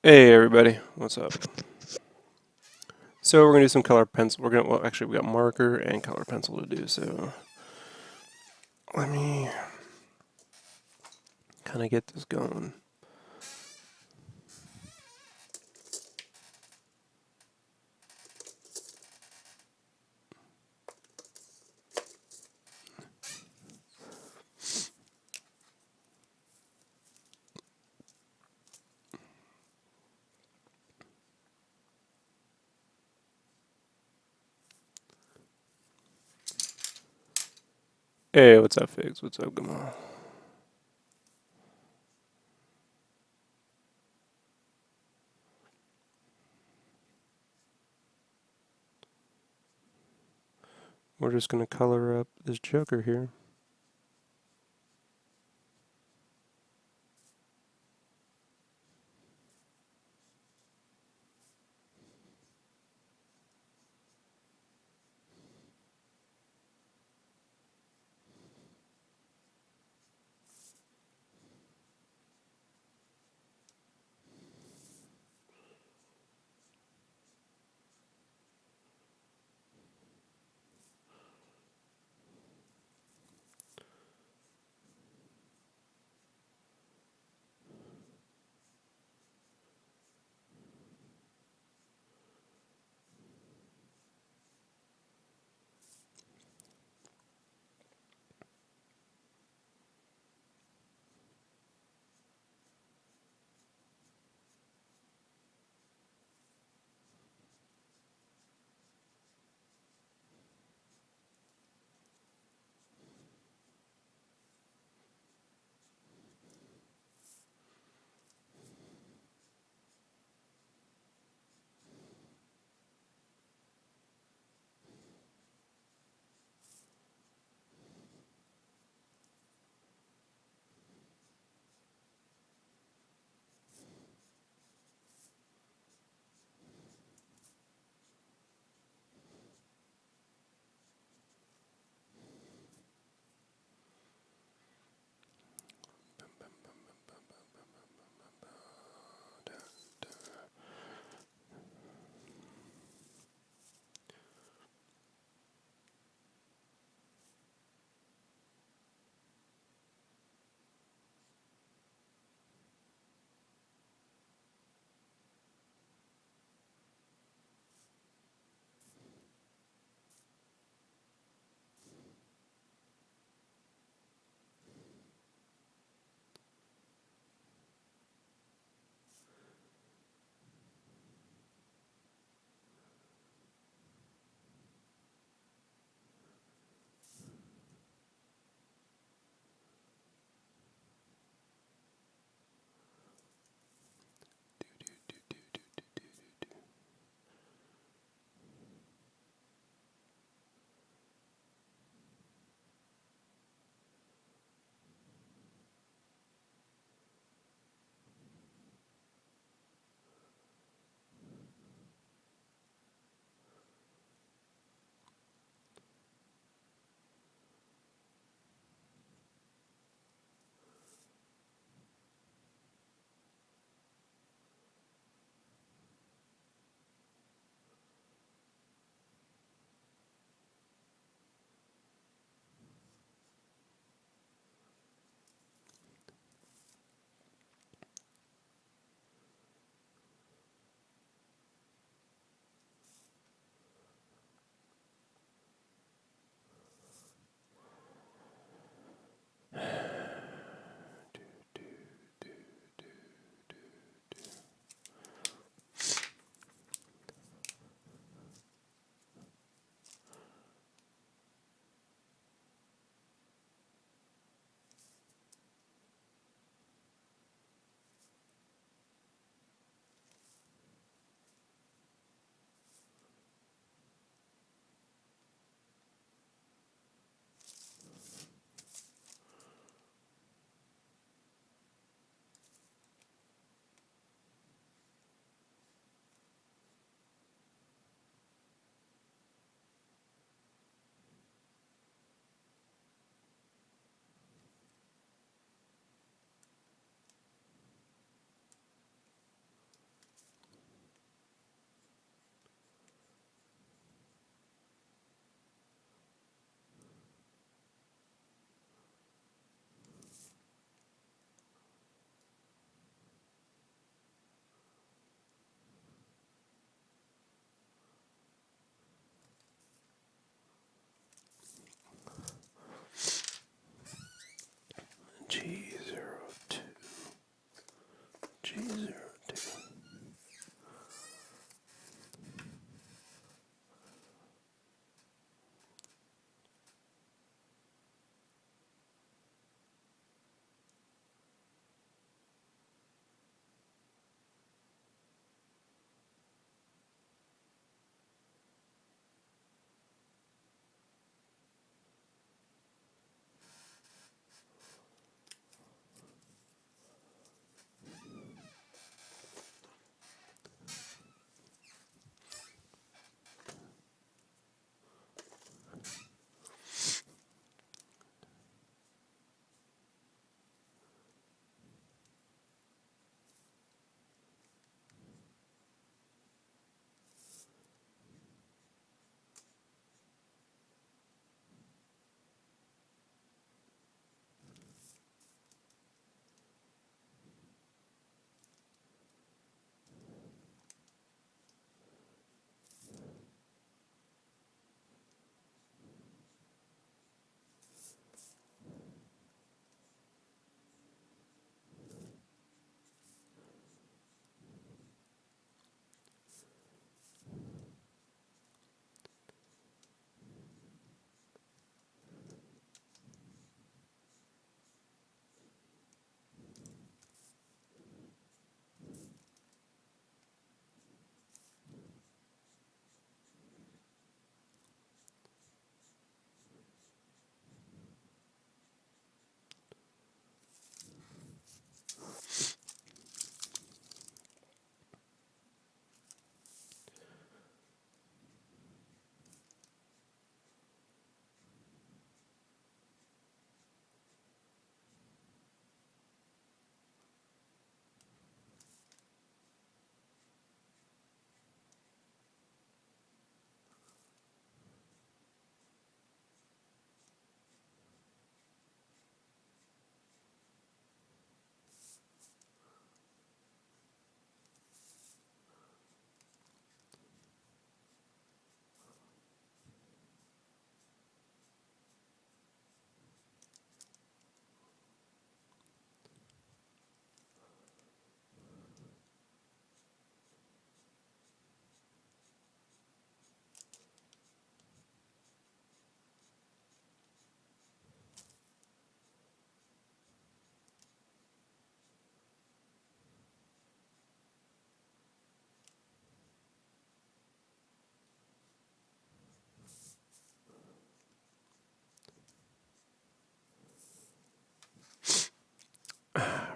Hey everybody, what's up? So we're gonna do some color pencil. Well, actually we got marker and color pencil to do. So let me kind of get this going. Hey, what's up, Figs? What's up, Gamal? We're just gonna color up this Joker here.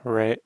Right.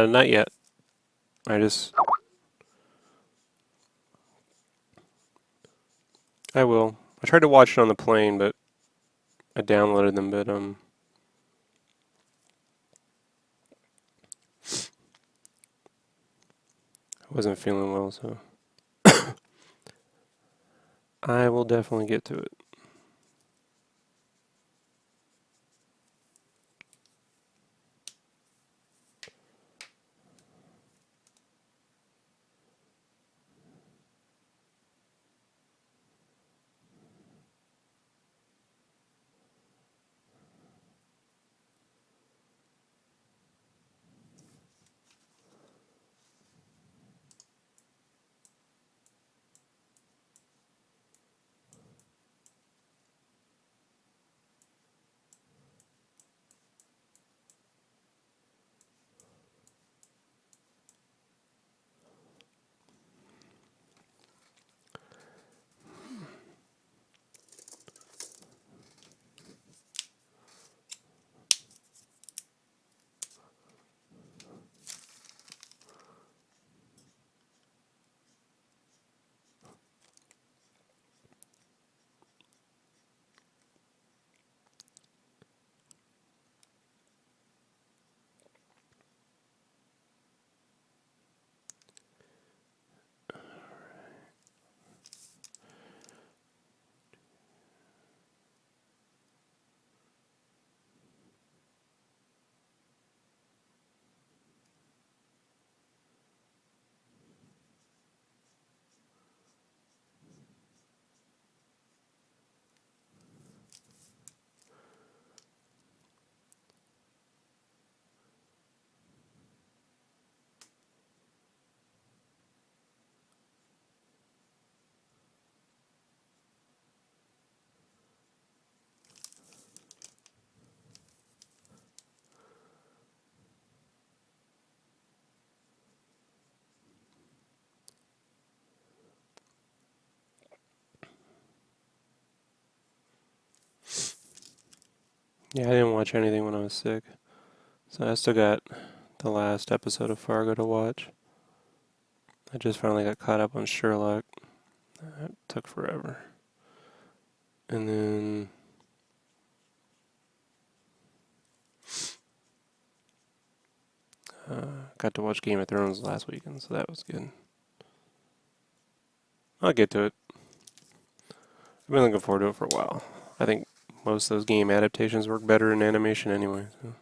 Not yet. I will. I tried to watch it on the plane, but I downloaded them, but I wasn't feeling well, so I will definitely get to it. Yeah, I didn't watch anything when I was sick. So I still got the last episode of Fargo to watch. I just finally got caught up on Sherlock. That took forever. And then got to watch Game of Thrones last weekend, so that was good. I'll get to it. I've been looking forward to it for a while. I think most of those game adaptations work better in animation anyway. So.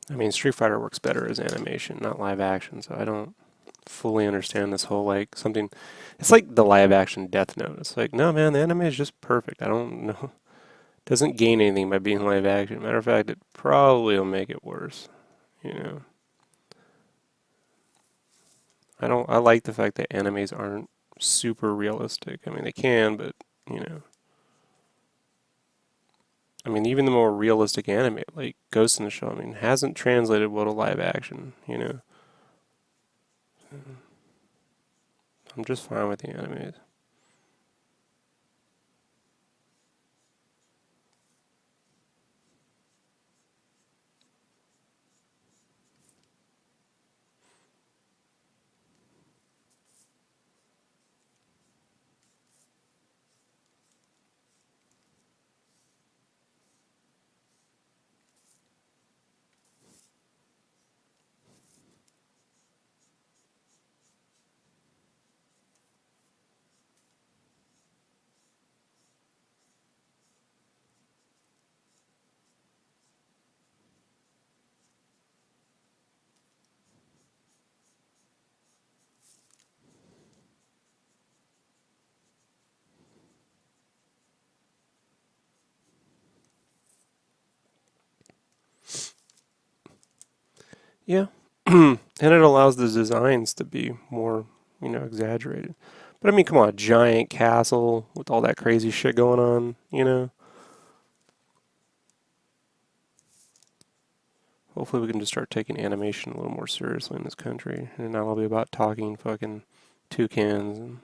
I mean, Street Fighter works better as animation, not live action, so I don't fully understand this whole like something. It's like the live action Death Note. It's like, no, man, the anime is just perfect. I don't know. Doesn't gain anything by being live action. Matter of fact, it probably will make it worse. You know, I don't. I like the fact that animes aren't super realistic. I mean, they can, but you know, I mean, even the more realistic anime, like Ghost in the Shell, I mean, hasn't translated well to live action. You know, I'm just fine with the animes. Yeah. And it allows the designs to be more, you know, exaggerated. But I mean, come on, a giant castle with all that crazy shit going on, you know? Hopefully we can just start taking animation a little more seriously in this country. And not all be about talking fucking toucans and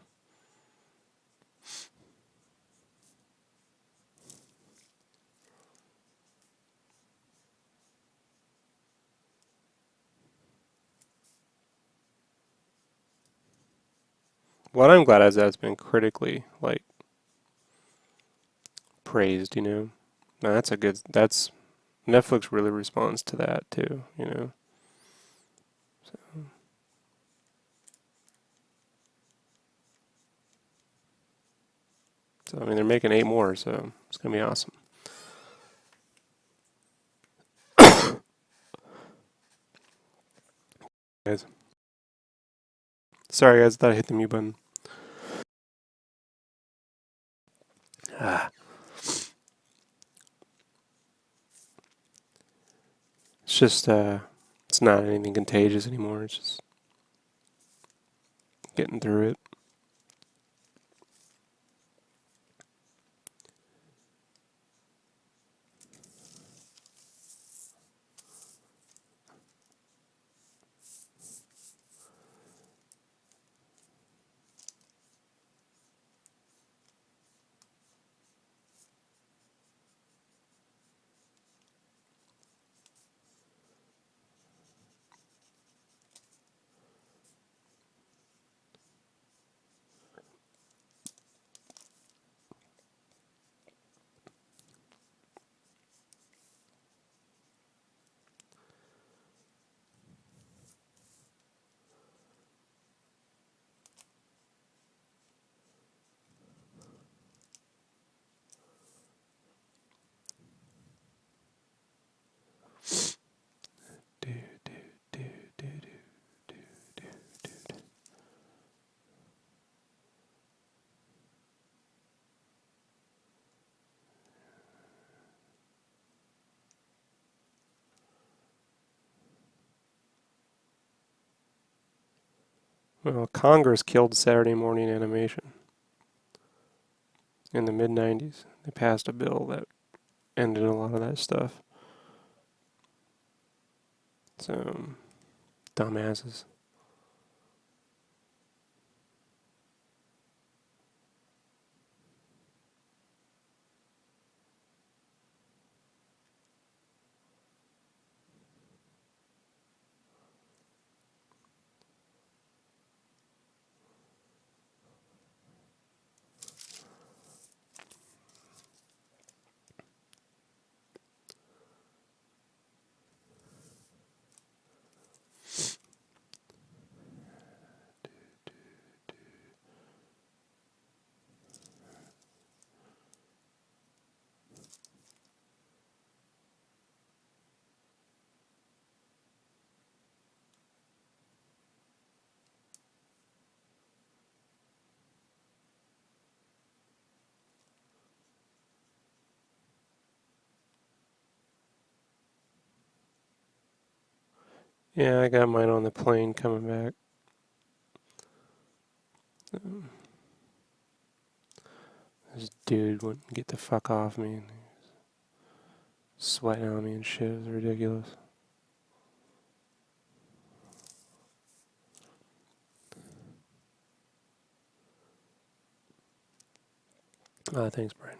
what I'm glad is that it's been critically like praised, you know. Now that's Netflix really responds to that too, you know. So I mean they're making 8 more, so it's gonna be awesome. Guys. Sorry guys, I thought I hit the mute button. Ah. It's just it's not anything contagious anymore. It's just getting through it. Well, Congress killed Saturday morning animation in the mid 90s. They passed a bill that ended a lot of that stuff. So, dumbasses. Yeah, I got mine on the plane coming back. This dude wouldn't get the fuck off me. Sweating on me and shit. It was ridiculous. Thanks, Brian.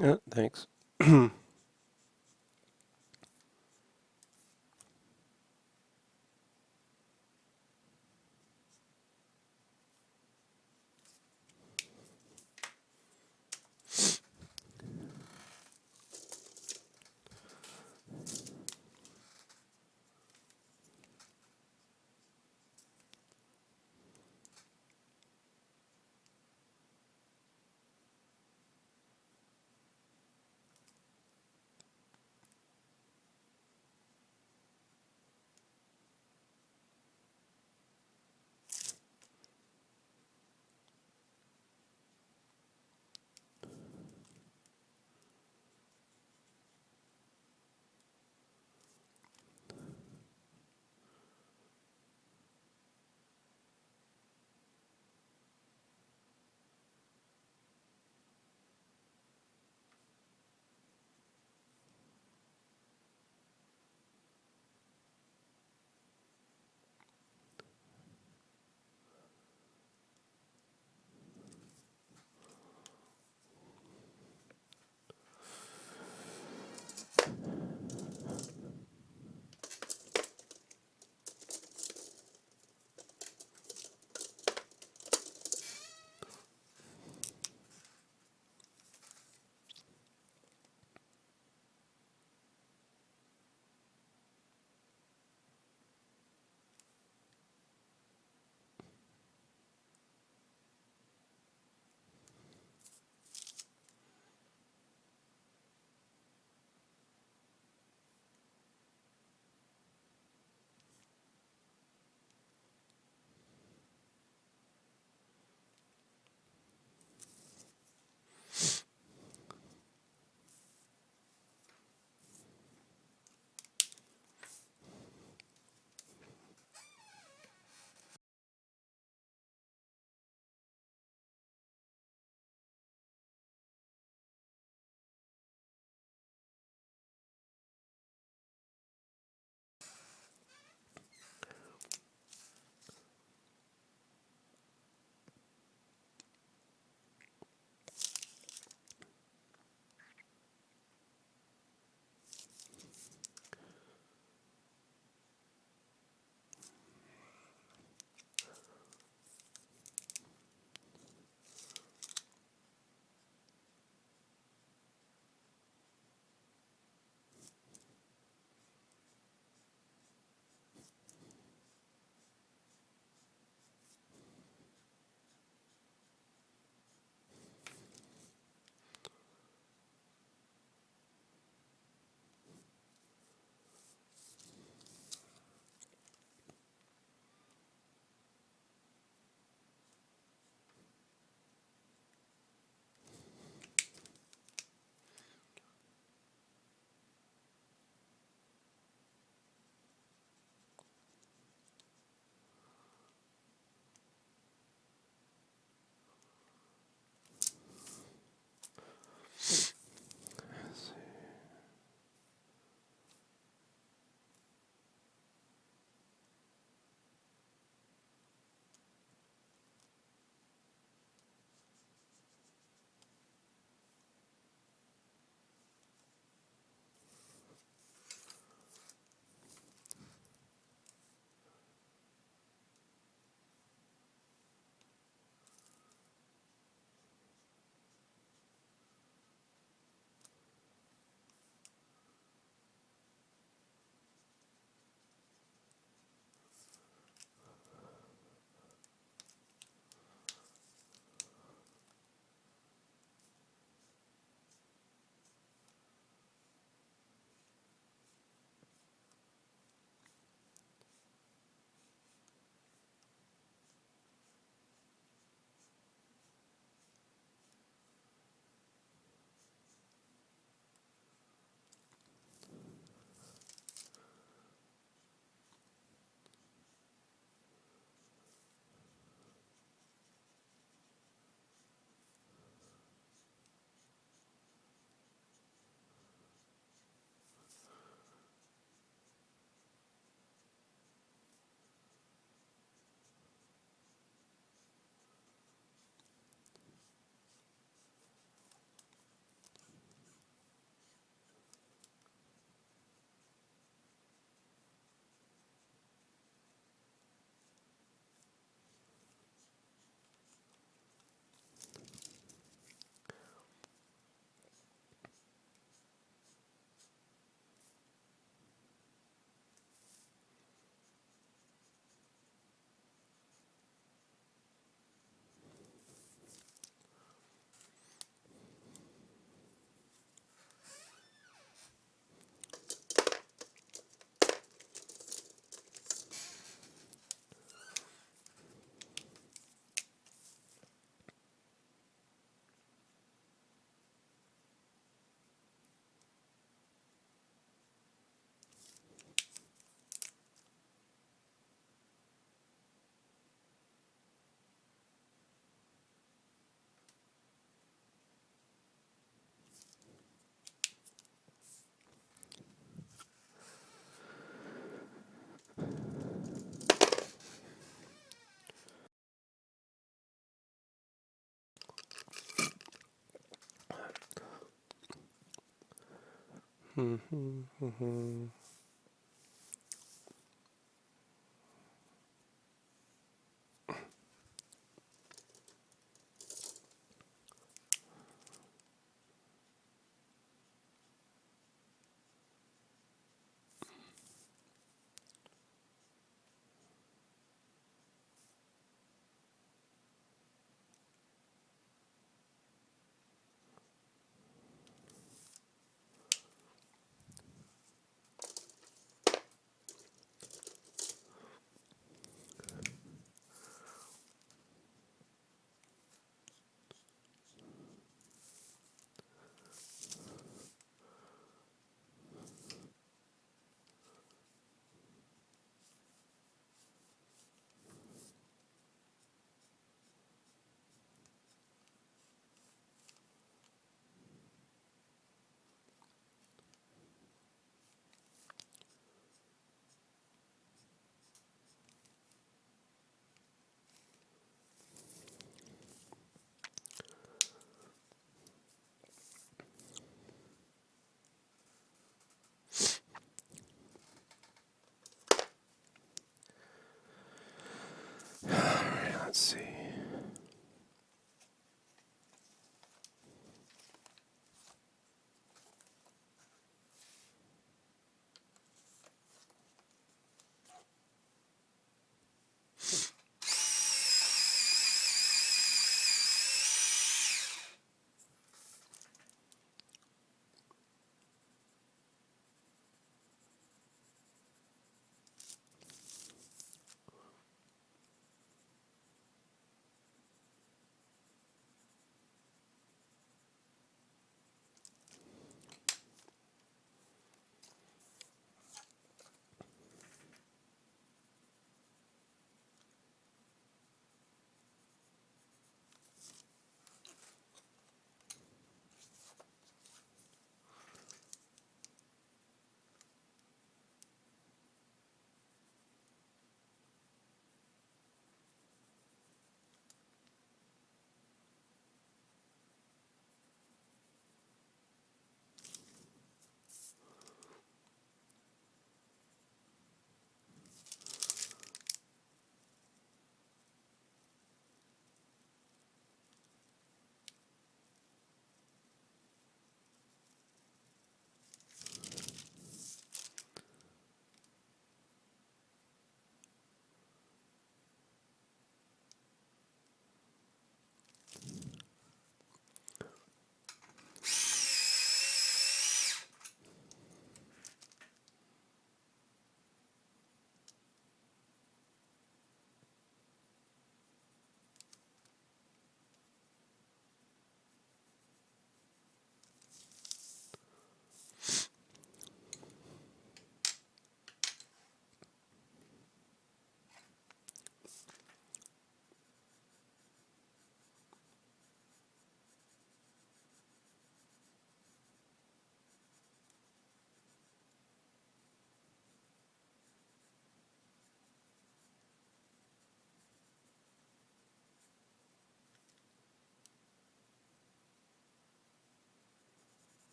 Yeah, thanks.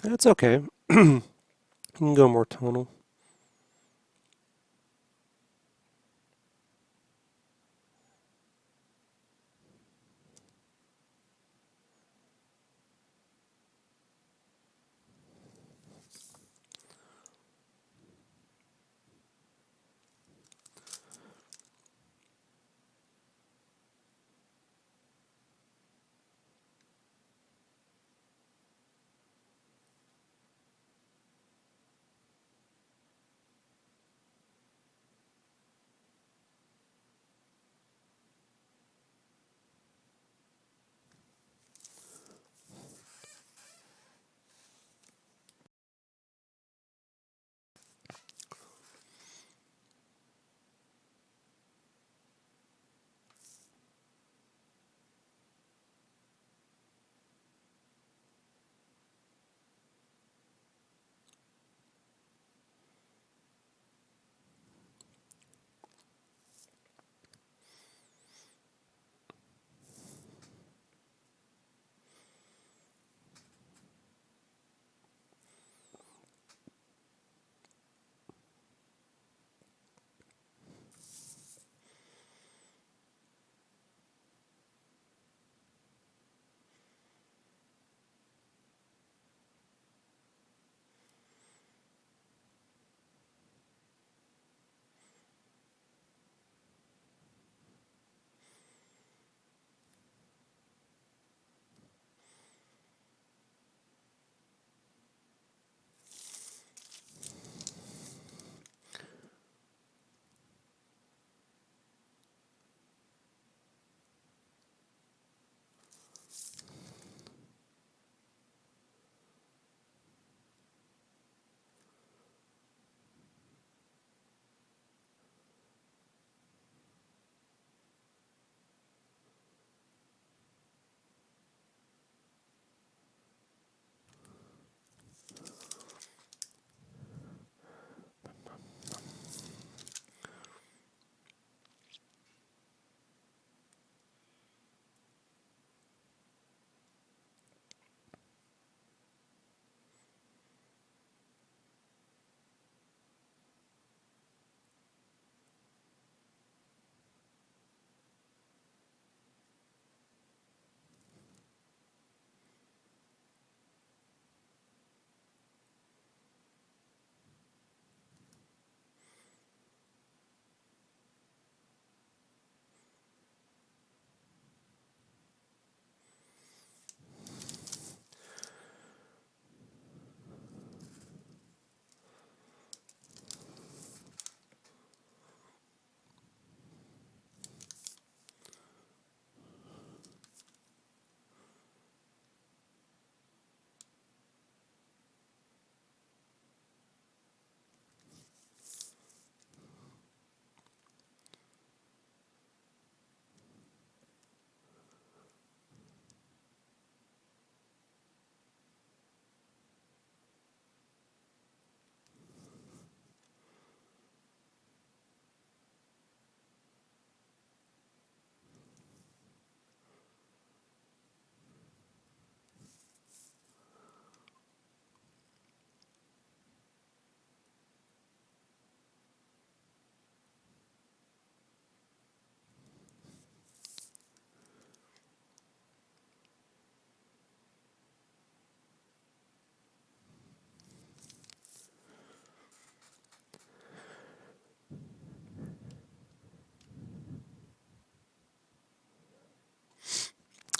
That's okay. You can go more tonal.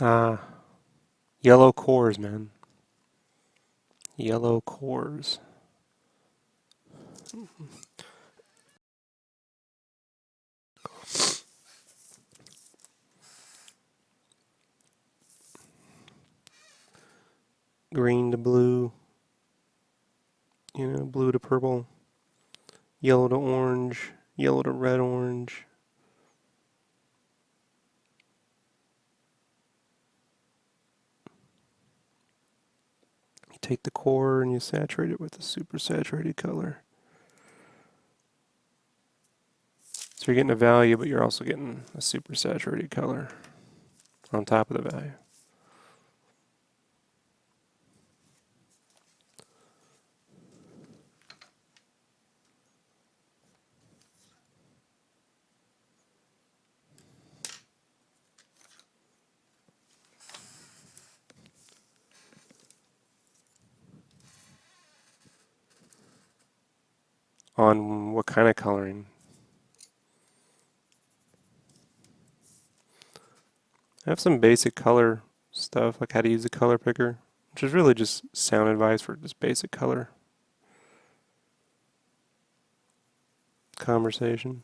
Ah, yellow cores, man. Yellow cores. Green to blue, blue to purple, yellow to orange, yellow to red orange. You take the core and you saturate it with a super saturated color. So you're getting a value, but you're also getting a super saturated color on top of the value. on what kind of coloring. I have some basic color stuff, like how to use a color picker, which is really just sound advice for just basic color conversation.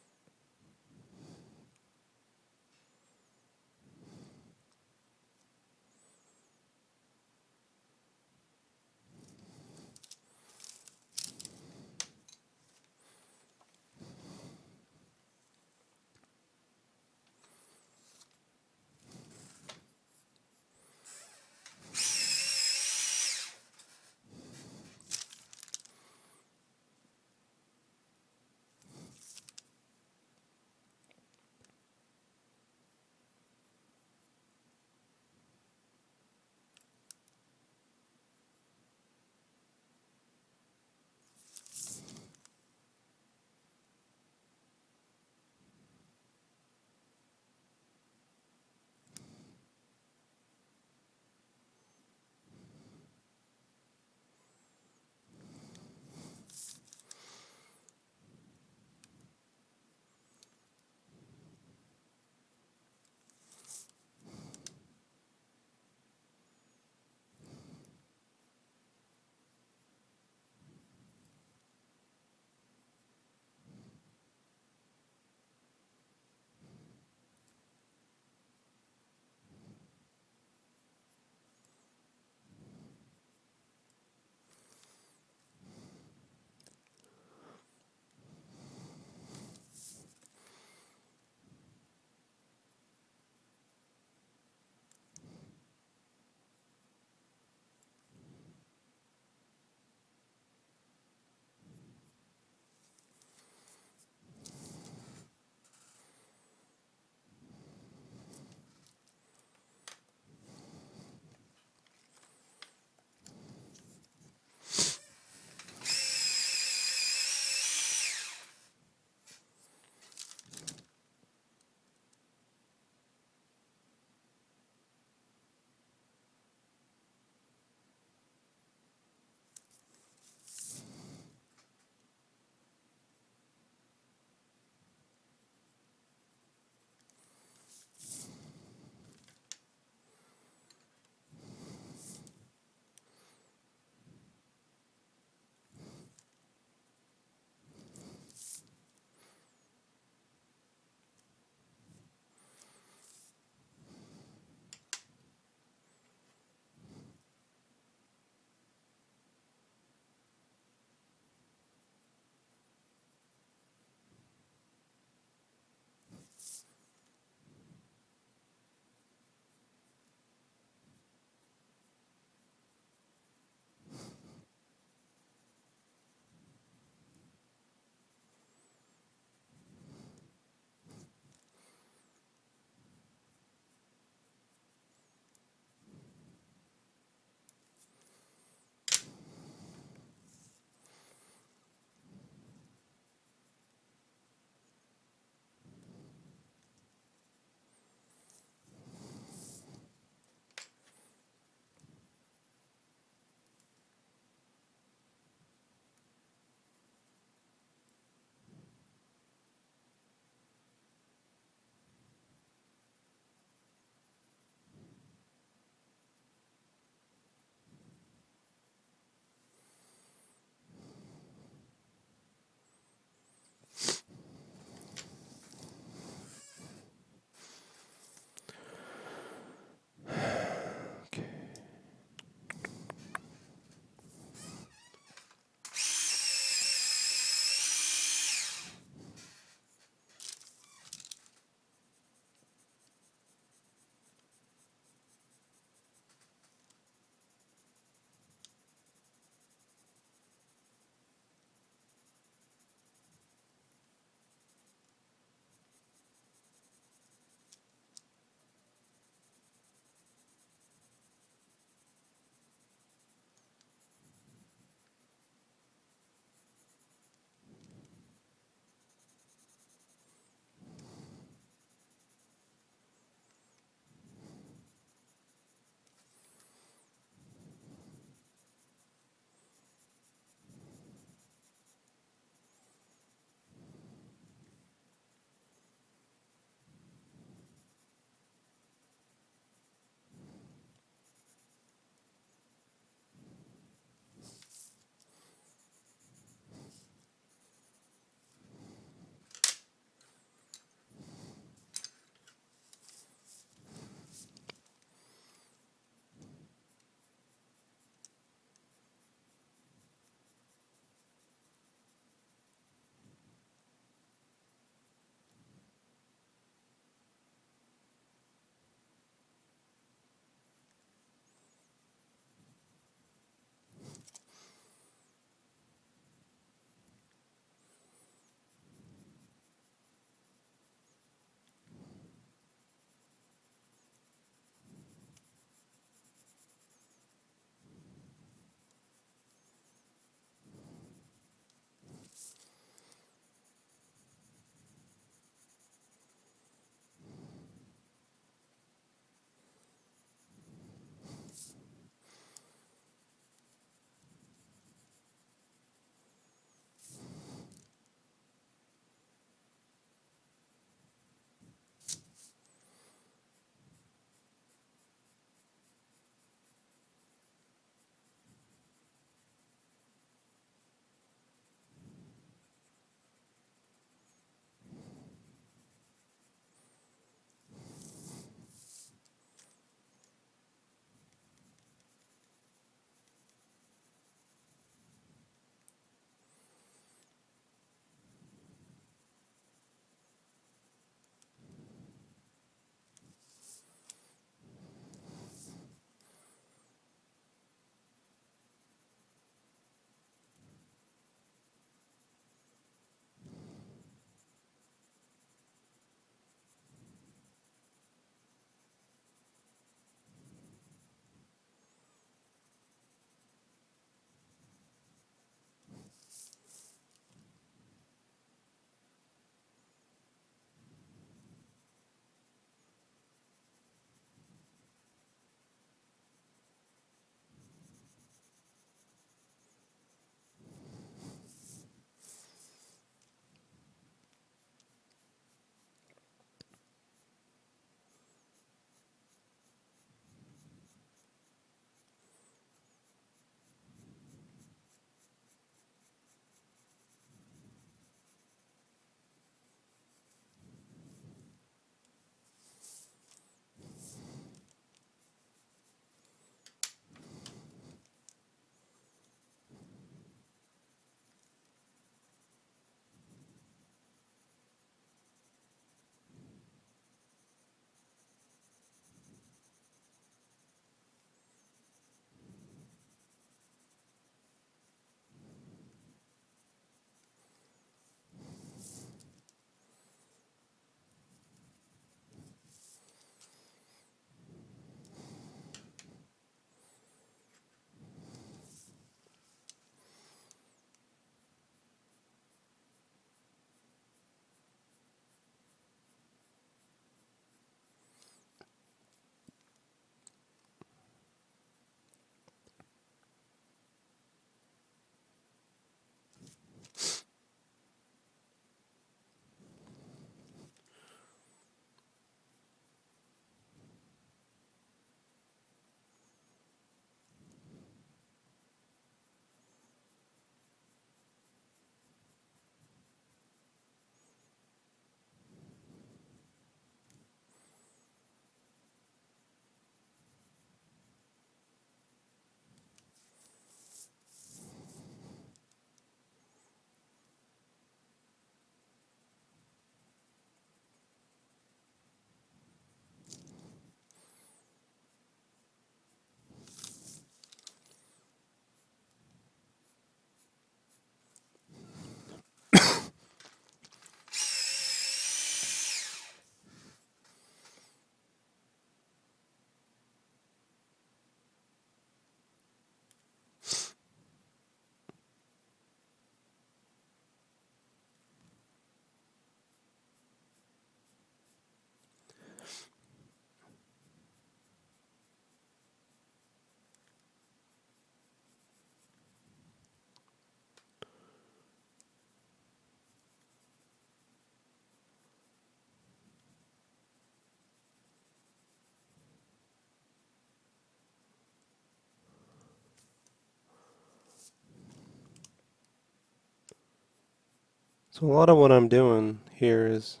So a lot of what I'm doing here is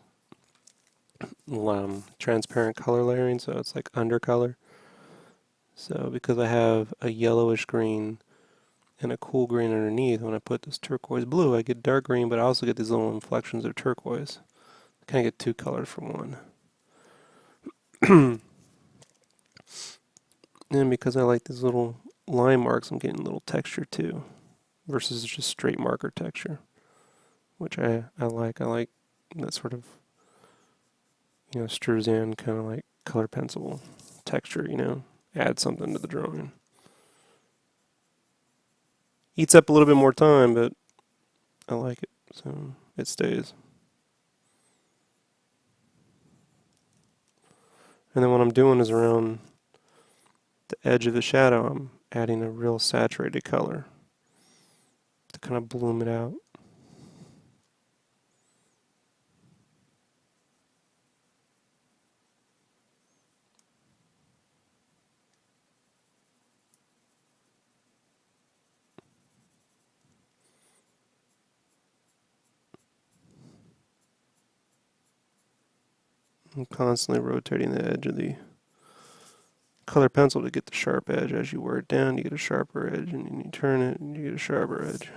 transparent color layering, so it's like undercolor. So because I have a yellowish green and a cool green underneath, when I put this turquoise blue, I get dark green, but I also get these little inflections of turquoise. I kind of get two colors from one. And because I like these little line marks, I'm getting a little texture too, versus just straight marker texture, which I like. I like that sort of, Strurzan kind of like color pencil texture, add something to the drawing. Eats up a little bit more time, but I like it, so it stays. And then what I'm doing is around the edge of the shadow, I'm adding a real saturated color to kind of bloom it out. I'm constantly rotating the edge of the color pencil to get the sharp edge. As you wear it down, you get a sharper edge, and then you turn it, and you get a sharper edge.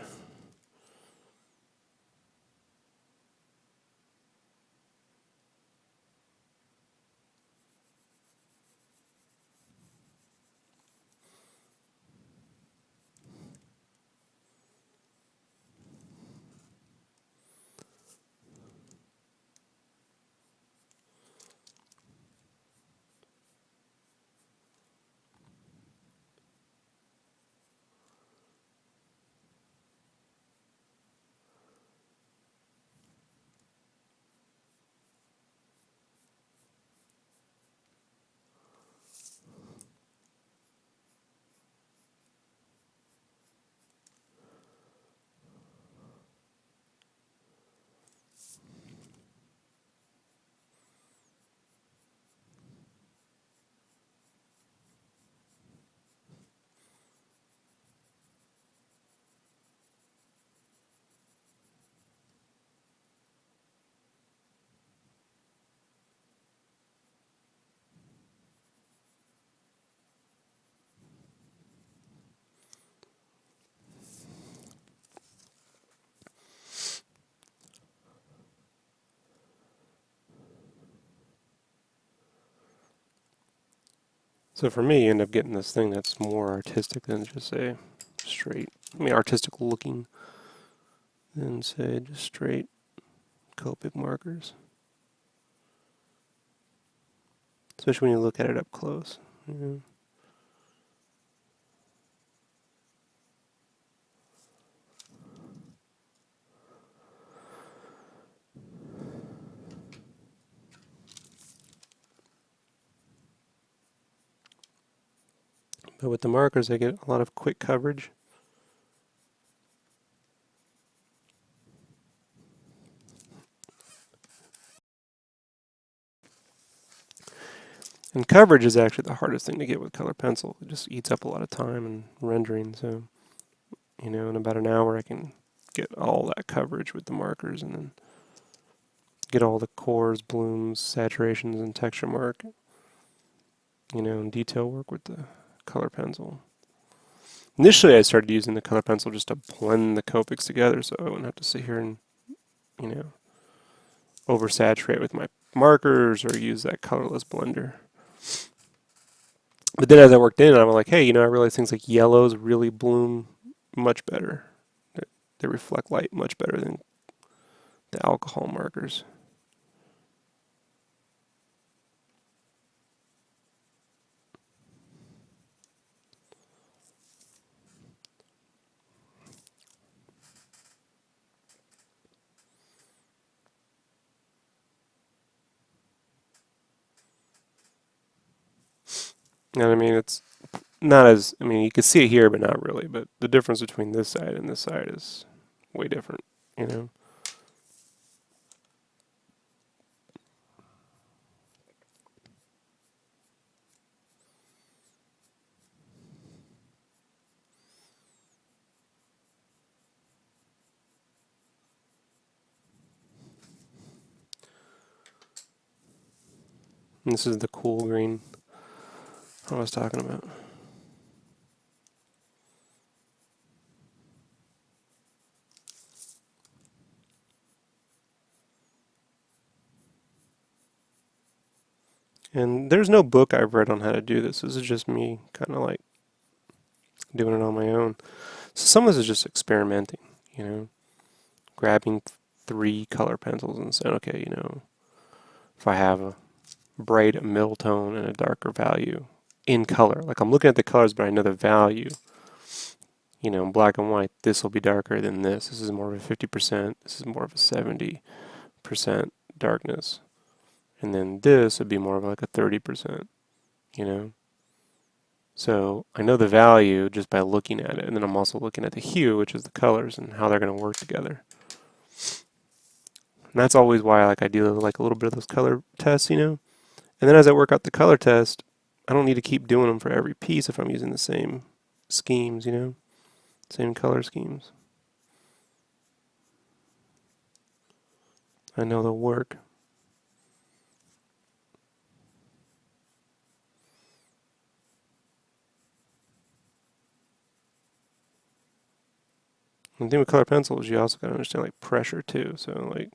So for me, you end up getting this thing that's more artistic than just say artistic looking than say just straight Copic markers. Especially when you look at it up close. But with the markers, I get a lot of quick coverage. And coverage is actually the hardest thing to get with color pencil. It just eats up a lot of time and rendering. So, in about an hour, I can get all that coverage with the markers and then get all the cores, blooms, saturations, and texture mark, and detail work with the color pencil. Initially, I started using the color pencil just to blend the Copics together so I wouldn't have to sit here and, oversaturate with my markers or use that colorless blender. But then as I worked in, I was like, hey, I realize things like yellows really bloom much better. They reflect light much better than the alcohol markers. And I mean, it's not as, you can see it here, but not really. But the difference between this side and this side is way different. And this is the cool green I was talking about. And there's no book I've read on how to do this. This is just me kind of like doing it on my own. So some of this is just experimenting, you know, grabbing 3 color pencils and saying, okay, you know, if I have a bright, a middle tone, and a darker value in color, like I'm looking at the colors, but I know the value, you know, black and white, this will be darker than this. This is more of a 50%, this is more of a 70% darkness. And then this would be more of like a 30%, you know. So I know the value just by looking at it, and then I'm also looking at the hue, which is the colors, and how they're going to work together. And that's always why like I do like a little bit of those color tests, you know. And then as I work out the color test, I don't need to keep doing them for every piece if I'm using the same schemes, you know, same color schemes. I know they'll work. And the thing with color pencils, you also got to understand like pressure too. So like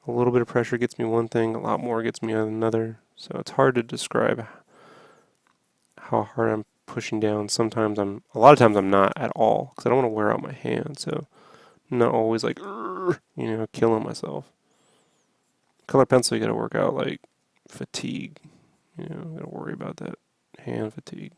a little bit of pressure gets me one thing, a lot more gets me another. So it's hard to describe how hard I'm pushing down. A lot of times I'm not at all because I don't want to wear out my hand. So I'm not always like, you know, killing myself. Color pencil, you got to work out like fatigue. You know, got to worry about that hand fatigue.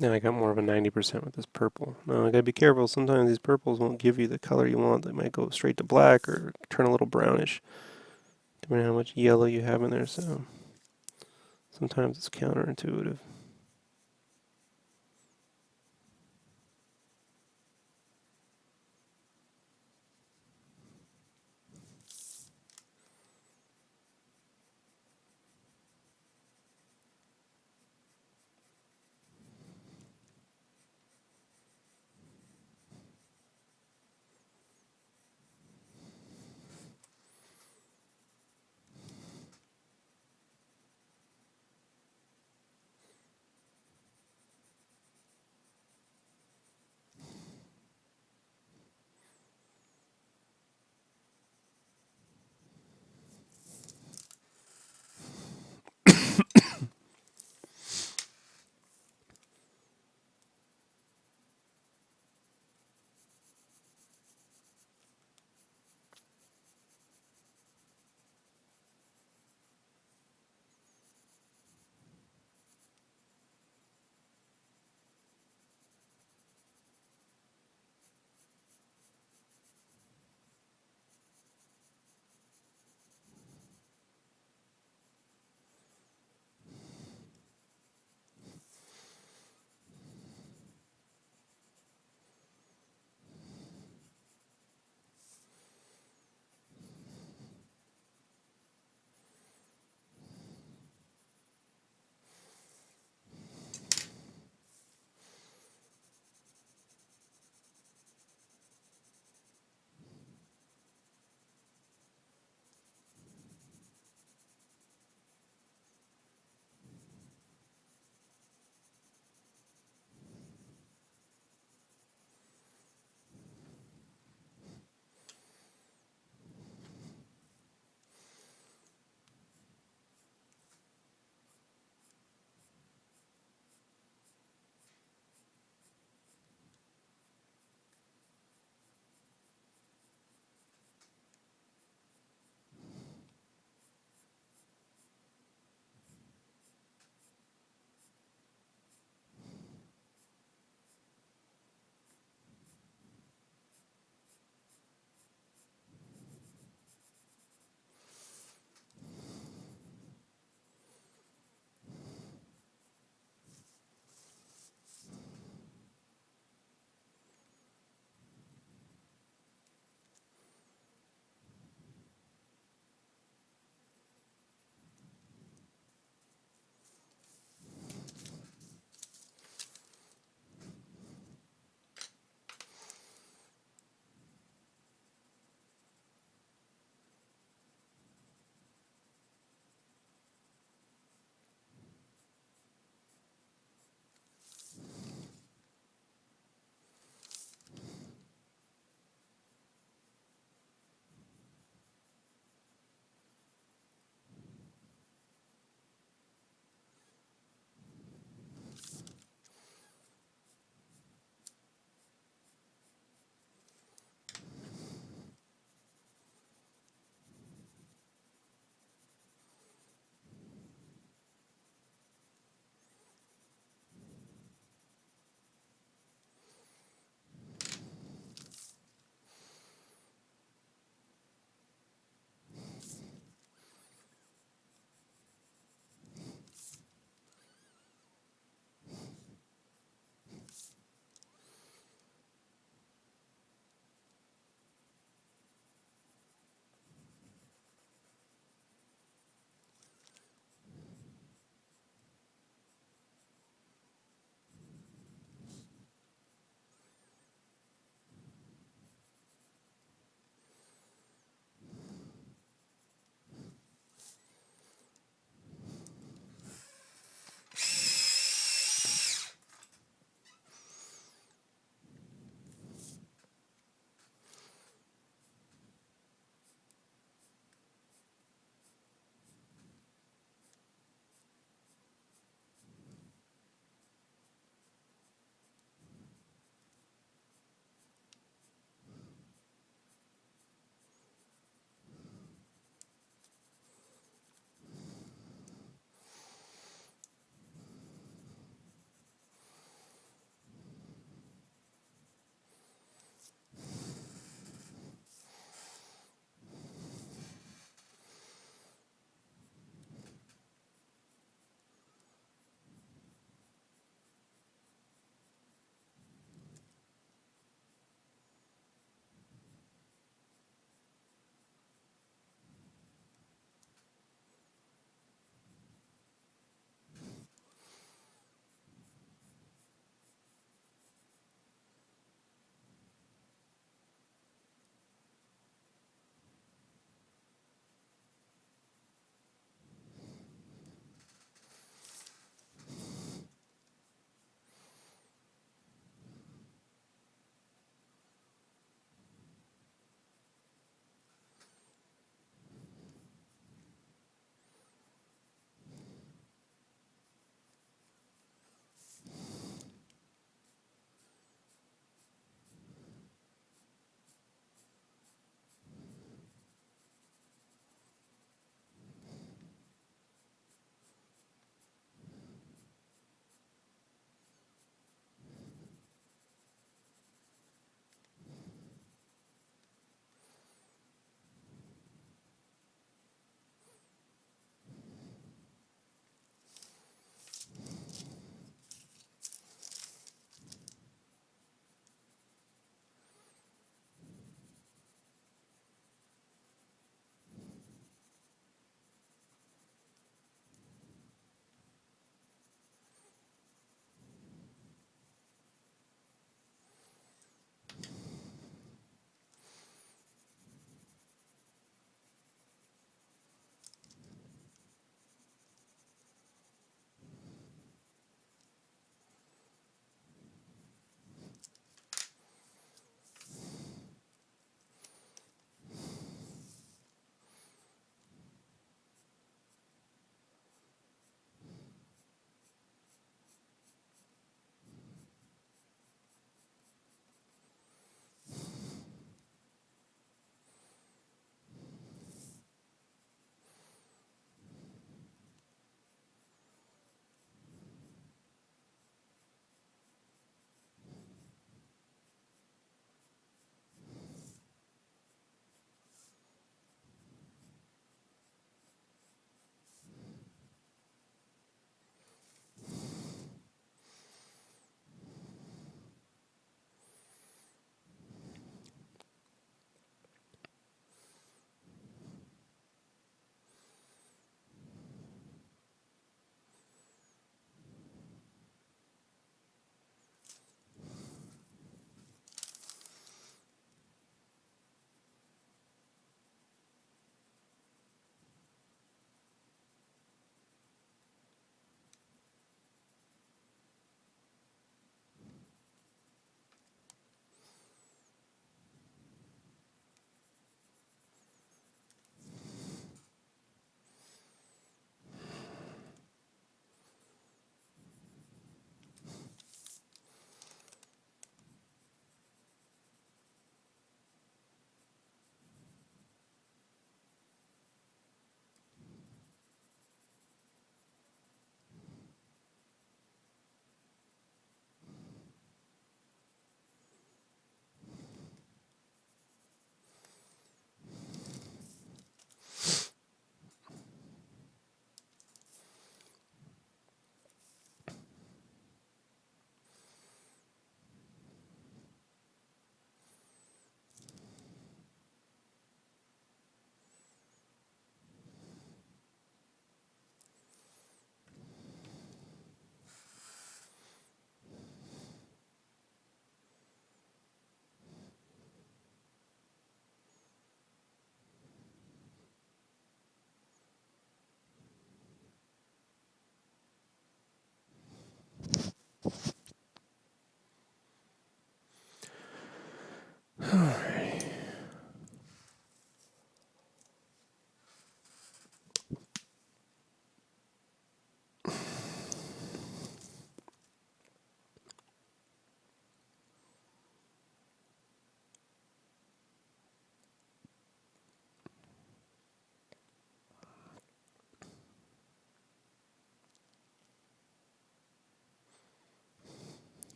Then I got more of a 90% with this purple. Now I gotta be careful. Sometimes these purples won't give you the color you want. They might go straight to black or turn a little brownish, depending on how much yellow you have in there. So sometimes it's counterintuitive.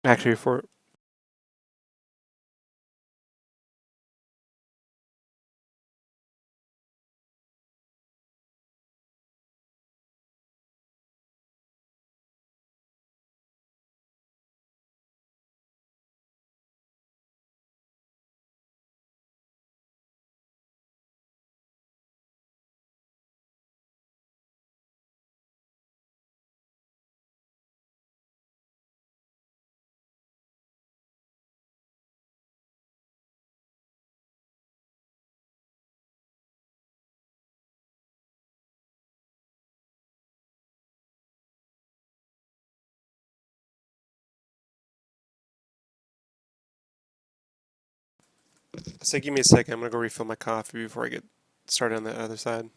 Actually, for so give me a second. I'm gonna go refill my coffee before I get started on the other side.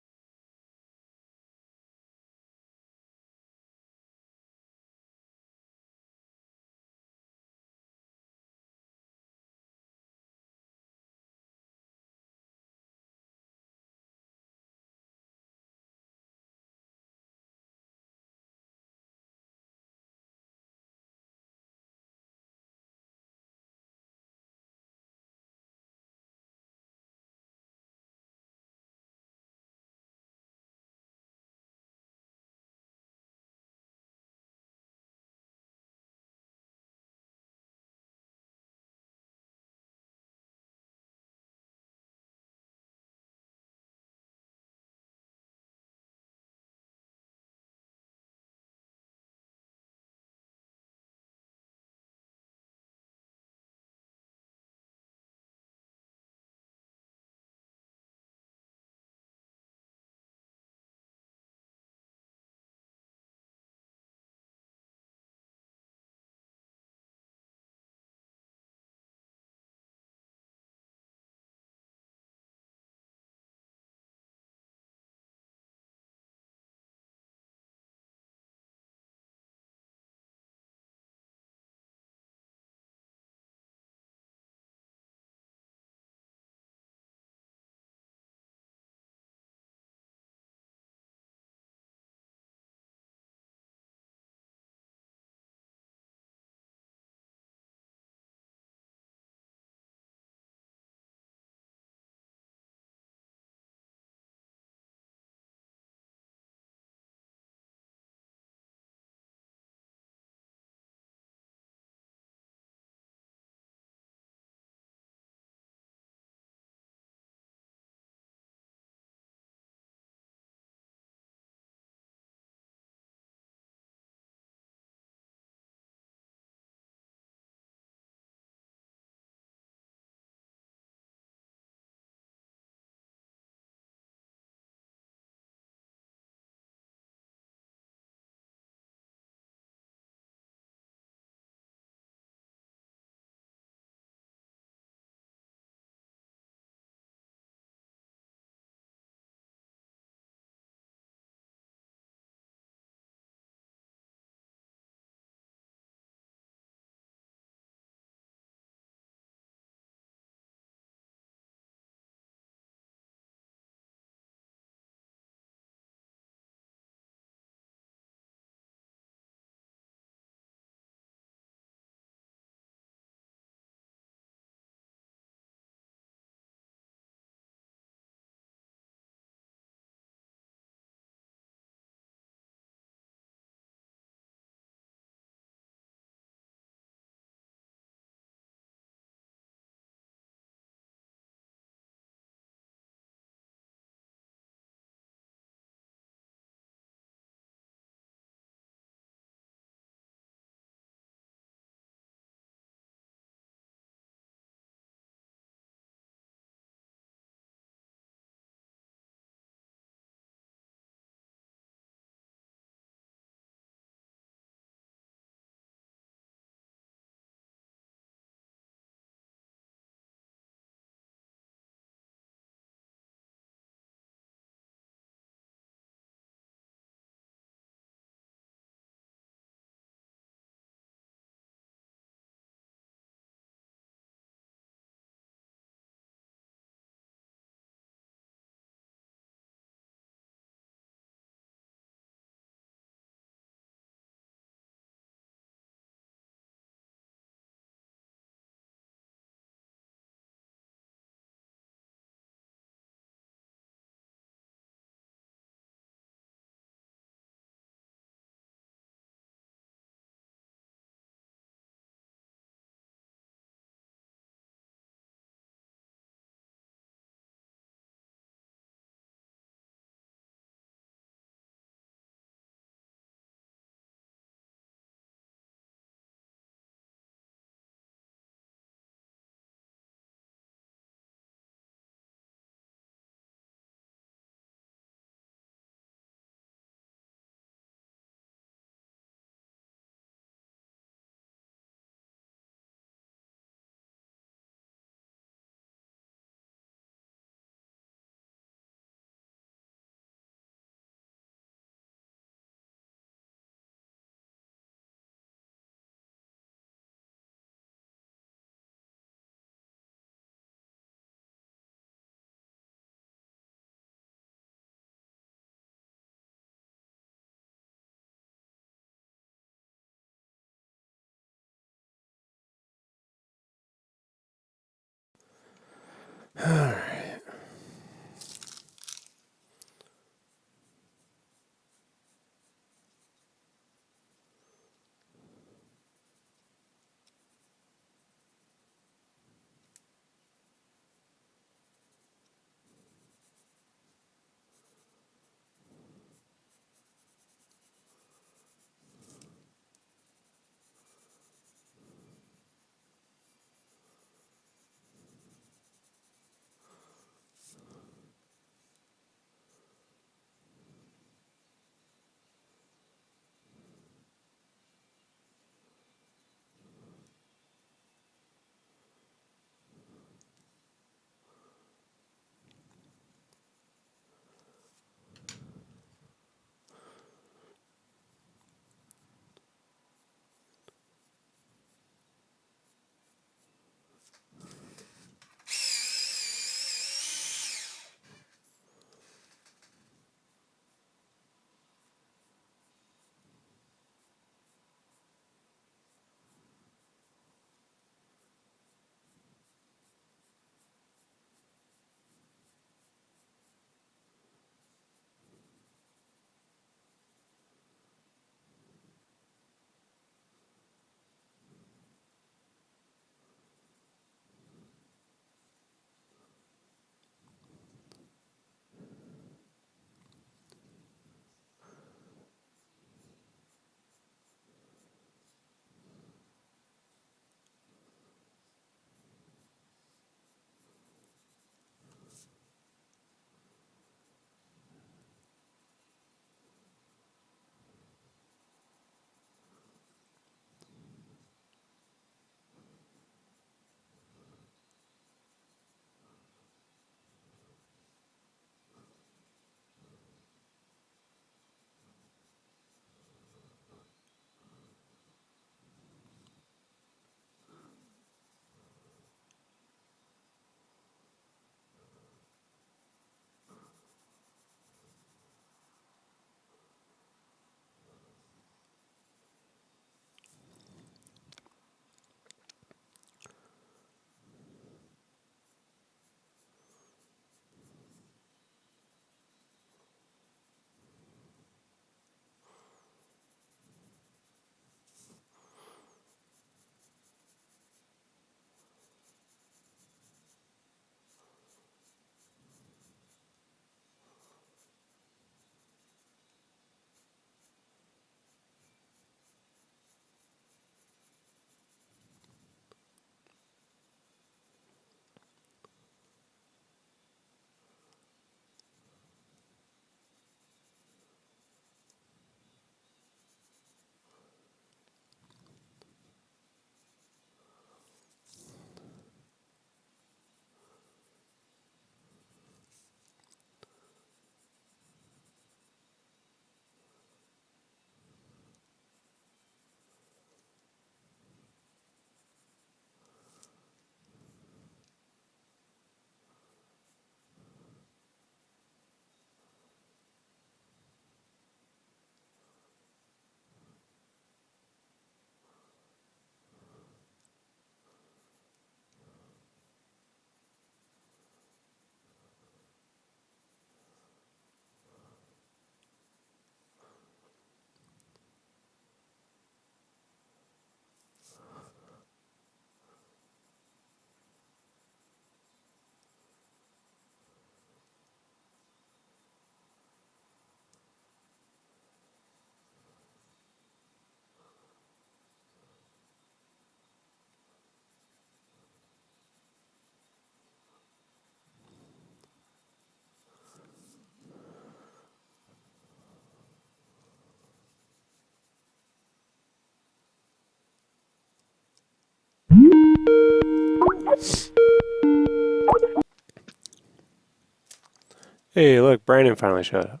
Hey, look, Brandon finally showed up.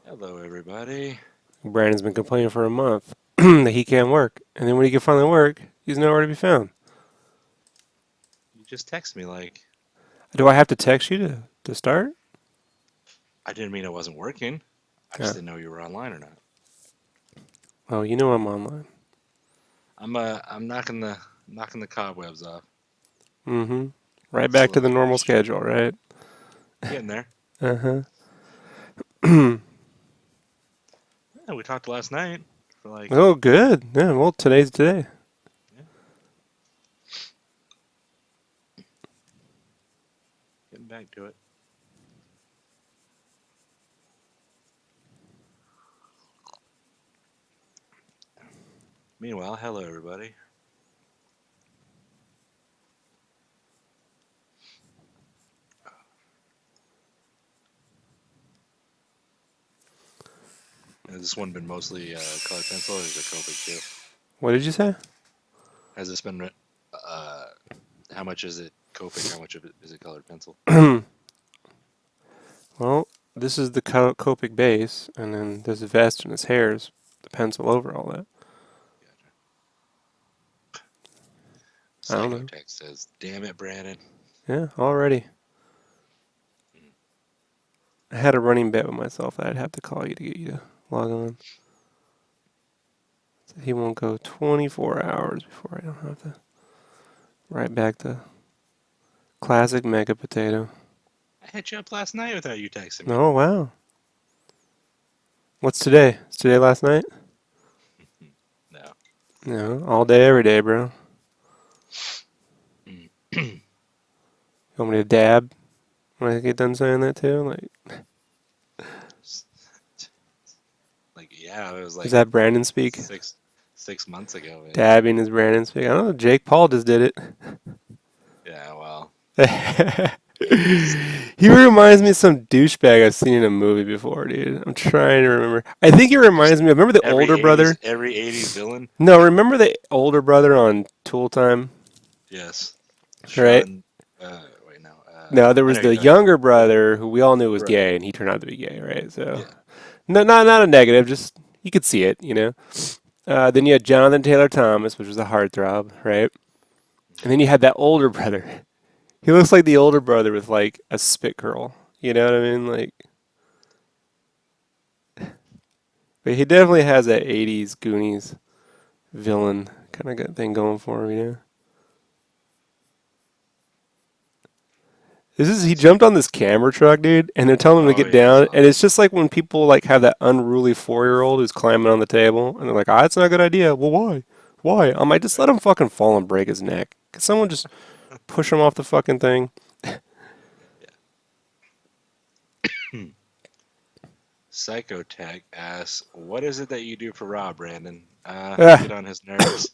Hello, everybody. Brandon's been complaining for a month that he can't work. And then when he can finally work, he's nowhere to be found. You just text me like Do I have to text you to start? I didn't mean I wasn't working. I just Yeah. didn't know you were online or not. Well, you know I'm online. I'm knocking the cobwebs off. Mm-hmm. Right It's a back to little the normal fresh. schedule, right? Getting there. Uh-huh. Yeah, we talked last night for like Oh, good. Yeah, well, today's today. yeah, getting back to it. Meanwhile, hello everybody. Has this one been mostly colored pencil, or is it Copic too? What did you say? Has this been uh, how much is it Copic? How much of it is it colored pencil? Well, this is the Copic base, and then this vest and his hair's the pencil over all that. Gotcha. I don't know. Psychotech says, "Damn it, Brandon." Yeah, already. Mm. I had a running bet with myself that I'd have to call you to get you to log on. So he won't go 24 hours before I don't have to. Right back to classic mega potato. I hit you up last night without you texting me. Oh, wow. What's today? Is today last night? No. No, all day, every day, bro. Mm. You want me to dab when I get done saying that too? Like, Like, yeah, it was is like that Brandon speak? six 6 months ago, maybe. Dabbing is Brandon speak. I don't know. Jake Paul just did it. Yeah, well, s- He reminds me of some douchebag I've seen in a movie before, dude. I'm trying to remember. I think he just reminds me of, remember the older brother? every '80s villain. No, remember the older brother on Tool Time, Yes, right? Sean. Wait, no. No, there I was know who you're the talking about. younger brother who we all knew was Right. gay, and he turned out to be gay, right? So, Yeah. no, not a negative, just you could see it, you know. Then you had Jonathan Taylor Thomas, which was a heartthrob, right? And then you had that older brother. He looks like the older brother with like a spit curl. You know what I mean? Like, but he definitely has that '80s Goonies villain kind of thing going for him, you know. He jumped on this camera truck, dude, and they're telling him to Oh get yeah, I down, saw and it's that. just like when people like have that unruly 4-year-old who's climbing on the table, and they're like, "Ah, it's not a good idea." Well, why? Why? I might just let Right. him fucking fall and break his neck. Can someone just push him off the fucking thing? Yeah. Psychotech asks, "What is it that you do for Rob, Brandon? I Ah. get on his nerves.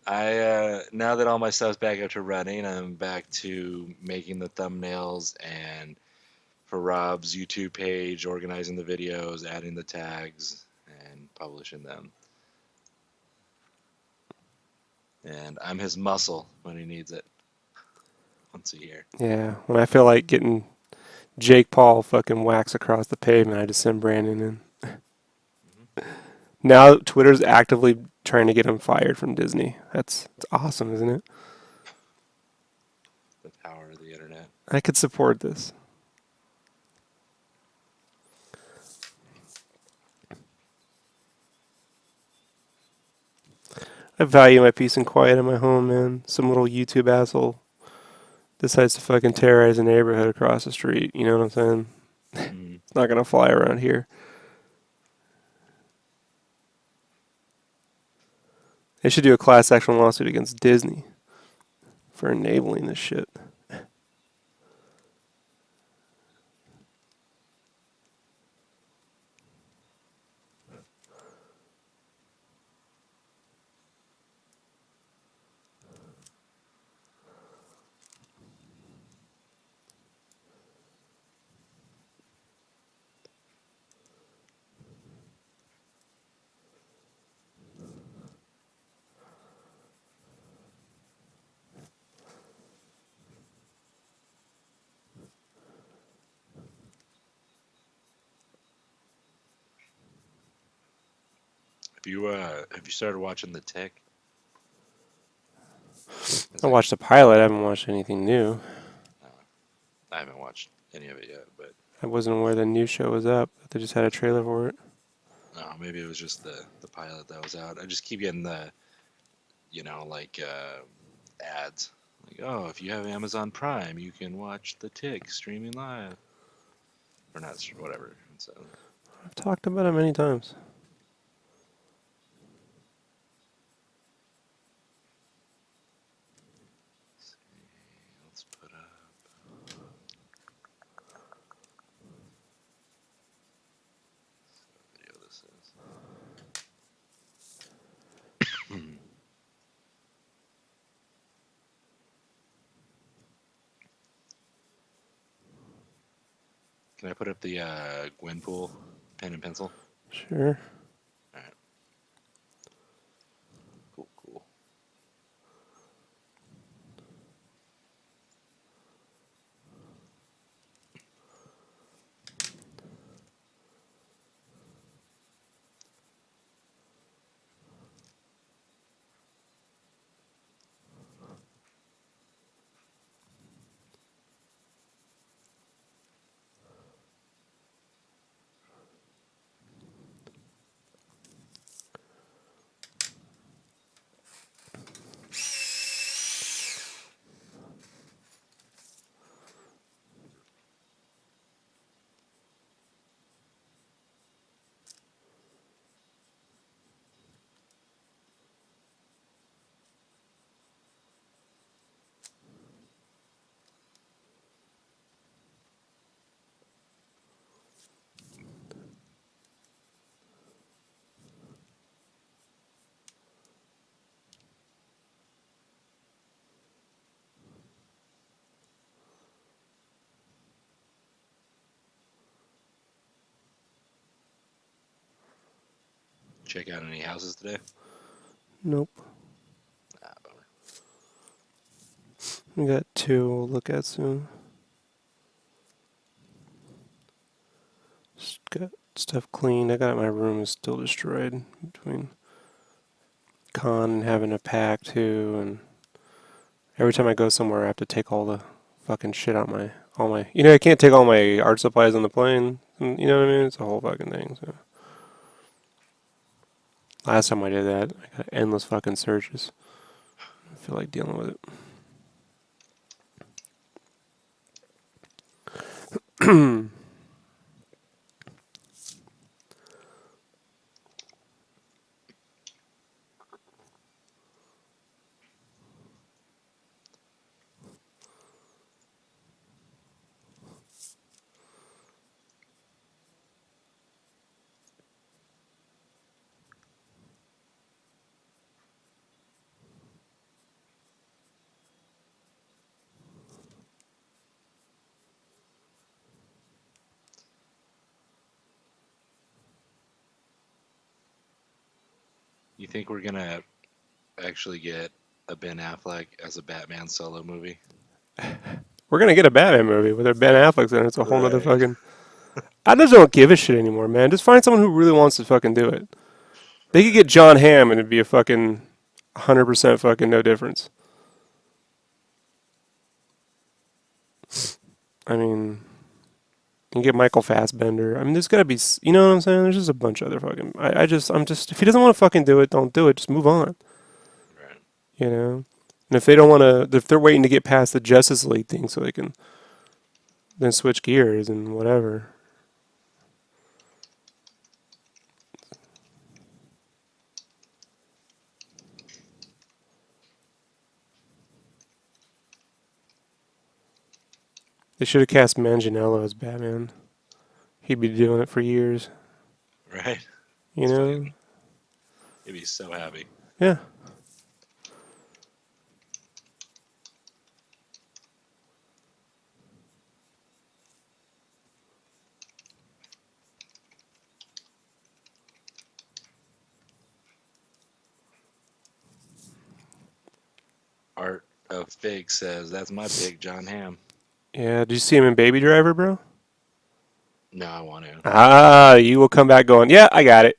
I now that all my stuff's back up to running, I'm back to making the thumbnails and for Rob's YouTube page, organizing the videos, adding the tags, and publishing them. And I'm his muscle when he needs it once a year. Yeah, when I feel like getting Jake Paul fucking wax across the pavement, I just send Brandon in. Hmm. Now Twitter's actively trying to get him fired from Disney. That's awesome, isn't it? The power of the internet. I could support this. I value my peace and quiet in my home, man. Some little YouTube asshole decides to fucking terrorize a neighborhood across the street. You know what I'm saying? Mm. It's not gonna fly around here. They should do a class action lawsuit against Disney for enabling this shit. Have you started watching The Tick? It's I like, watched the pilot. I haven't watched anything new. uh, I haven't watched any of it yet, but I wasn't aware the new show was up. They just had a trailer for it. maybe it was just the pilot that was out. I just keep getting the like ads. Like, oh, if you have Amazon Prime, you can watch The Tick streaming live, or not, whatever. And so, I've talked about it many times. let's put up. What video this is. Can I put up the Gwenpool pen and pencil? Sure. All right. Cool, cool. Check out any houses today? Nope. Ah, bummer. We got two we'll look at soon. Just got stuff cleaned. I got my room is still destroyed between con and having to pack too, and every time I go somewhere I have to take all the fucking shit out my all my I can't take all my art supplies on the plane. You know what I mean? It's a whole fucking thing. So last time I did that, I got endless fucking searches. I feel like dealing with it. You think we're gonna actually get a Ben Affleck as a Batman solo movie? We're gonna get a Batman movie with Ben Affleck in it. It's a whole nother Right. fucking. I just don't give a shit anymore, man. Just find someone who really wants to fucking do it. They could get John Hamm and it'd be a fucking 100% fucking no difference. I mean, you can get Michael Fassbender. I mean, there's gotta be, you know what I'm saying? There's just a bunch of other fucking. I'm just, if he doesn't want to fucking do it, don't do it. Just move on. Right. You know? And if they don't want to, if they're waiting to get past the Justice League thing so they can then switch gears and whatever. They should have cast Manganiello as Batman. He'd be doing it for years. Right. You know? He'd be so happy. Yeah. Art of Fig says that's my big John Hamm. Yeah. Did you see him in Baby Driver, bro? No, I want to. Ah, you will come back going, yeah, I got it.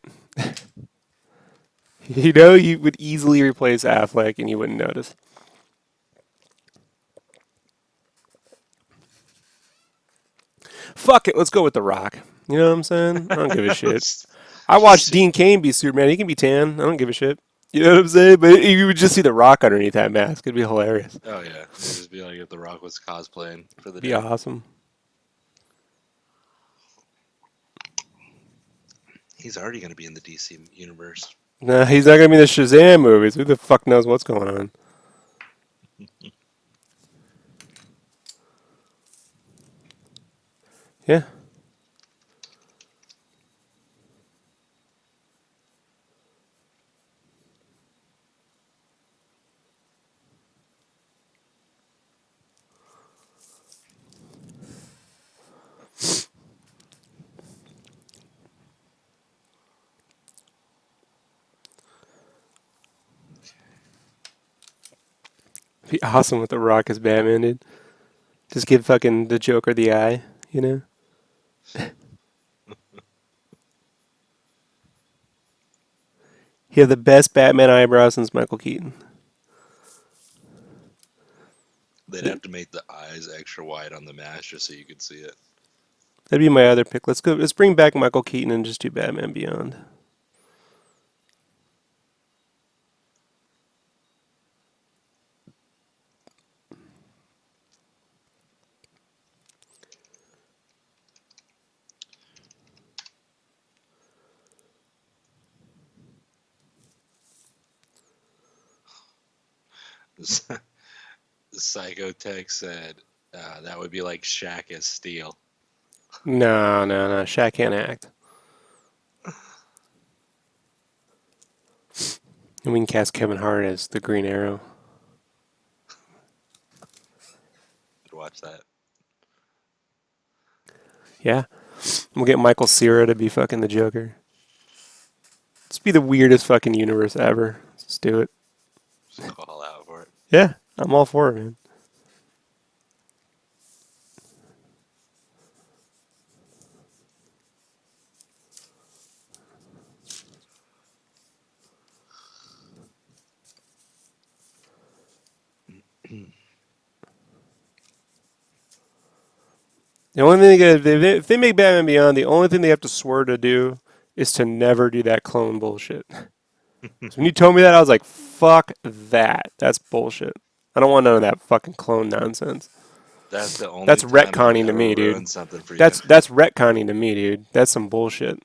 You know, you would easily replace Affleck and you wouldn't notice. Fuck it, let's go with The Rock. You know what I'm saying? I don't give a shit. Just, I watched just Dean Cain be Superman. He can be tan. I don't give a shit. You know what I'm saying? But you would just see The Rock underneath that mask. It'd be hilarious. oh yeah, it'd just be like if The Rock was cosplaying for the Be day. awesome. He's already going to be in the DC universe. Nah, he's not gonna be in the Shazam movies. Who the fuck knows what's going on? Yeah. Be awesome with The Rock as Batman, dude. Just give fucking the Joker the eye, you know? He had the best Batman eyebrows since Michael Keaton. They'd have to make the eyes extra wide on the mask just so you could see it. That'd be my other pick. Let's go. Let's bring back Michael Keaton and just do Batman Beyond. The Psychotech said that would be like Shaq as Steel. No, no, no. Shaq can't act. And we can cast Kevin Hart as the Green Arrow. Watch that. Yeah. We'll get Michael Cera to be fucking the Joker. Let's be the weirdest fucking universe ever. Let's do it. Just call out for it. Yeah, I'm all for it, man. The only thing if they make Batman Beyond, the only thing they have to swear to do is to never do that clone bullshit. So when you told me that, I was like, fuck that. That's bullshit. I don't want none of that fucking clone nonsense. That's the only That's time they've retconning to ever me, dude. ruined something for you. That's retconning to me, dude. That's some bullshit.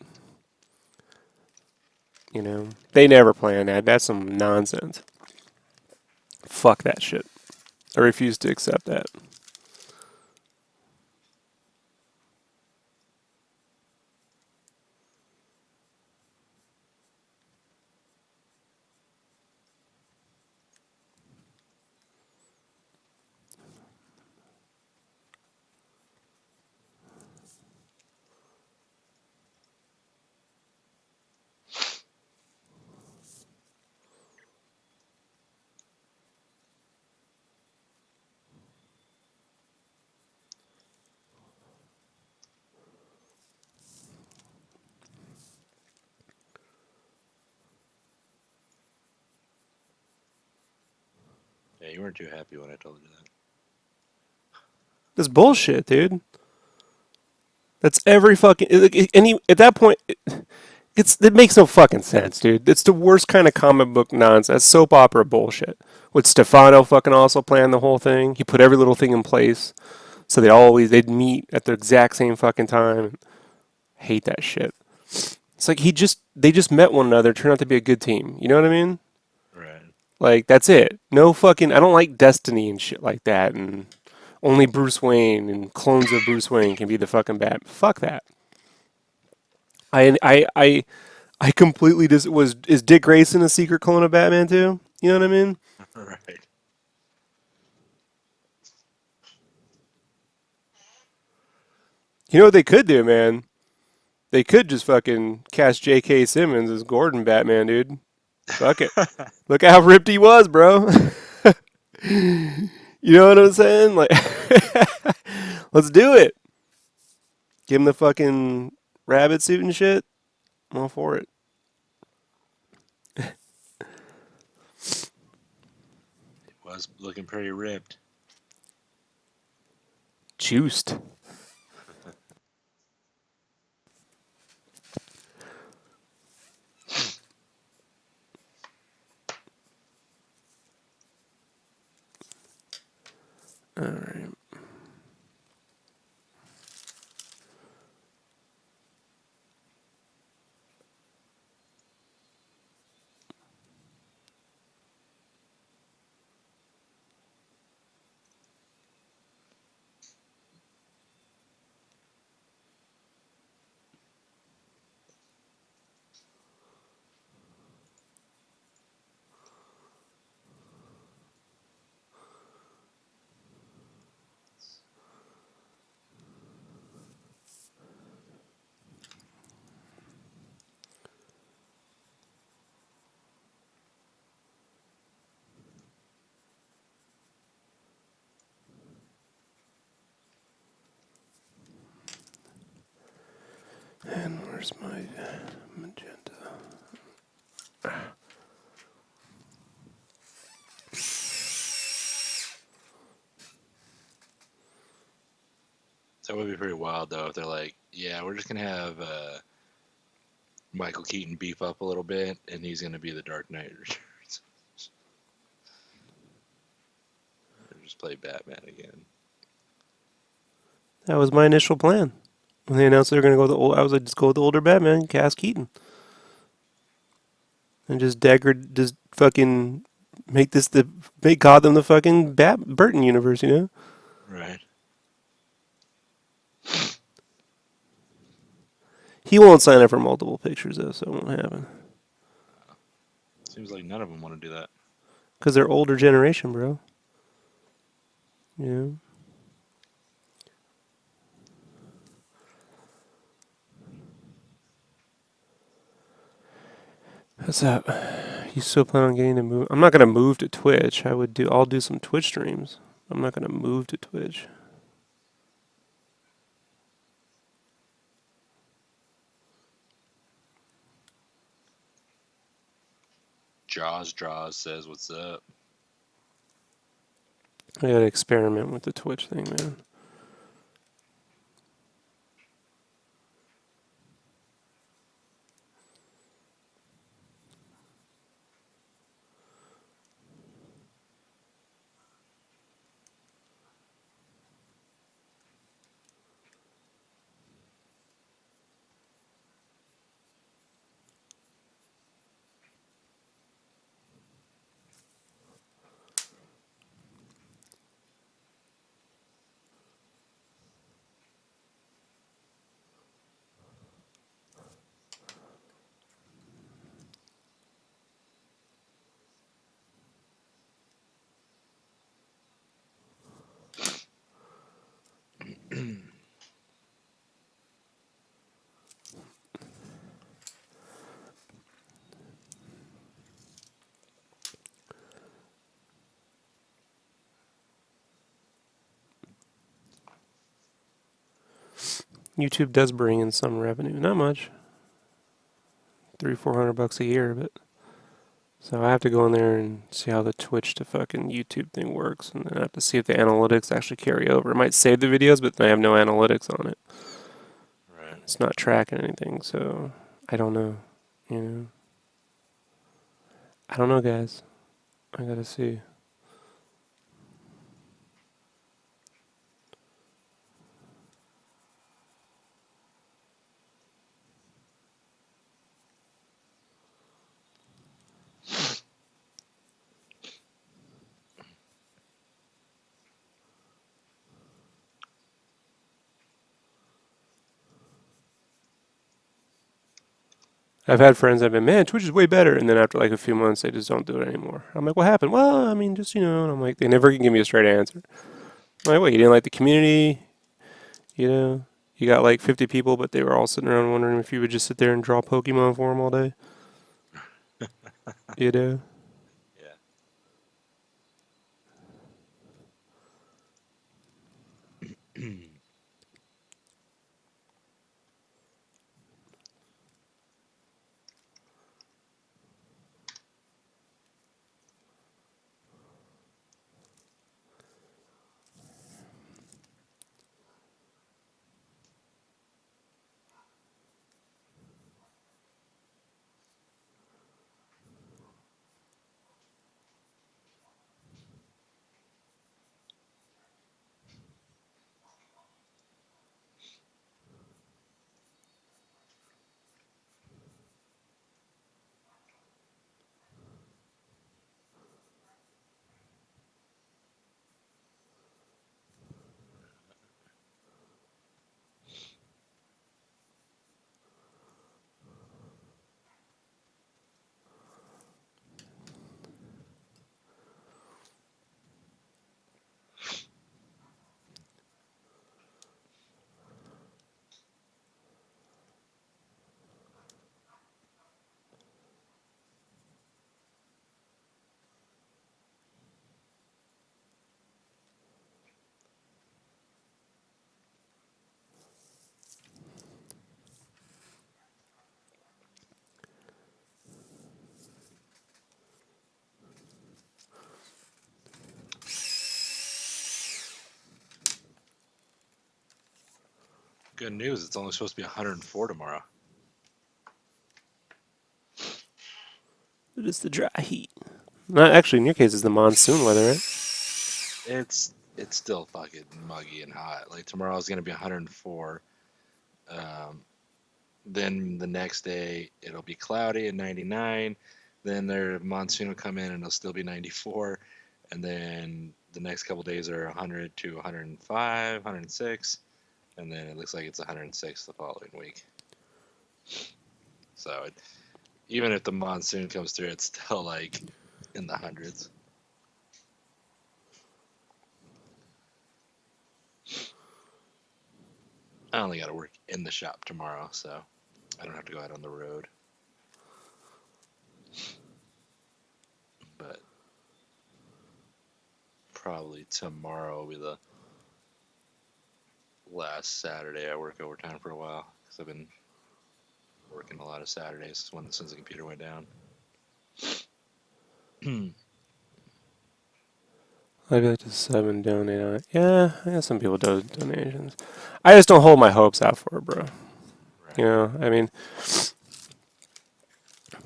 You know, they never planned that. That's some nonsense. Fuck that shit. I refuse to accept that. Yeah, you weren't too happy when I told you that. That's bullshit, dude. That's every fucking at that point. It makes no fucking sense, dude. It's the worst kind of comic book nonsense. That's soap opera bullshit. With Stefano fucking also planned the whole thing. He put every little thing in place, so they'd meet at the exact same fucking time. Hate that shit. It's like they just met one another, turned out to be a good team. You know what I mean? Right. Like that's it. No fucking. I don't like Destiny and shit like that, and only Bruce Wayne and clones of Bruce Wayne can be the fucking Bat. Fuck that. I completely just is Dick Grayson a secret clone of Batman too? You know what I mean? Right. You know what they could do, man? They could just fucking cast J.K. Simmons as Gordon Batman, dude. Fuck it. Look at how ripped he was, bro. You know what I'm saying? Like, let's do it. Give him the fucking rabbit suit and shit. I'm all for it. Was looking pretty ripped. Juiced. All right. And where's my magenta? That would be pretty wild, though, if they're like, yeah, we're just going to have Michael Keaton beef up a little bit, and he's going to be the Dark Knight Returns. Or just play Batman again. That was my initial plan. When they announced they were going to go with the old, I was like, just go with the older Batman, cast Keaton. And just just fucking make Gotham the fucking Burton universe, you know? Right. He won't sign up for multiple pictures though, so it won't happen. Seems like none of them want to do that. Because they're older generation, bro. Yeah. What's up? You still plan on getting to move? I'm not gonna move to Twitch. I'll do some Twitch streams. I'm not gonna move to Twitch. Jaws Draws says, what's up? I gotta experiment with the Twitch thing, man. YouTube does bring in some revenue, not much, $300-400 a year, but so I have to go in there and see how the Twitch to fucking YouTube thing works, and then I have to see if the analytics actually carry over. It might save the videos, but then I have no analytics on it. Right. It's not tracking anything, so I don't know. You know, I don't know, guys. I gotta see. I've had friends that have been, man, Twitch is way better, and then after like a few months, they just don't do it anymore. I'm like, what happened? Well, I mean, just and I'm like, they never can give me a straight answer. I'm like, what? You didn't like the community? You know, you got like 50 people, but they were all sitting around wondering if you would just sit there and draw Pokemon for them all day. You know. Yeah. Good news. It's only supposed to be 104 tomorrow. It is the dry heat. Not actually, in your case, it's the monsoon weather, right? It's still fucking muggy and hot. Like tomorrow's gonna be 104. Then the next day it'll be cloudy and 99. Then their monsoon will come in and it'll still be 94. And then the next couple days are 100 to 105, 106, and then it looks like it's 106 the following week. So even if the monsoon comes through, it's still like in the hundreds. I only got to work in the shop tomorrow, so I don't have to go out on the road. But probably tomorrow will be the last Saturday I work overtime for a while because I've been working a lot of Saturdays since the computer went down. I got to 7 donate on it. Yeah, I got some people do donations. I just don't hold my hopes out for it, bro. Right. You know, I mean,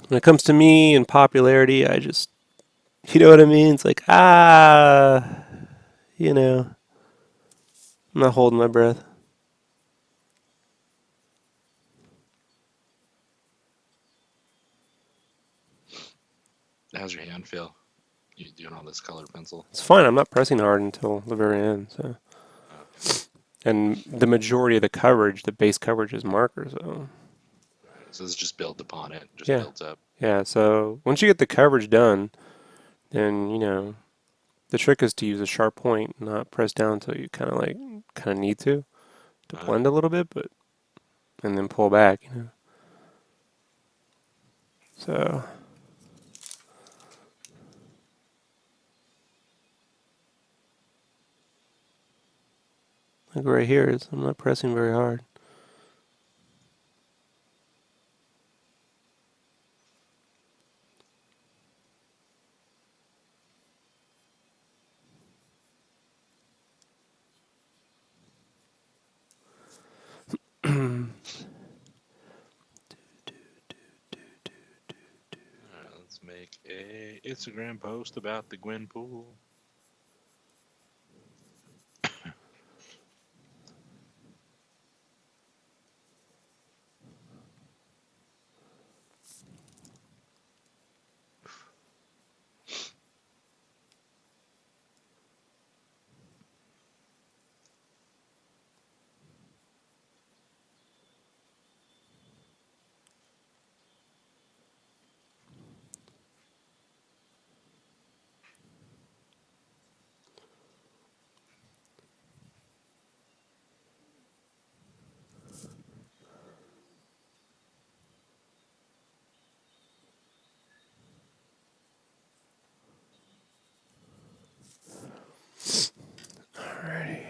when it comes to me and popularity, I just, you know what I mean? It's like, you know, I'm not holding my breath. How's your hand feel? You doing all this colored pencil? It's fine. I'm not pressing hard until the very end. So, Okay. and the majority of the coverage, the base coverage, is marker. So, Right. So it's just built upon it, just yeah, built up. yeah. So once you get the coverage done, then the trick is to use a sharp point, not press down until you kind of need to Uh, blend a little bit, but and then pull back. So. Like right here is I'm not pressing very hard. let's make a Instagram post about the Gwen pool. Alrighty.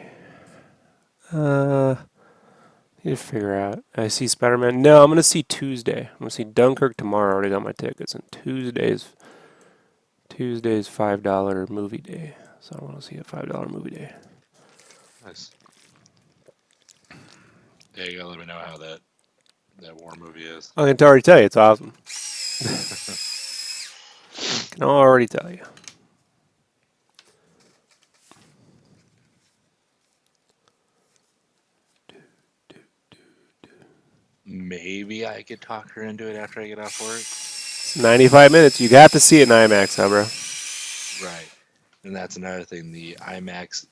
Need to figure out. I see Spider-Man. No, I'm gonna see Tuesday. I'm gonna see Dunkirk tomorrow. I already got my tickets, and Tuesday's $5 movie day. So I want to see a $5 movie day. Nice. Yeah, you gotta let me know how that war movie is. I can already tell you, it's awesome. Can already tell you. Maybe I could talk her into it after I get off work. It's 95 minutes. You got to see it in IMAX, huh, bro? Right. And that's another thing. The IMAX.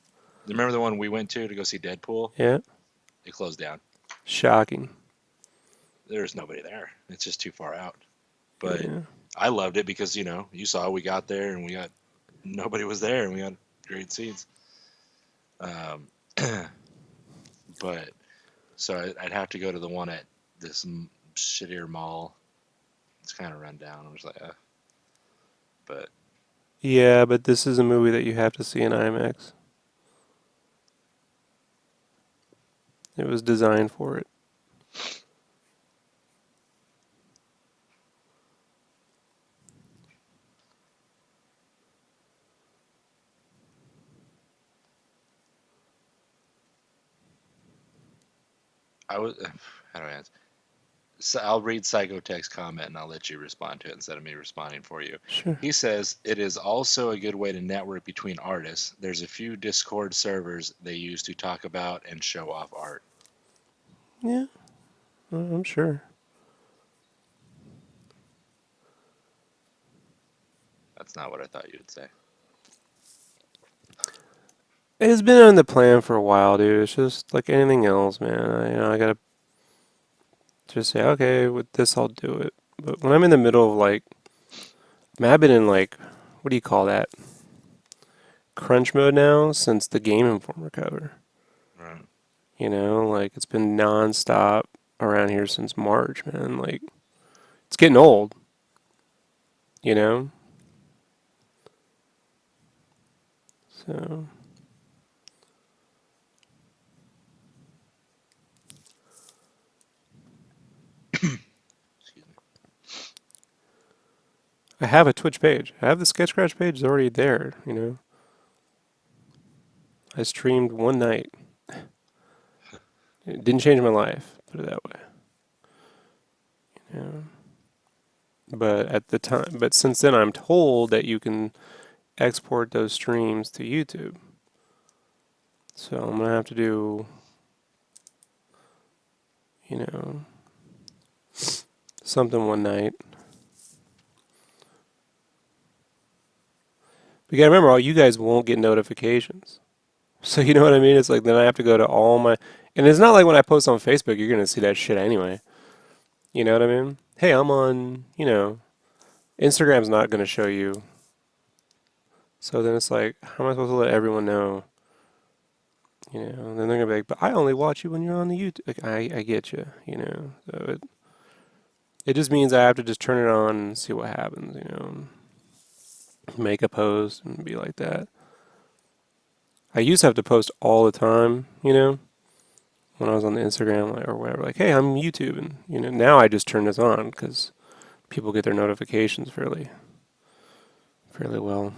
Remember the one we went to go see Deadpool? Yeah. It closed down. Shocking. There's nobody there. It's just too far out. But Yeah. I loved it because you saw we got there and nobody was there and we got great seats. But so I'd have to go to the one at this shittier mall. It's kind of run down. I was like, but Yeah, but this is a movie that you have to see in IMAX. It was designed for it. I was. How do I answer? So I'll read Psychotech's comment and I'll let you respond to it instead of me responding for you. Sure. He says it is also a good way to network between artists. There's a few Discord servers they use to talk about and show off art. Yeah, I'm sure. That's not what I thought you'd say. It's been on the plan for a while, dude. It's just like anything else, man. I gotta just say, okay, with this I'll do it. But when I'm in the middle of like, man, I've been in like, what do you call that? Crunch mode now since the Game Informer cover. Right. Like it's been nonstop around here since March, man. Like it's getting old, you know? So, Excuse me. I have a Twitch page. I have the SketchCraft page is already there. I streamed one night. It didn't change my life, put it that way. Yeah. But at the time, but since then, I'm told that you can export those streams to YouTube. So I'm gonna have to do, you know, something one night. But you gotta remember, all you guys won't get notifications. So you know what I mean? It's like then I have to go to all my, and it's not like when I post on Facebook, you're gonna see that shit anyway. You know what I mean? Hey, I'm on. Instagram's not gonna show you. So then it's like, how am I supposed to let everyone know? Then they're gonna be like, but I only watch you when you're on the YouTube. Like, I get you. So it just means I have to just turn it on and see what happens. Make a post and be like that. I used to have to post all the time, when I was on the Instagram or whatever. Like, hey, I'm YouTube, and now I just turn this on because people get their notifications fairly well.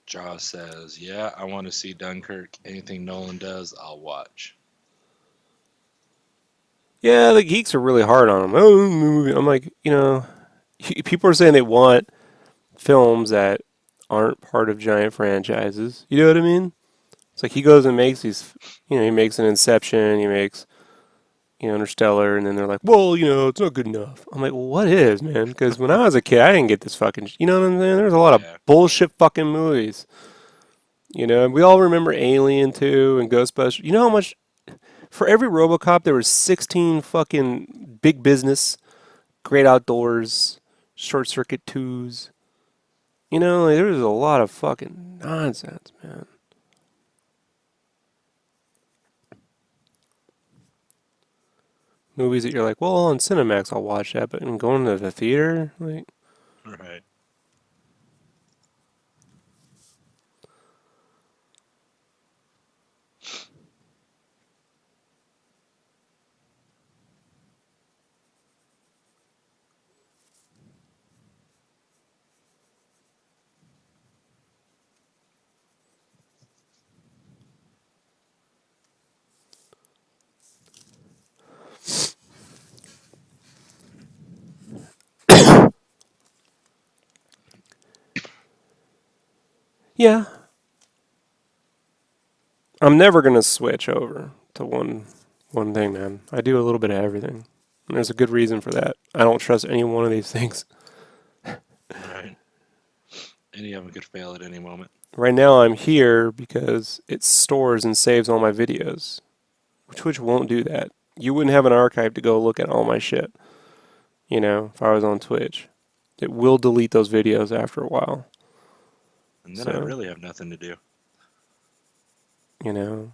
Jaw says, "Yeah, I want to see Dunkirk. Anything Nolan does, I'll watch." Yeah, the geeks are really hard on them. Oh, movie. I'm like, people are saying they want films that aren't part of giant franchises. You know what I mean? It's like he goes and makes he makes an Inception, he makes, Interstellar, and then they're like, well, it's not good enough. I'm like, well, what is, man? Because when I was a kid, I didn't get this fucking, you know what I'm saying? There's a lot of Yeah. bullshit fucking movies. We all remember Alien 2 and Ghostbusters. You know how much, for every RoboCop, there was 16 fucking Big Business, Great Outdoors, Short Circuit 2s. Like, there was a lot of fucking nonsense, man. Movies that you're like, well, on Cinemax I'll watch that, but going to the theater, like, Right. yeah, I'm never gonna switch over to one thing, man. I do a little bit of everything. And there's a good reason for that. I don't trust any one of these things. Right. Any of them could fail at any moment. Right now I'm here because it stores and saves all my videos. Twitch won't do that. You wouldn't have an archive to go look at all my shit, you know, if I was on Twitch. It will delete those videos after a while. And then I So, really have nothing to do. you know.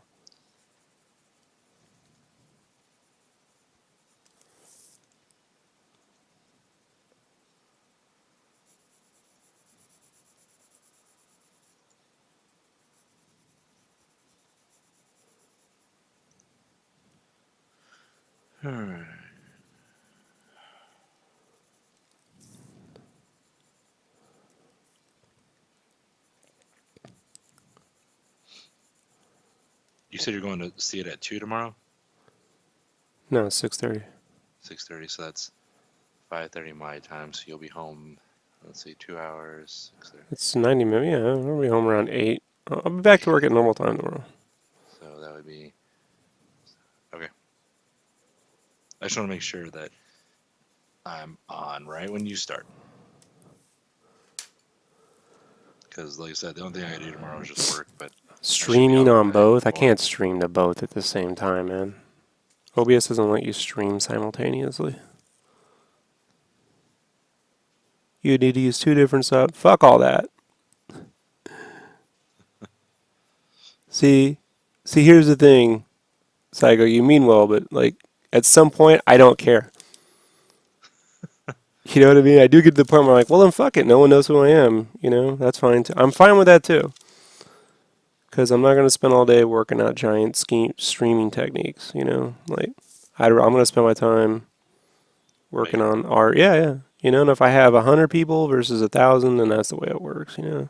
Alright. You said you're going to see it at 2 tomorrow? No, it's 6:30. 6:30, so that's 5:30 my time, so you'll be home, let's see, 2 hours. 6:30. It's 90 minutes. Yeah, I'll be home around 8. I'll be back to work at normal time tomorrow. So that would be... Okay. I just want to make sure that I'm on right when you start. Because, like I said, the only thing I gotta do tomorrow is just work, but Streaming on both? I before. can't stream to both at the same time, man. OBS doesn't let you stream simultaneously. You need to use 2 different subs. Fuck all that. See, here's the thing, Psycho. You mean well, but like at some point, I don't care. You know what I mean? I do get to the point where I'm like, well, then fuck it. No one knows who I am. You know, that's fine too. I'm fine with that too. Because I'm not going to spend all day working out giant streaming techniques. You know, like I'm going to spend my time working on art. Yeah, yeah. You know, and if I have 100 people versus 1,000, then that's the way it works. You know.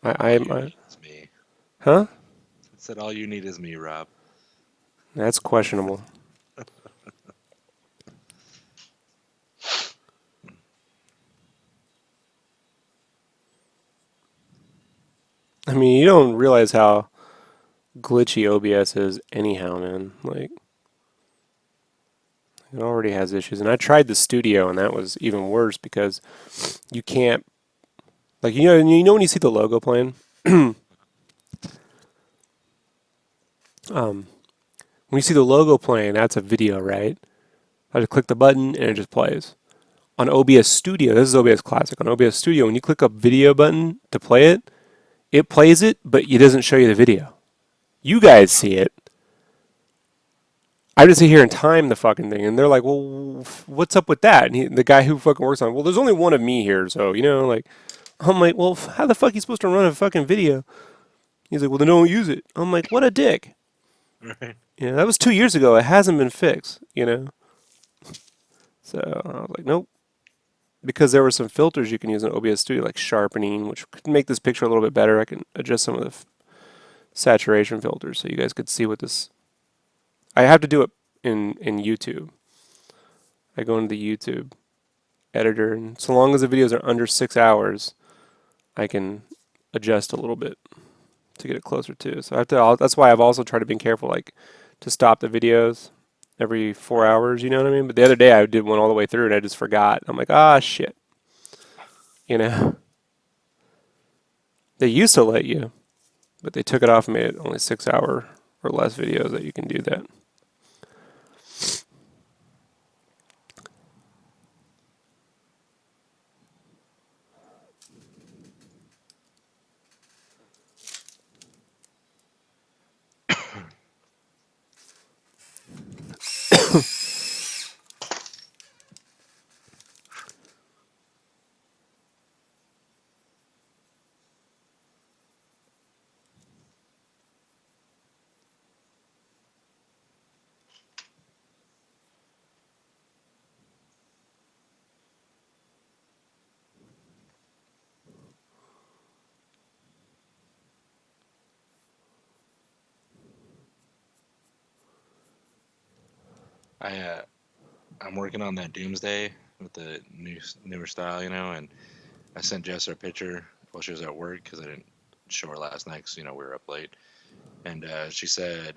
It's me. Huh? I said all you need is me, Rob. That's questionable. I mean, you don't realize how glitchy OBS is anyhow, man. Like, it already has issues. And I tried the studio, and that was even worse because you can't, like, when you see the logo playing, when you see the logo playing, that's a video, right? I just click the button and it just plays. On OBS Studio, this is OBS Classic. On OBS Studio, when you click a video button to play it, it plays it, but it doesn't show you the video. You guys see it. I just sit here and time the fucking thing, and they're like, "Well, what's up with that?" And the guy who fucking works on it, well, there's only one of me here, so like, I'm like, well, how the fuck are you supposed to run a fucking video? He's like, well, then don't use it. I'm like, what a dick. Right. Yeah, that was 2 years ago. It hasn't been fixed, So I was like, nope. Because there were some filters you can use in OBS Studio, like sharpening, which could make this picture a little bit better. I can adjust some of the saturation filters so you guys could see what this. I have to do it in YouTube. I go into the YouTube editor, and so long as the videos are under 6 hours, I can adjust a little bit to get it closer to. So I have to. That's why I've also tried to be careful, like to stop the videos every 4 hours. You know what I mean? But the other day I did one all the way through, and I just forgot. I'm like, ah, shit. You know. They used to let you, but they took it off and made it only 6 hour or less videos that you can do that. I'm working on that Doomsday with the newer style, and I sent Jess her picture while she was at work because I didn't show her last night because we were up late, And she said,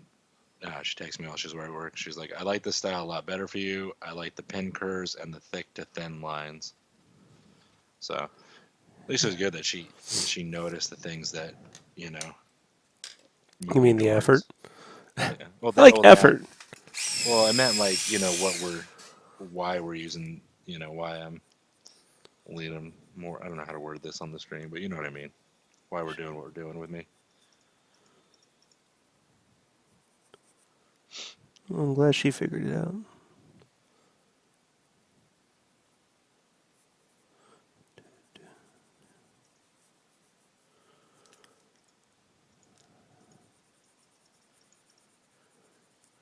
she texted me while she was at work. She's like, I like this style a lot better for you. I like the pen curves and the thick to thin lines. So at least it was good that she noticed the things that, you know, You move me mean the effort? towards. Yeah. Well, I like that. effort. Well, I meant like, why we're using, why I'm leaning more. I don't know how to word this on the stream, but you know what I mean. Why we're doing what we're doing with me. Well, I'm glad she figured it out.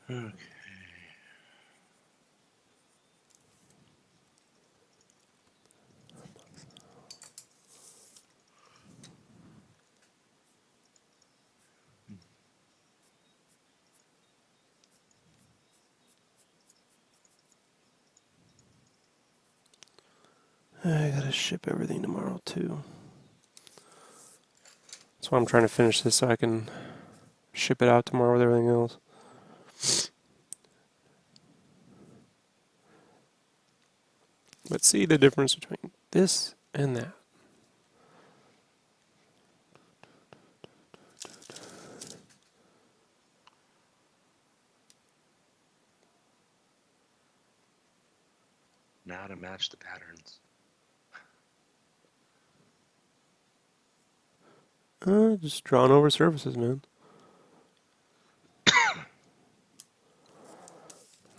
Okay. I gotta ship everything tomorrow too. That's why I'm trying to finish this so I can ship it out tomorrow with everything else. But see the difference between this and that. Now to match the patterns. Just drawing over surfaces, man.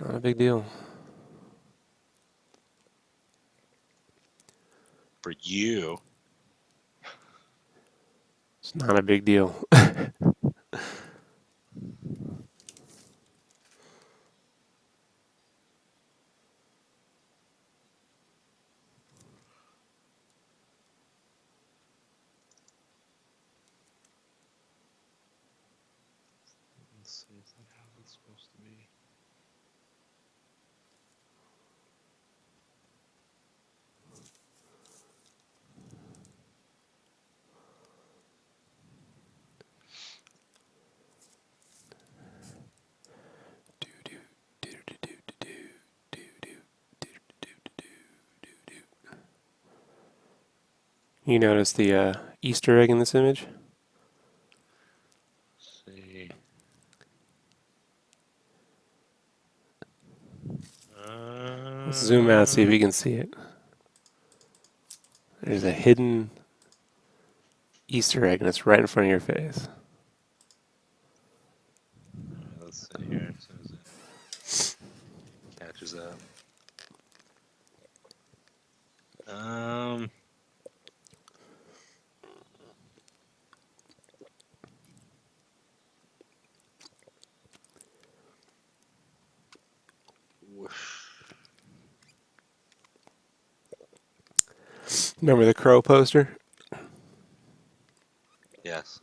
Not a big deal. For you. It's not a big deal. Let's see, is that how it's supposed to be? You notice the Easter egg in this image? Let's see. Let's zoom out, see if you can see it. There's a hidden Easter egg, and it's right in front of your face. Let's see here. As soon as it catches up. Remember the crow poster? Yes.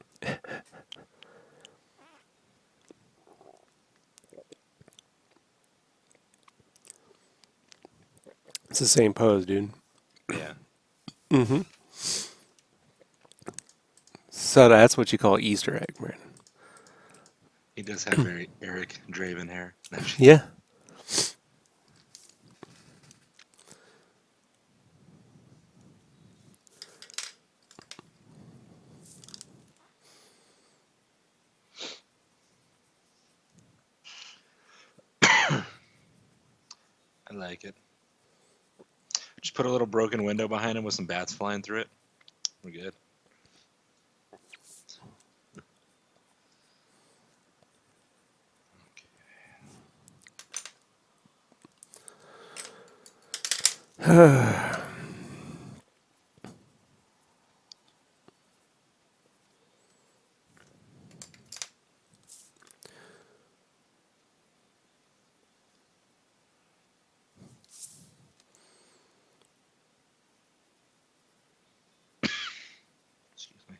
It's the same pose, dude. Yeah. Mm-hmm. So that's what you call Easter egg, man. He does have very Eric Draven hair. Yeah. I like it. Just put a little broken window behind him with some bats flying through it. We're good. Excuse me.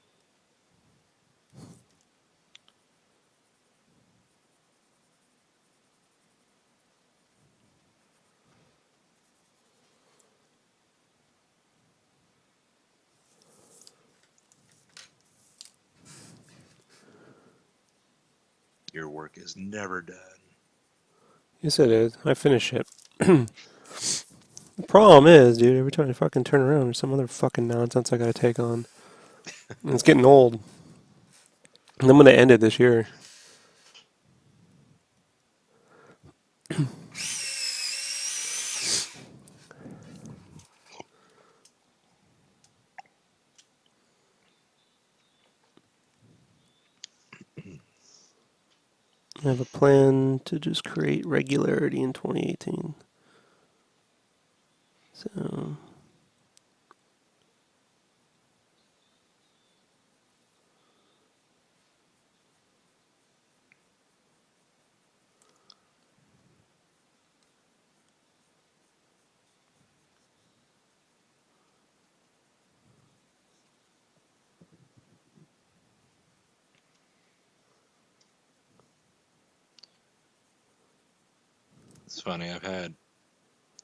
Your work is never done. Yes, it is. I finish it. The problem is, dude, every time I fucking turn around, there's some other fucking nonsense I gotta take on. And it's getting old. And I'm gonna end it this year. I have a plan to just create regularity in 2018. So, It's funny. I've had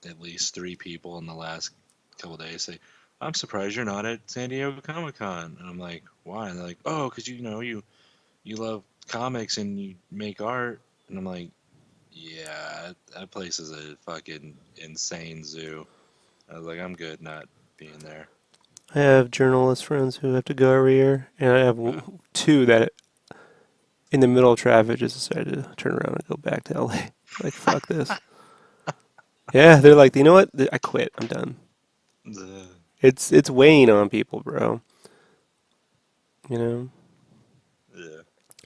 at least 3 people in the last couple days say, "I'm surprised you're not at San Diego Comic Con." And I'm like, "Why?" And they're like, "Oh, because you love comics and you make art." And I'm like, "Yeah, that place is a fucking insane zoo." I was like, "I'm good not being there." I have journalist friends who have to go every year, and I have Uh, two that, in the middle of traffic, just decided to turn around and go back to LA. Like, fuck this. Yeah, they're like, you know what? I quit. I'm done. the, It's weighing on people, bro. You know. yeah,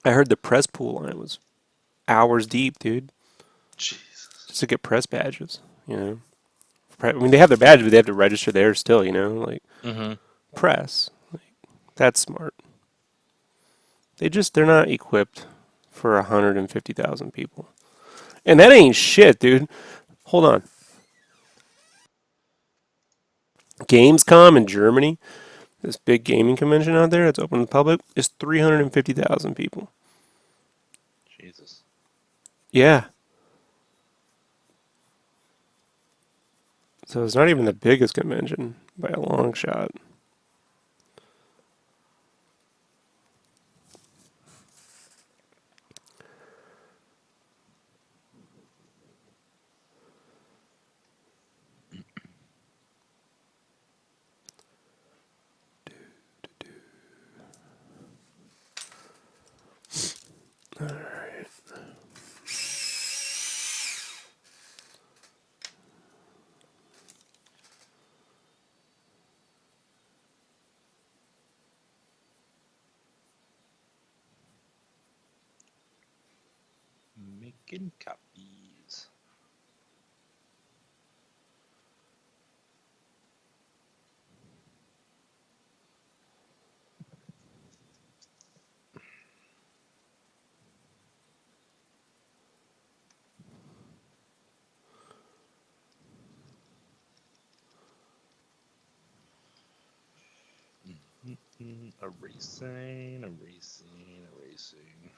I heard the press pool line was hours deep, dude, Jesus. just to get press badges. You know. I mean, they have their badges, but they have to register there still. You know, like Mm-hmm. press. That's smart. They're not equipped for 150,000 people, and that ain't shit, dude. Hold on. Gamescom in Germany, this big gaming convention out there that's open to the public, is 350,000 people. Jesus. Yeah. So it's not even the biggest convention by a long shot. Making copies. Erasing, erasing, erasing.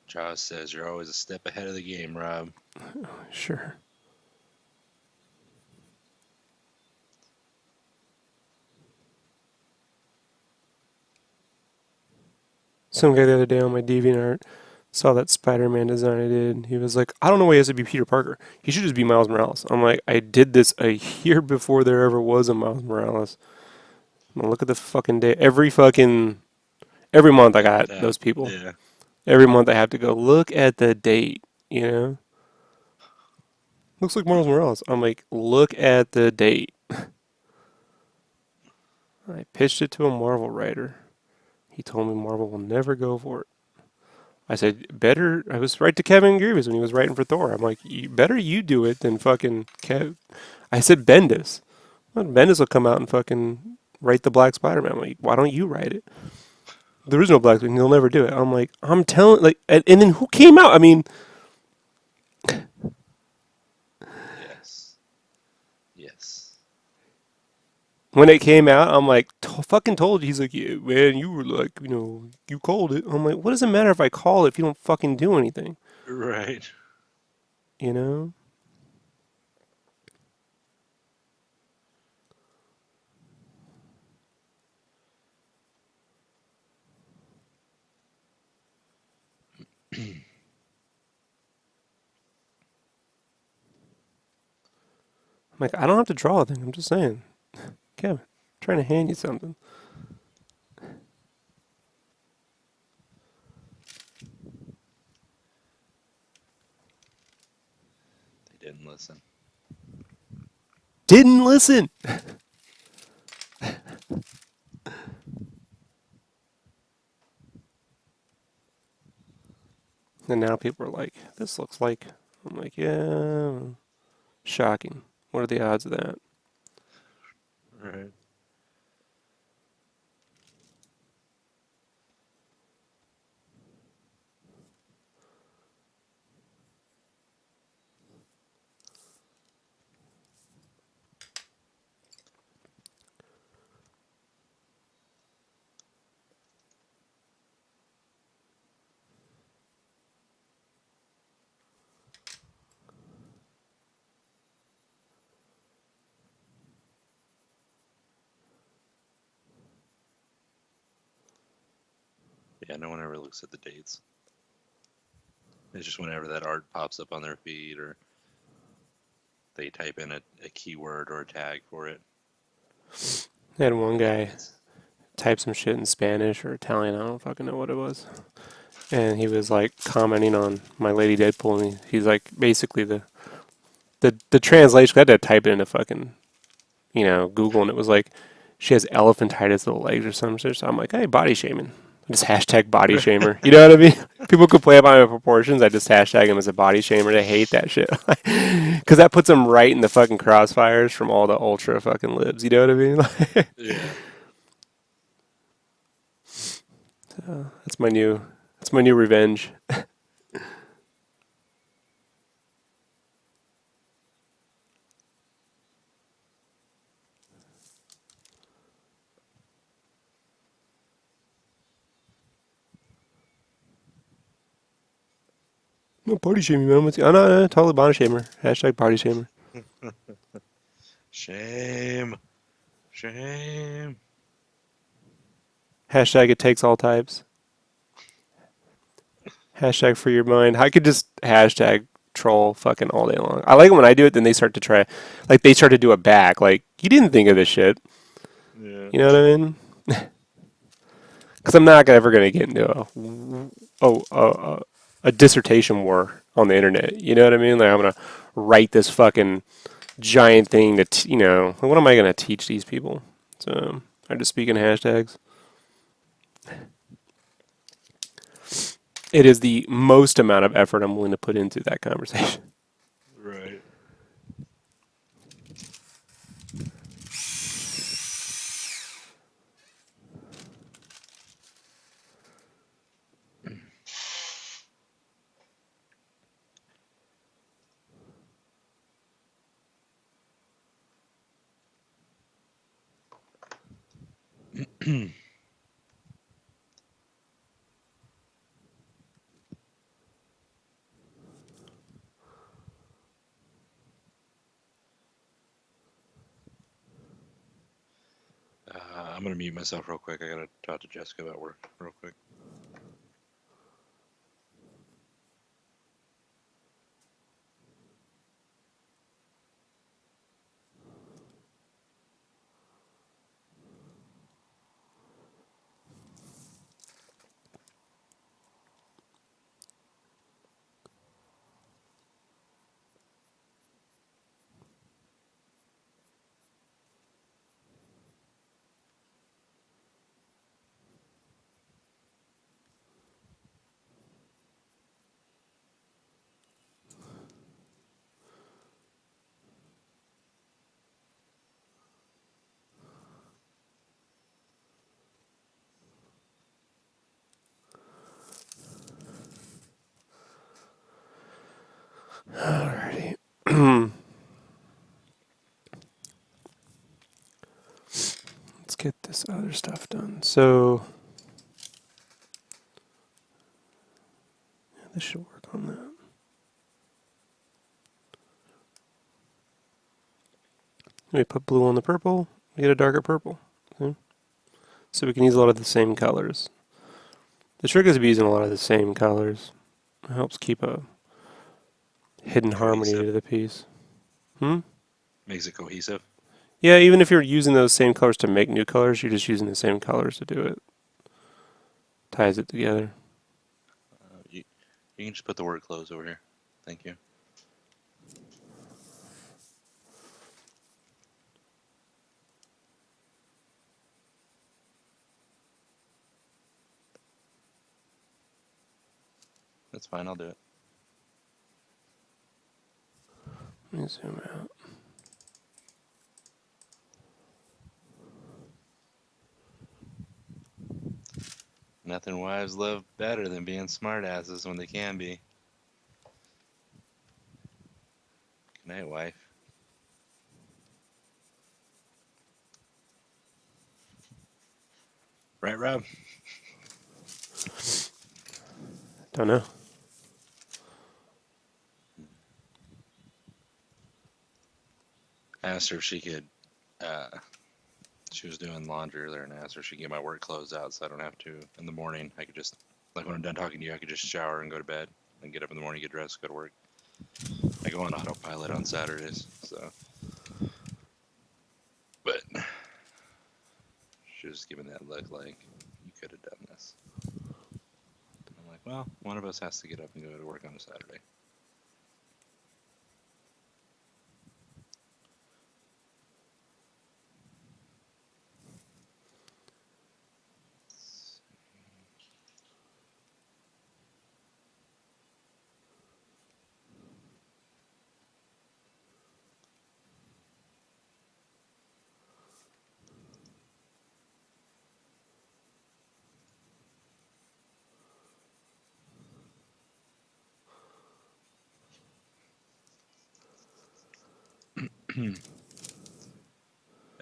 Charles says you're always a step ahead of the game, Rob. Sure. Some guy the other day on my DeviantArt saw that Spider-Man design I did. He was like, I don't know why he has to be Peter Parker. He should just be Miles Morales. I'm like, I did this a year before there ever was a Miles Morales. I'm gonna look at the fucking day. Every month I got Yeah, those people. yeah. Every month I have to go look at the date. You know, looks like Miles Morales. I'm like, look at the date. I pitched it to a Marvel writer. He told me Marvel will never go for it. I said, better. I was right to Kevin Grievous when he was writing for Thor. I'm like, better you do it than fucking Kev. I said, Bendis. Well, Bendis will come out and fucking write the Black Spider-Man. I'm like, why don't you write it? There is no Black Spider-Man. He'll never do it. I'm like, I'm telling, like, and then who came out? I mean, Yes. Yes. When it came out, I'm like, fucking told you. He's like, yeah, man, you were like, you called it. I'm like, what does it matter if I call it if you don't fucking do anything? Right. You know? I'm like, I don't have to draw a thing. I'm just saying, Kevin, I'm trying to hand you something. They didn't listen. Didn't listen. And now people are like, this looks like. I'm like, yeah, shocking. What are the odds of that? Right. Yeah, no one ever looks at the dates. It's just whenever that art pops up on their feed or they type in a keyword or a tag for it. I had one guy It's type some shit in Spanish or Italian. I don't fucking know what it was. And he was like commenting on My Lady Deadpool. And he's like, basically the translation. I had to type it into fucking Google, and it was like she has elephantitis of the legs or something. So I'm like, hey, body shaming. Just hashtag body shamer. You know what I mean? People complain about my proportions. I just hashtag him as a body shamer. They hate that shit. Because that puts them right in the fucking crossfires from all the ultra fucking libs. You know what I mean? yeah. That's my new. That's my new revenge. No body shaming, man. Oh, no, totally body shamer. Hashtag body shamer. Shame. Shame. Hashtag it takes all types. Hashtag free your mind. I could just hashtag troll fucking all day long. I like it when I do it, then they start to try, like they start to do it back. Like, you didn't think of this shit. Yeah. You know what I mean? Because I'm not ever going to get into a dissertation war on the internet. You know what I mean? Like, I'm going to write this fucking giant thing that, what am I going to teach these people? So, I just speak in hashtags. It is the most amount of effort I'm willing to put into that conversation. Right. I'm gonna mute myself real quick. I gotta talk to Jessica about work real quick. Alrighty. get this other stuff done. So this should work on that. We put blue on the purple, we get a darker purple. Okay. So we can use a lot of the same colors. The trick is to be using a lot of the same colors. It helps keep a hidden harmony Cohesive. to the piece. Makes it cohesive. Yeah, even if you're using those same colors to make new colors, you're just using the same colors to do it. Ties it together. You can just put the word close over here. Thank you. That's fine, I'll do it. Let me zoom out. Nothing wives love better than being smartasses when they can be. Good night, wife. Right, Rob? Don't know. I asked her if she could, she was doing laundry earlier, and I asked her if she could get my work clothes out so I don't have to in the morning. I could just, like when I'm done talking to you, I could just shower and go to bed and get up in the morning, get dressed, go to work. I go on autopilot on Saturdays, so. But she was giving that look like, you could have done this. I'm like, well, one of us has to get up and go to work on a Saturday. Yeah,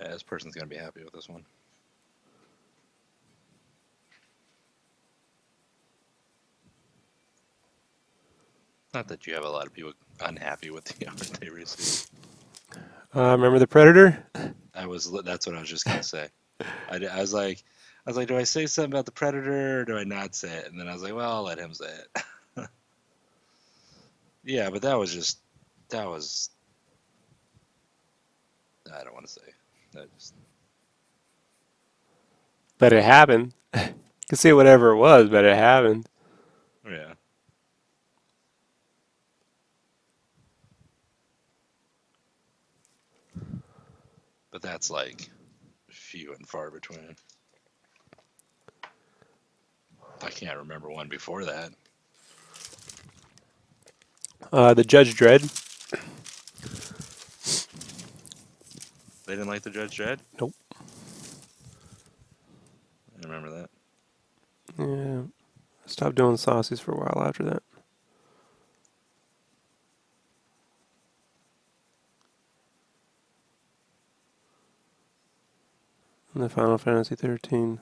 this person's going to be happy with this one. Not that you have a lot of people unhappy with the art they receive. Remember the Predator? That's what I was just going to say. I was like, do I say something about the Predator or do I not say it? And then I was like, well, I'll let him say it. Yeah, but that was, I don't want to say. But it happened. You can say whatever it was, but it happened. Yeah. But that's like few and far between. I can't remember one before that. The Judge Dredd. They didn't like the Judge Dredd? Nope. I remember that. Yeah. I stopped doing saucies for a while after that. And the Final Fantasy 13.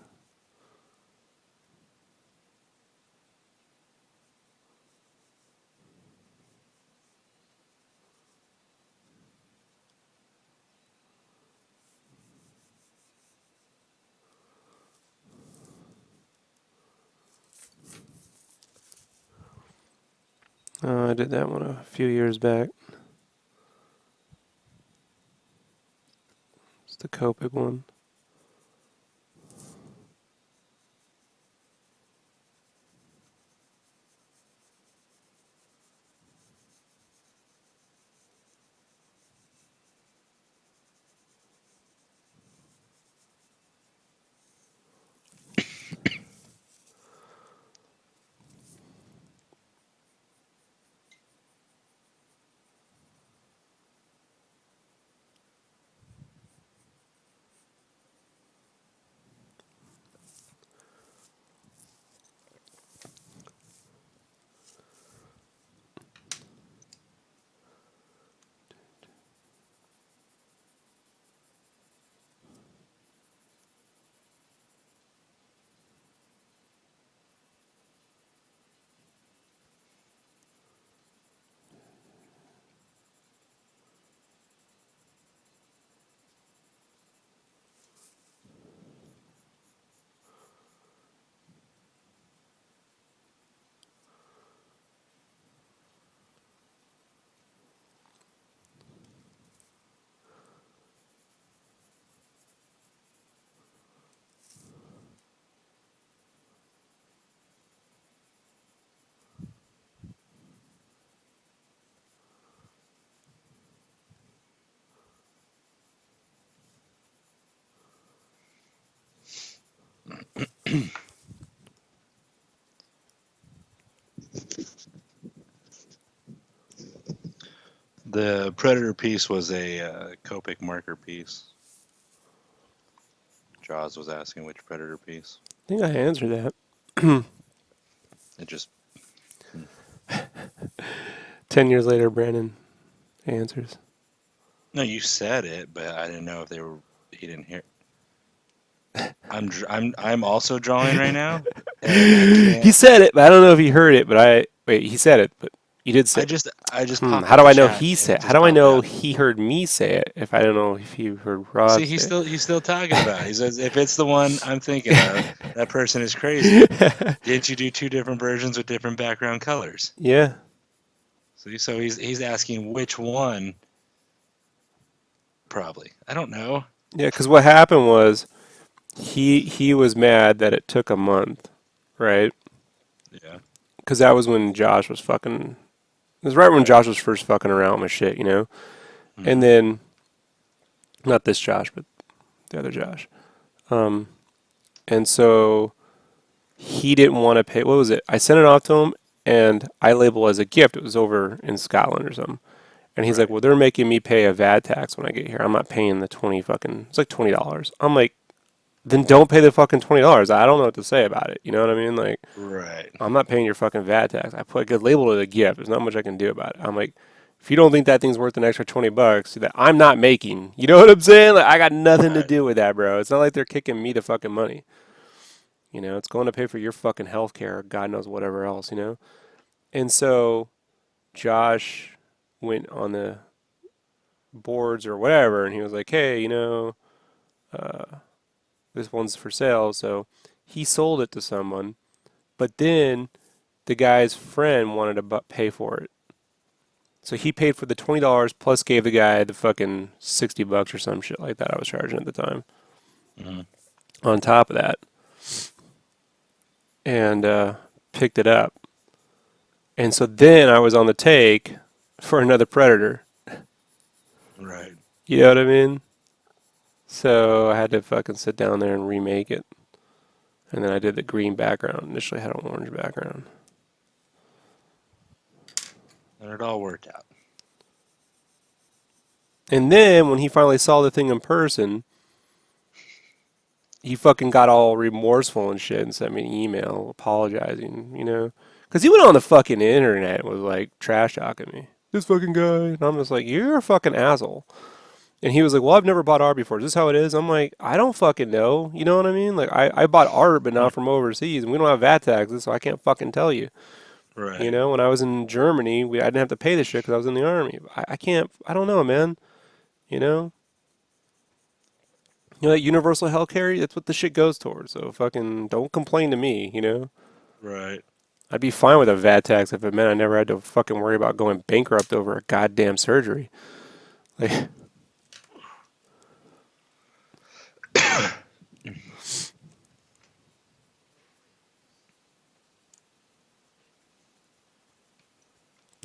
I did that one a few years back. It's the Copic one. The Predator piece was a Copic marker piece. Jaws was asking which Predator piece. I think I answered that. It just 10 years later, Brandon answers. no, you said it, but I didn't know if they were. He didn't hear. I'm also drawing right now, and I He can't. said it, but I don't know if he heard it. But wait. He said it, but you did say it. I just popped How up do the I know chat, he and it said? How just do I popped know out. he heard me say it? If I don't know if he heard See, Rob say he's still talking about it. He says if it's the one I'm thinking of, that person is crazy. it. Didn't you do two different versions with different background colors? Yeah. See, so he's asking which one. Probably. I don't know. Yeah, because what happened was he was mad that it took a month, right? Yeah. Because that was when Josh was fucking. It was right when Josh was first fucking around with shit, you know? Mm-hmm. And then, not this Josh, but the other Josh. Um, and so he didn't want to pay. What was it? I sent it off to him, and I labeled as a gift. It was over in Scotland or something. And he's like, Right. "Well, they're making me pay a VAT tax when I get here. I'm not paying the 20 fucking. It's like $20." I'm like, then don't pay the fucking $20. I don't know what to say about it. You know what I mean? Like, Right. I'm not paying your fucking VAT tax. I put a good label to the gift. There's not much I can do about it. I'm like, if you don't think that thing's worth an extra $20 that I'm not making, you know what I'm saying? Like, I got nothing to Right. do with that, bro. It's not like they're kicking me the fucking money. You know, it's going to pay for your fucking health care, or God knows whatever else, you know? And so Josh went on the boards or whatever, and he was like, hey, this one's for sale. So he sold it to someone, but then the guy's friend wanted to pay for it. So he paid for the $20 plus gave the guy the fucking $60 or some shit like that I was charging at the time. Mm-hmm. On top of that, and picked it up. And so then I was on the take for another Predator. Right. You know what I mean? So I had to fucking sit down there and remake it. And then I did the green background. Initially I had an orange background. And it all worked out. And then when he finally saw the thing in person, he fucking got all remorseful and shit and sent me an email apologizing, you know? Because he went on the fucking internet and was like trash talking me. This fucking guy. And I'm just like, you're a fucking asshole. And he was like, well, I've never bought art before. Is this how it is? I'm like, I don't fucking know. You know what I mean? Like, I bought art, but not from overseas. And we don't have VAT taxes, so I can't fucking tell you. You Right. know, when I was in Germany, I didn't have to pay the shit because I was in the army. I can't, I don't know, man. You know? You know that universal health care? That's what the shit goes towards. So fucking don't complain to me, you know? Right. I'd be fine with a VAT tax if it meant I never had to fucking worry about going bankrupt over a goddamn surgery. Like,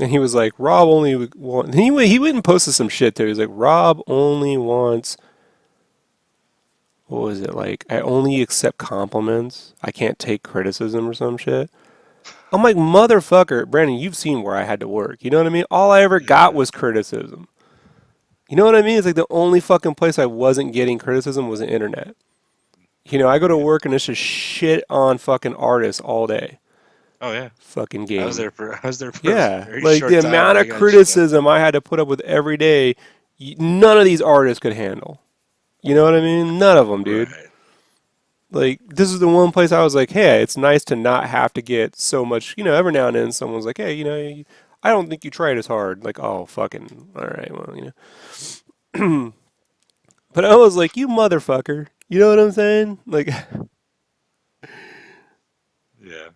and he was like, Rob only wants. He went and posted some shit too. He was like, Rob only wants. What was it like? I only accept compliments. I can't take criticism or some shit. I'm like, motherfucker, Brandon, you've seen where I had to work. You know what I mean? All I ever got Yeah. was criticism. You know what I mean? It's like the only fucking place I wasn't getting criticism was the internet. You know, I go to Yeah. work and it's just shit on fucking artists all day. Oh yeah. Fucking game. I was there for a Yeah, very like the short time, amount and I of got shit on. criticism I had to put up with every day, none of these artists could handle. You know what I mean? None of them, dude. Right. Like, this is the one place I was like, hey, it's nice to not have to get so much, every now and then someone's like, hey, I don't think you tried as hard. Like, oh, fucking, all right, well. But I was like, you motherfucker. You know what I'm saying? Like, Yeah.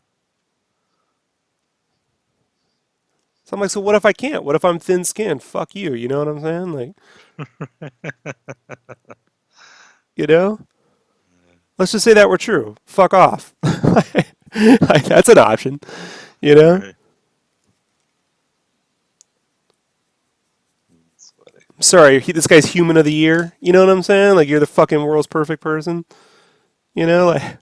so I'm like, so what if I can't? What if I'm thin skinned? Fuck you. You know what I'm saying? Like, you know? Let's just say that we're true. Fuck off. Like, that's an option, you know? Right. That's funny. Sorry, this guy's human of the year. You know what I'm saying? Like, you're the fucking world's perfect person. You know? Like,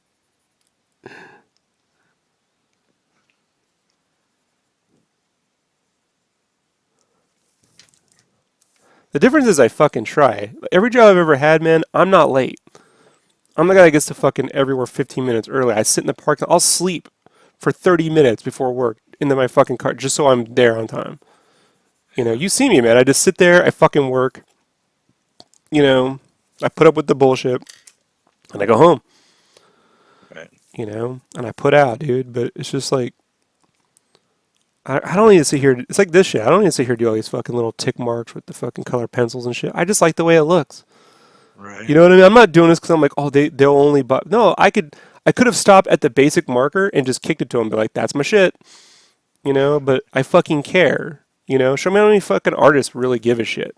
The difference is I fucking try. Every job I've ever had, man, I'm not late. I'm the guy that gets to fucking everywhere 15 minutes early. I sit in the park. I'll sleep for 30 minutes before work into my fucking car just so I'm there on time. You know, Yeah. you see me, man. I just sit there. I fucking work. You know, I put up with the bullshit and I go home. Right. You know, and I put out, dude. But it's just like I don't need to sit here. It's like this shit. I don't need to sit here and do all these fucking little tick marks with the fucking color pencils and shit. I just like the way it looks. You Right. know what I mean? I'm not doing this because I'm like, oh, they'll only buy. No, I could have stopped at the basic marker and just kicked it to them, be like, that's my shit. You know, but I fucking care. You know, show me how many fucking artists really give a shit.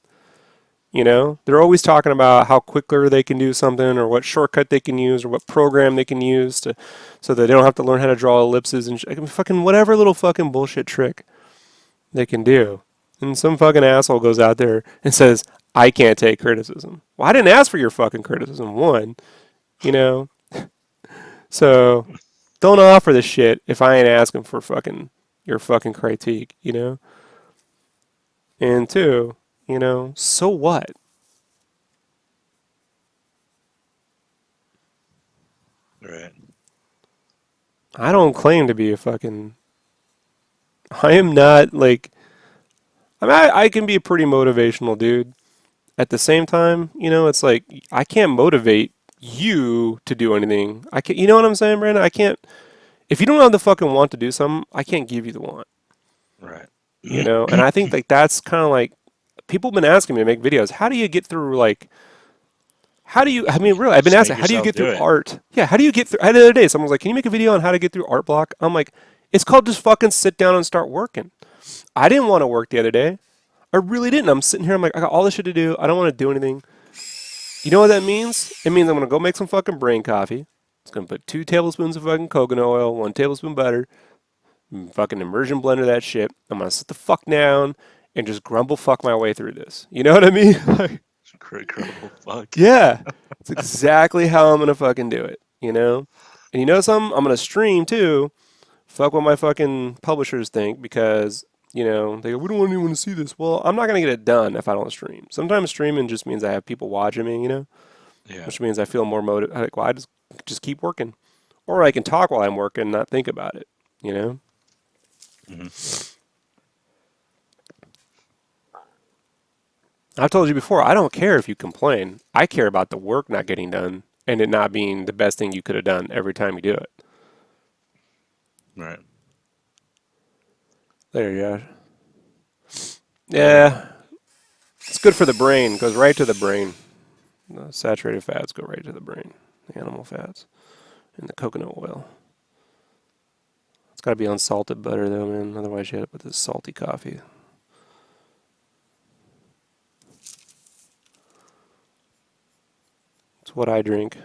You know, they're always talking about how quicker they can do something, or what shortcut they can use, or what program they can use to, so that they don't have to learn how to draw ellipses and I mean, fucking whatever little fucking bullshit trick they can do. And some fucking asshole goes out there and says, I can't take criticism. Well, I didn't ask for your fucking criticism, one, you know? So don't offer the shit if I ain't asking for fucking your fucking critique, you know? And two, you know, so what? Right. I don't claim to be a fucking. I am not like. I mean, I can be a pretty motivational dude. At the same time, you know, it's like I can't motivate you to do anything. I can't. You know what I'm saying, Brandon? I can't. If you don't have the fucking want to do something, I can't give you the want. Right. You know, and I think like that's kind of like people have been asking me to make videos. How do you get through like? How do you? I mean, really, I've been Just make asking. How do you yourself get do through it. art? Yeah, how do you get through? The other day, someone was like, "Can you make a video on how to get through art block?" I'm like, "It's called just fucking sit down and start working." I didn't want to work the other day. I really didn't. I'm sitting here. I'm like, I got all this shit to do. I don't want to do anything. You know what that means? It means I'm gonna go make some fucking brain coffee. It's gonna put 2 tablespoons of fucking coconut oil, 1 tablespoon butter, fucking immersion blender that shit. I'm gonna sit the fuck down and just grumble fuck my way through this. You know what I mean? Like, Incredible fuck. yeah, it's exactly how I'm gonna fucking do it. You know? And you know something? I'm gonna stream too. Fuck what my fucking publishers think because you know they go, we don't want anyone to see this. Well, I'm not gonna get it done if I don't stream. Sometimes streaming just means I have people watching me, you know, Yeah. which means I feel more motivated. Like, well, I just keep working, or I can talk while I'm working, and not think about it. You know. Hmm. I've told you before. I don't care if you complain. I care about the work not getting done and it not being the best thing you could have done every time you do it. Right. There you go. Yeah, it's good for the brain. Goes right to the brain. The saturated fats go right to the brain. The animal fats and the coconut oil. It's got to be unsalted butter though, man. Otherwise, you end up with this salty coffee. It's what I drink.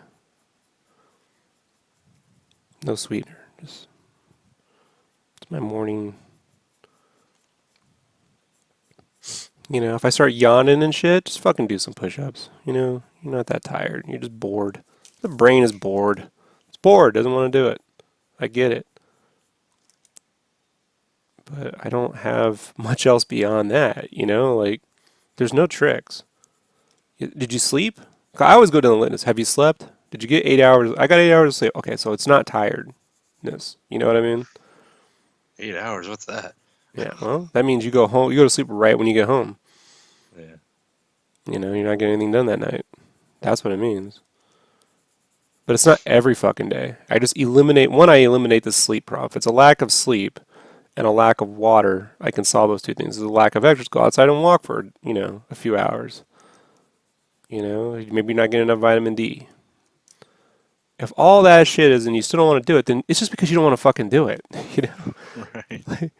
No sweetener. Just it's my morning. You know, if I start yawning and shit, just fucking do some push-ups. You know, you're not that tired. You're just bored. The brain is bored. It's bored. Doesn't want to do it. I get it. But I don't have much else beyond that. You know, like there's no tricks. Did you sleep? I always go down the litmus. Have you slept? Did you get 8 hours? I got 8 hours of sleep. Okay, so it's not tiredness. You know what I mean? 8 hours. What's that? Yeah. Well, that means you go home. You go to sleep right when you get home. Yeah. You know, you're not getting anything done that night. That's what it means. But it's not every fucking day. I just eliminate one. I eliminate the sleep problem. If it's a lack of sleep and a lack of water, I can solve those two things. If it's a lack of exercise, go outside and walk for a few hours. You know, maybe you're not getting enough vitamin D. If all that shit is and you still don't want to do it, then it's just because you don't want to fucking do it. You know, Right.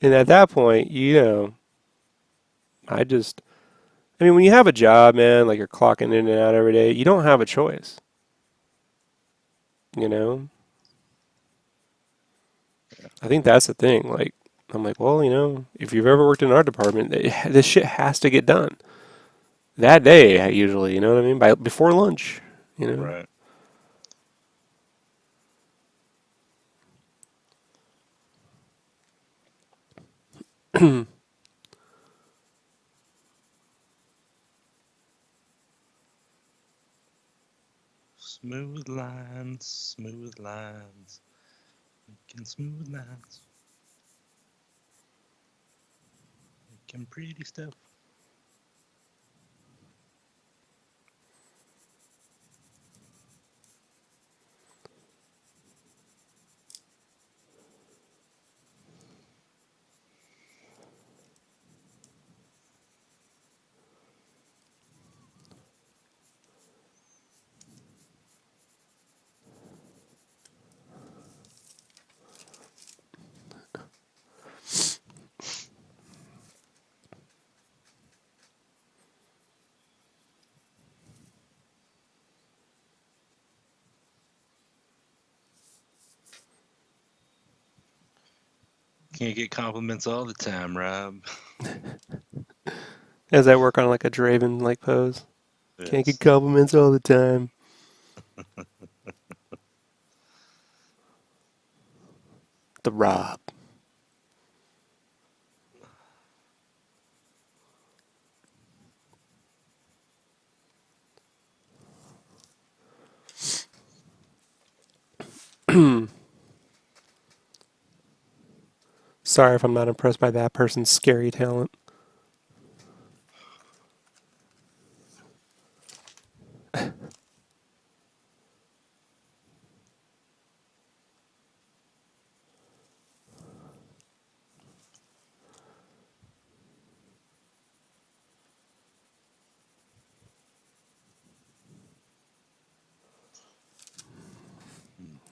and at that point, I just, I mean, when you have a job, man, like you're clocking in and out every day, you don't have a choice. You know, I think that's the thing. Like, I'm like, well, if you've ever worked in an art department, this shit has to get done that day. Usually, you know what I mean, before lunch. You Right. know. Smooth lines, smooth lines, making smooth lines, making pretty stuff. Can't get compliments all the time, Rob. As I work on like a Draven like pose. Can't get Yes. compliments all the time. The Rob. Sorry if I'm not impressed by that person's scary talent.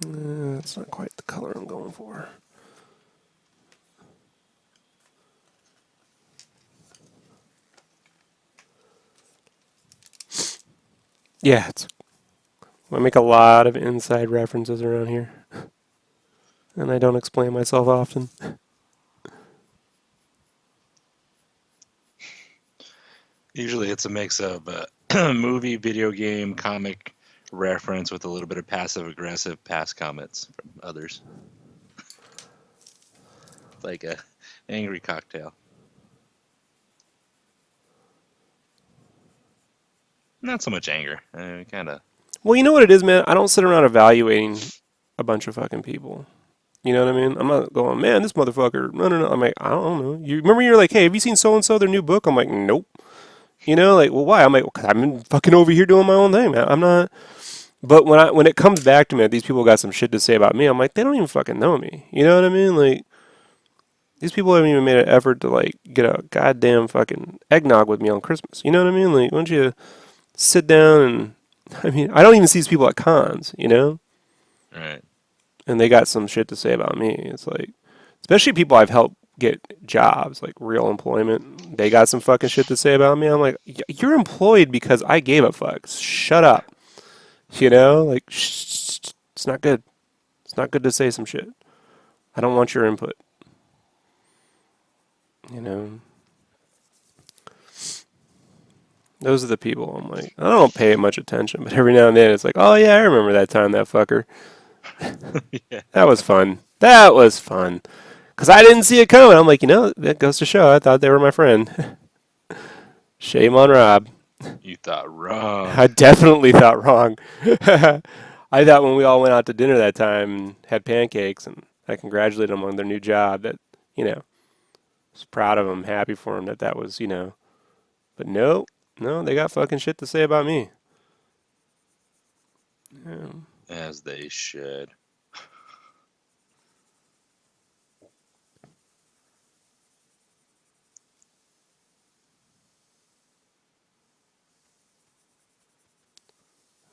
That's not quite the color I'm going for. Yeah, I make a lot of inside references around here. And I don't explain myself often. Usually it's a mix of movie, video game, comic reference with a little bit of passive aggressive past comments from others. Like a angry cocktail. Not so much anger. Kind of. Well, you know what it is, man? I don't sit around evaluating a bunch of fucking people. You know what I mean? I'm not going, man, this motherfucker. No, no, no. I'm like, I don't know. You remember you're like, hey, have you seen so and so their new book? I'm like, nope. You know, like, well, why? I'm like, well, 'cause I'm fucking over here doing my own thing, man. I'm not. But when it comes back to me, these people got some shit to say about me. I'm like, they don't even fucking know me. You know what I mean? Like, these people haven't even made an effort to like get a goddamn fucking eggnog with me on Christmas. You know what I mean? Like, why don't you sit down and I mean, I don't even see these people at cons, you know? Right. And they got some shit to say about me. It's like, especially people I've helped get jobs, like real employment. They got some fucking shit to say about me. I'm like, you're employed because I gave a fuck. Shut up. You know? Like, it's not good. It's not good to say some shit. I don't want your input. You know? Those are the people I'm like, I don't pay much attention, but every now and then it's like, oh yeah, I remember that time, that fucker. Yeah. That was fun. That was fun. Because I didn't see it coming. I'm like, you know, that goes to show I thought they were my friend. Shame on Rob. You thought wrong. I definitely thought wrong. I thought when we all went out to dinner that time and had pancakes and I congratulated them on their new job that, you know, was proud of them, happy for them that was, you know. But no, no, they got fucking shit to say about me. Yeah. As they should.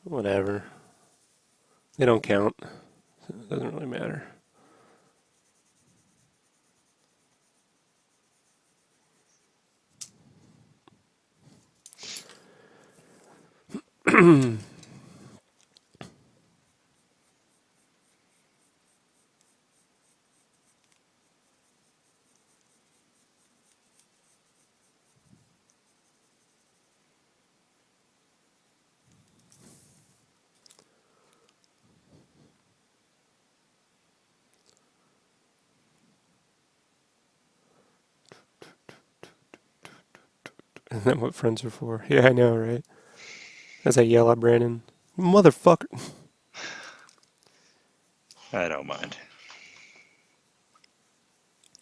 Whatever. They don't count. It doesn't really matter. Isn't that what friends are for? Yeah, I know, right? As I yell at Brandon, Motherfucker. I don't mind.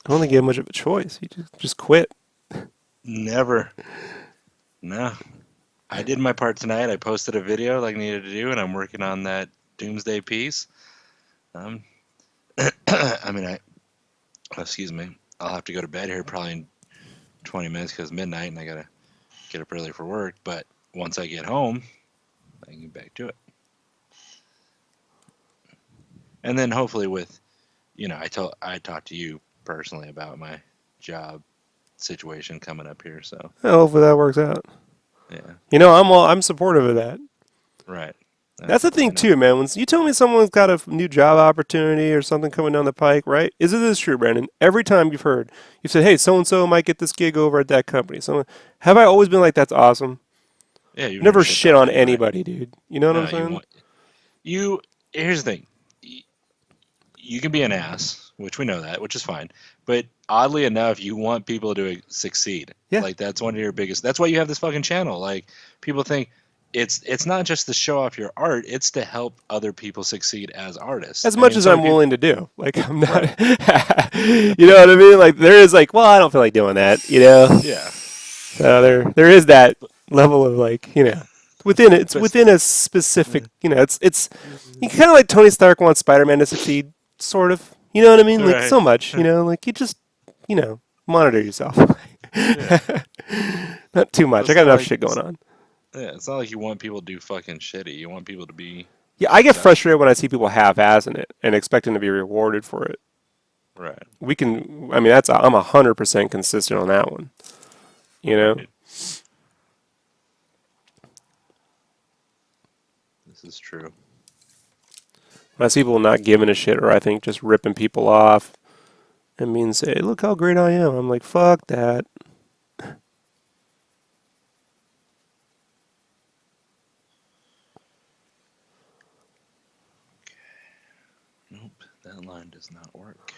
I don't think you have much of a choice. You just quit. Never. No. I did my part tonight. I posted a video like I needed to do, and I'm working on that Doomsday piece. Um, I mean, excuse me. I'll have to go to bed here probably in 20 minutes because midnight, and I gotta get up early for work. But once I get home, I can get back to it. And then hopefully with, I talked to you personally about my job situation coming up here. So Well, hopefully that works out. yeah, I'm supportive of that. right. That's the I thing know. too, man. When you tell me someone's got a new job opportunity or something coming down the pike, right? Is it this true, Brandon? Every time you've said, "Hey, so and so might get this gig over at that company." So, have I always been like, "That's awesome"? Yeah, you've never Never shit shit on on anybody. anybody, dude. You know what I'm No, you saying? want you. Here's the thing. You can be an ass, which we know that, which is fine. But oddly enough, you want people to succeed. Yeah. Like that's one of your biggest. That's why you have this fucking channel. Like people think it's not just to show off your art; it's to help other people succeed as artists. As I much mean, as so many I'm people. willing to do. Like I'm not, Right. you know what I mean? Like there is like, well, I don't feel like doing that. Yeah. So there is that level of like, it's But within a specific, it's you kind of like Tony Stark wants Spider-Man to succeed, sort of. You know what I mean? Like right. so much, like you just, monitor yourself. Yeah. Not too But much. I got enough shit going on. it's not like you want people to do fucking shitty. You want people to be Yeah, I get successful. frustrated when I see people half-assing it and expecting to be rewarded for it. Right. I mean, I'm 100% consistent on that one. You know? Right. This is true. When I see people not giving a shit or I think just ripping people off and mean say, look how great I am. I'm like, fuck that. Nope, that line does not work.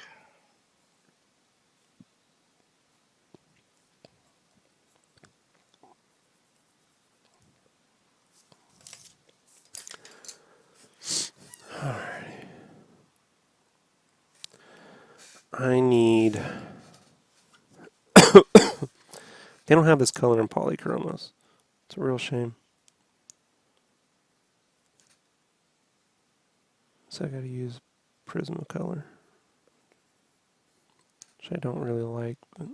I need. They don't have this color in Polychromos. It's a real shame. So I gotta use Prismacolor, which I don't really like, but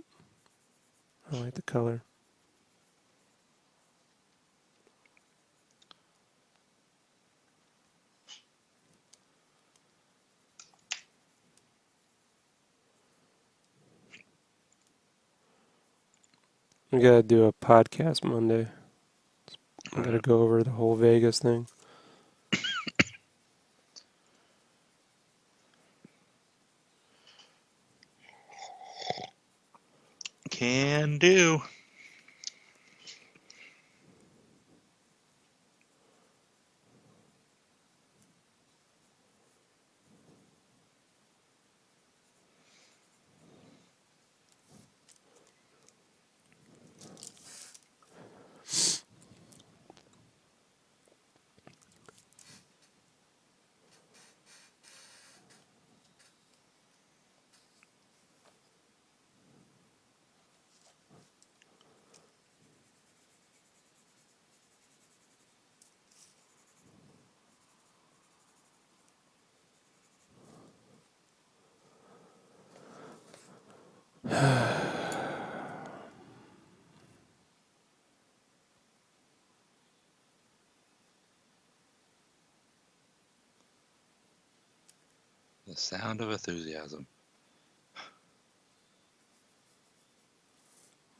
I like the color. We gotta do a podcast Monday. We gotta Right. go over the whole Vegas thing. Can do. The sound of enthusiasm.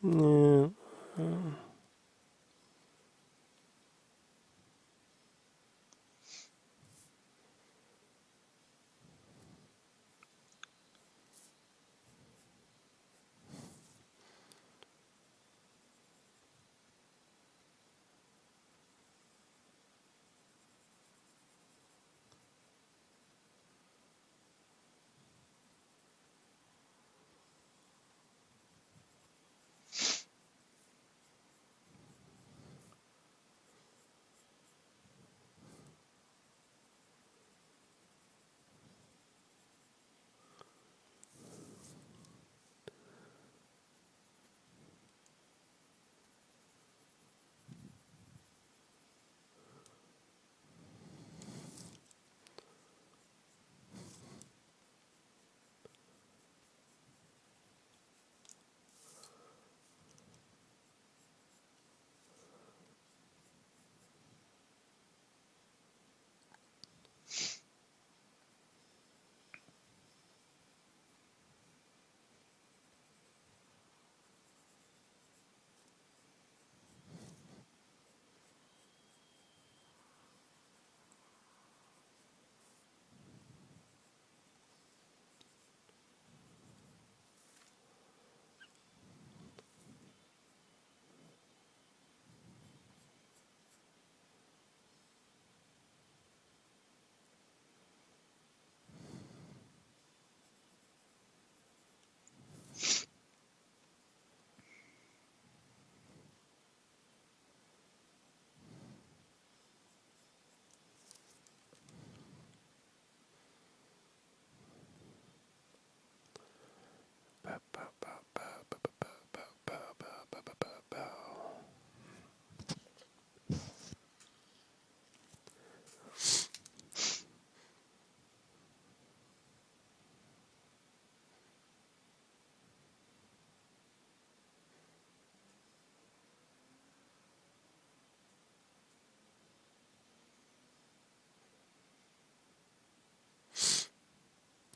Yeah.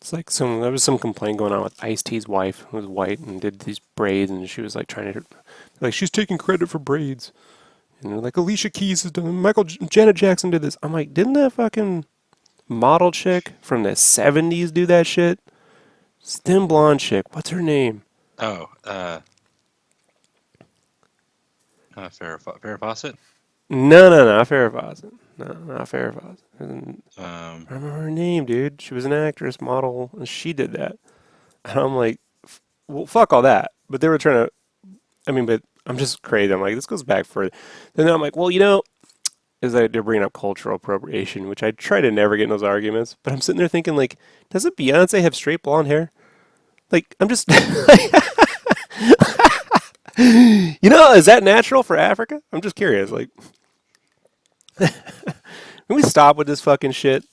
It's like there was some complaint going on with Ice-T's wife, who was white and did these braids, and she was like trying to, like, she's taking credit for braids. And they're like, Alicia Keys has done, Janet Jackson did this. I'm like, didn't that fucking model chick from the 70s do that shit? Thin blonde chick. What's her name? Oh, Farrah Fawcett? No, not Farrah Fawcett. No, not Farrah Fawcett. I Um, remember her name, dude. She was an actress, model, and she did that. And I'm like, well, fuck all that. But they were trying to, I mean, but I'm just crazy. I'm like, this goes back further. Then I'm like, well, is that they're bringing up cultural appropriation, which I try to never get in those arguments. But I'm sitting there thinking, like, doesn't Beyonce have straight blonde hair? Like, I'm just, is that natural for Africa? I'm just curious. Like, can we stop with this fucking shit?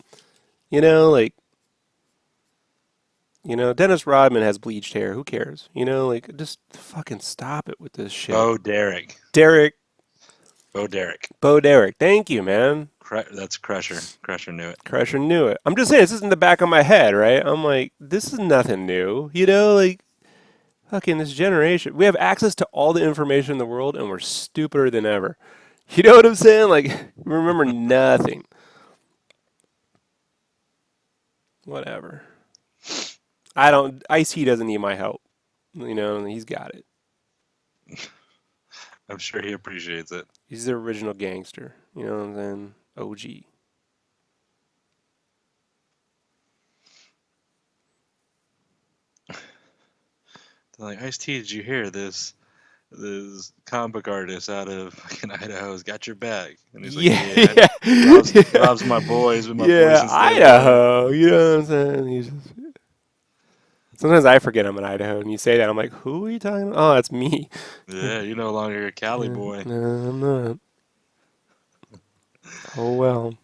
Like, Dennis Rodman has bleached hair. Who cares? Like, just fucking stop it with this shit. Bo Derek. Derek. Bo Derek. Bo Derek. Thank you, man. That's Crusher. Crusher knew it. Crusher knew it. I'm just saying, this is in the back of my head, right? I'm like, this is nothing new. Like, fucking this generation. We have access to all the information in the world, and we're stupider than ever. You know what I'm saying? Like, we remember nothing. Whatever. Ice-T doesn't need my help. He's got it. I'm sure he appreciates it. He's the original gangster. You know what I'm saying? OG. They're like, Ice-T, did you hear this comic book artist out of fucking Idaho has got your bag? And he's like, yeah. Rob's my boy. He's been my boy Yeah, since day one. Idaho. You know what I'm saying? Sometimes I forget I'm in Idaho, and you say that, I'm like, who are you talking about? Oh, that's me. Yeah, you're no longer a Cali boy. No, I'm not. Oh, well.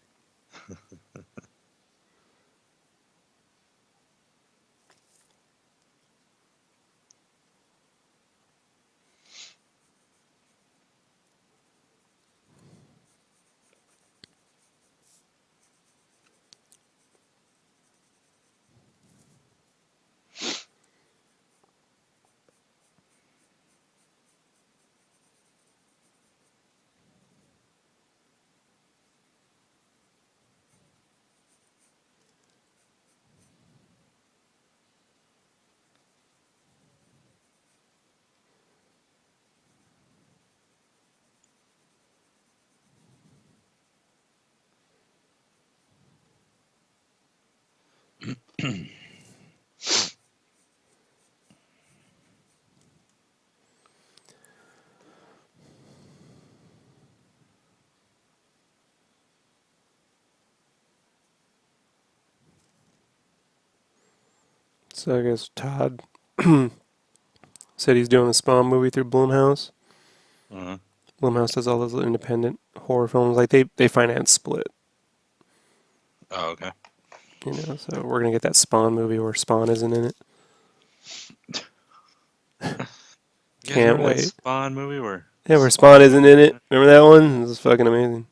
So I guess Todd said he's doing a Spawn movie through Blumhouse. Uh-huh. Blumhouse does all those independent horror films. Like, they finance Split. Oh, okay. So we're going to get that Spawn movie where Spawn isn't in it. Can't wait. That Spawn movie where Spawn isn't in it. Remember that one? This is fucking amazing.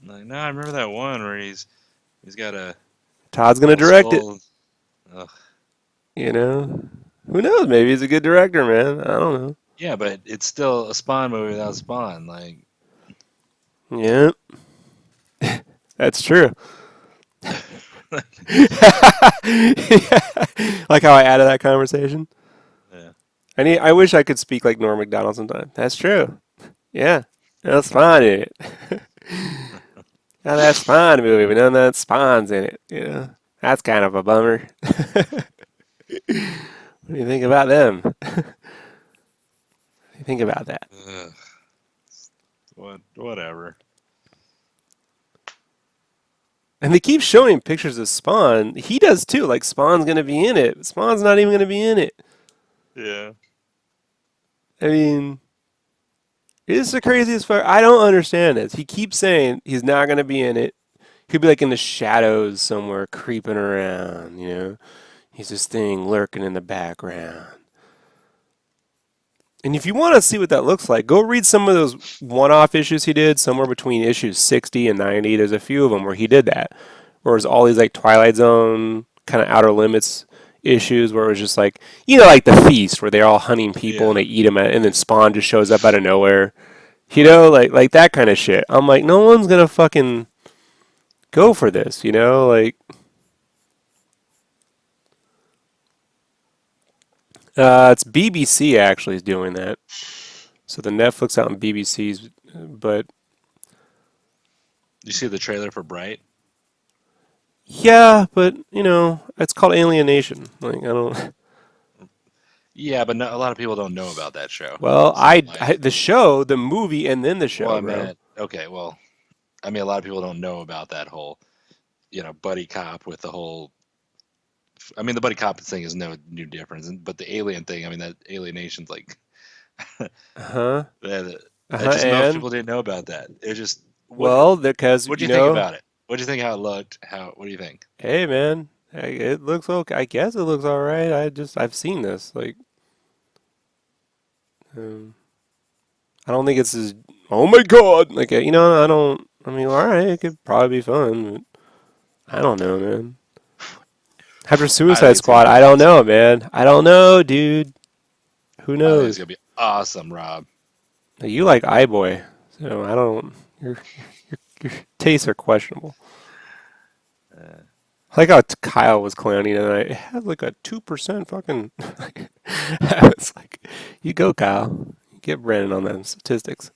Like, no, I remember that one where he's got a Todd's going to direct it. Ugh. Who knows? Maybe he's a good director, man. I don't know. Yeah, but it's still a Spawn movie without Spawn. Like, yeah, that's true. Like how I added that conversation. yeah. I wish I could speak like Norm Macdonald sometimes. That's true. Yeah, that's Spawn in it. Now that Spawn movie, but none of that Spawn's in it. That's kind of a bummer. What do you think about them? What do you think about that? Whatever. And they keep showing pictures of Spawn. He does too. Like, Spawn's going to be in it. Spawn's not even going to be in it. Yeah. I mean, it's the craziest part. I don't understand this. He keeps saying he's not going to be in it. He'll be like in the shadows somewhere, creeping around, He's this thing lurking in the background. And if you want to see what that looks like, go read some of those one-off issues he did, somewhere between issues 60 and 90. There's a few of them where he did that. Where it was all these like Twilight Zone kind of Outer Limits issues where it was just like, you know, like The Feast where they're all hunting people and Yeah. they eat them, and then Spawn just shows up out of nowhere. You Right. know, like that kind of shit. I'm like, no one's gonna fucking go for this. You know, like it's BBC actually is doing that. So the Netflix out in BBC's, but You see the trailer for Bright? yeah, but you know, it's called Alienation. Like I don't. Yeah, but a lot of people don't know about that show. Well, So like, the show, the movie, and then the well, show, I bro. meant okay. Well, I mean, a lot of people don't know about that whole, buddy cop with the whole. I mean, the buddy cop thing is no new difference, but the alien thing, I mean, that alienation's like, Uh huh. that, Uh that huh. just most And people didn't know about that. It just well, because what do you you think know, about it? What do you think how it looked? What do you think? hey man, it looks okay. I guess it looks all right. I've seen this. Like, um, I don't think it's as oh my god. Like, you know, I don't. I mean, all right, it could probably be fun. But I don't know, man. After I think Suicide it's gonna Squad, be I don't awesome. know, man. I don't know, dude. Who I think it's knows? gonna be awesome, Rob. You like iBoy, so I don't. Your tastes are questionable. Uh, I like how Kyle was clowning tonight. It had like a 2% fucking. I was like, you go, Kyle. Get Brandon on them statistics.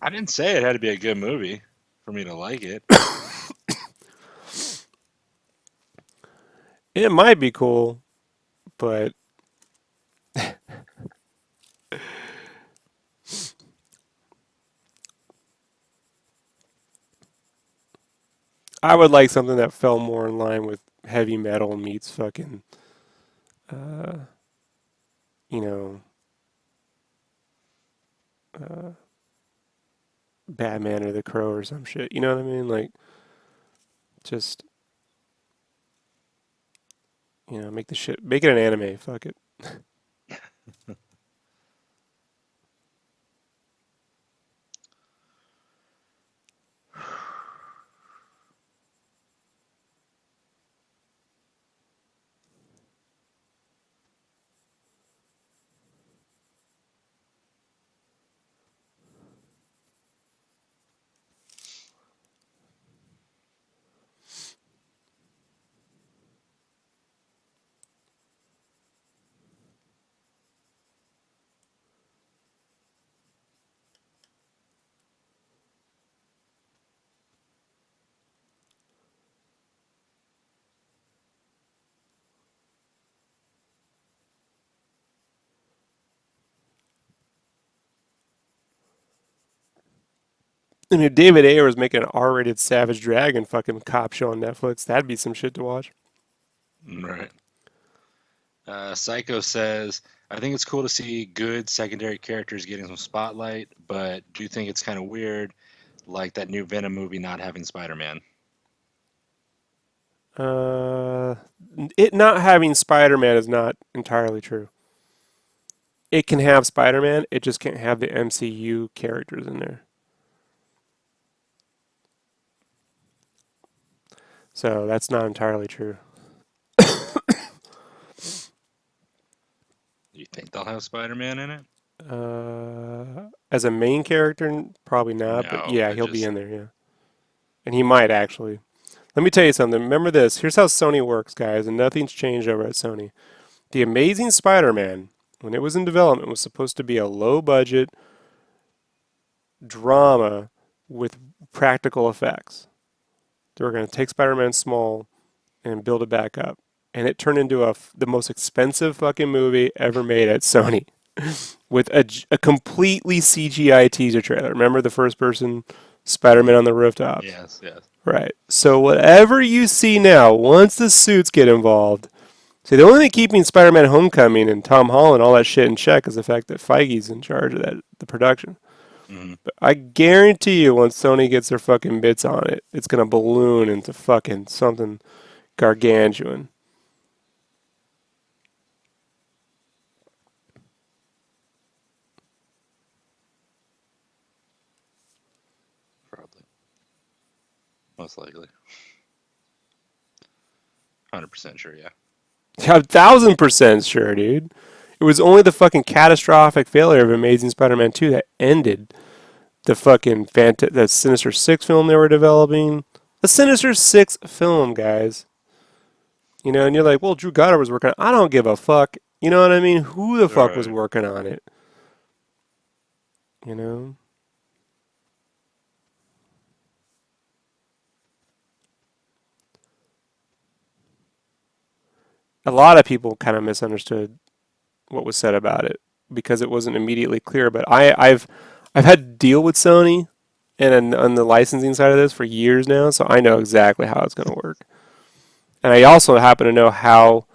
I didn't say it had to be a good movie for me to like it. It might be cool, but I would like something that fell more in line with heavy metal meets fucking, uh, you know, uh, Batman or The Crow or some shit. You know what I mean? Like, just, make the shit, make it an anime. Fuck it. I mean, if David Ayer was making an R-rated Savage Dragon fucking cop show on Netflix, that'd be some shit to watch. Right. Psycho says, I think it's cool to see good secondary characters getting some spotlight, but do you think it's kind of weird, like that new Venom movie not having Spider-Man? Uh, it not having Spider-Man is not entirely true. It can have Spider-Man, it just can't have the MCU characters in there. So that's not entirely true. Do you think they'll have Spider-Man in it? As a main character, probably not, but No, yeah, but he'll be just in there, yeah. And he might actually. Let me tell you something. Remember this. Here's how Sony works, guys, and nothing's changed over at Sony. The Amazing Spider-Man, when it was in development, was supposed to be a low-budget drama with practical effects. They were going to take Spider-Man small and build it back up. And it turned into the most expensive fucking movie ever made at Sony with a completely CGI teaser trailer. Remember the first person Spider-Man mhm. on the rooftops? Yes, yes. Right. So whatever you see now, once the suits get involved, see the only thing keeping Spider-Man Homecoming and Tom Holland all that shit in check is the fact that Feige's in charge of the production. Hmm. But I guarantee you, once Sony gets their fucking bits on it, it's gonna balloon into fucking something gargantuan. Probably, most likely. 100% sure, yeah. Yeah, 1,000% sure, dude. It was only the fucking catastrophic failure of Amazing Spider-Man 2 that ended the fucking the Sinister Six film they were developing. The Sinister Six film, guys. You know, and you're like, well, Drew Goddard was working on it. I don't give a fuck. You know what I mean? Who the fuck was Right. working on it? You know? A lot of people kind of misunderstood what was said about it because it wasn't immediately clear. But I've had to deal with Sony and on the licensing side of this for years now, so I know exactly how it's going to work. And I also happen to know how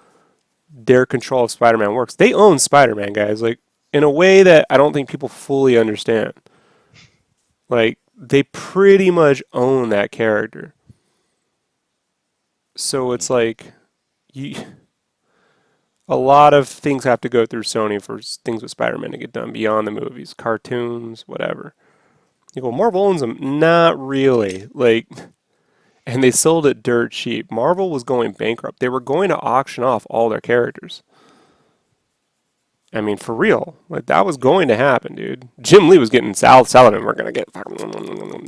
their control of Spider-Man works. They own Spider-Man, guys, like in a way that I don't think people fully understand. Like they pretty much own that character. So it's Mhm. like you a lot of things have to go through Sony for things with Spider-Man to get done beyond the movies, cartoons, whatever. You go, Marvel owns them? Not really. Like, and they sold it dirt cheap. Marvel was going bankrupt. They were going to auction off all their characters. I mean, for real. Like, that was going to happen, dude. Jim Lee was getting Saladin. We're going to get,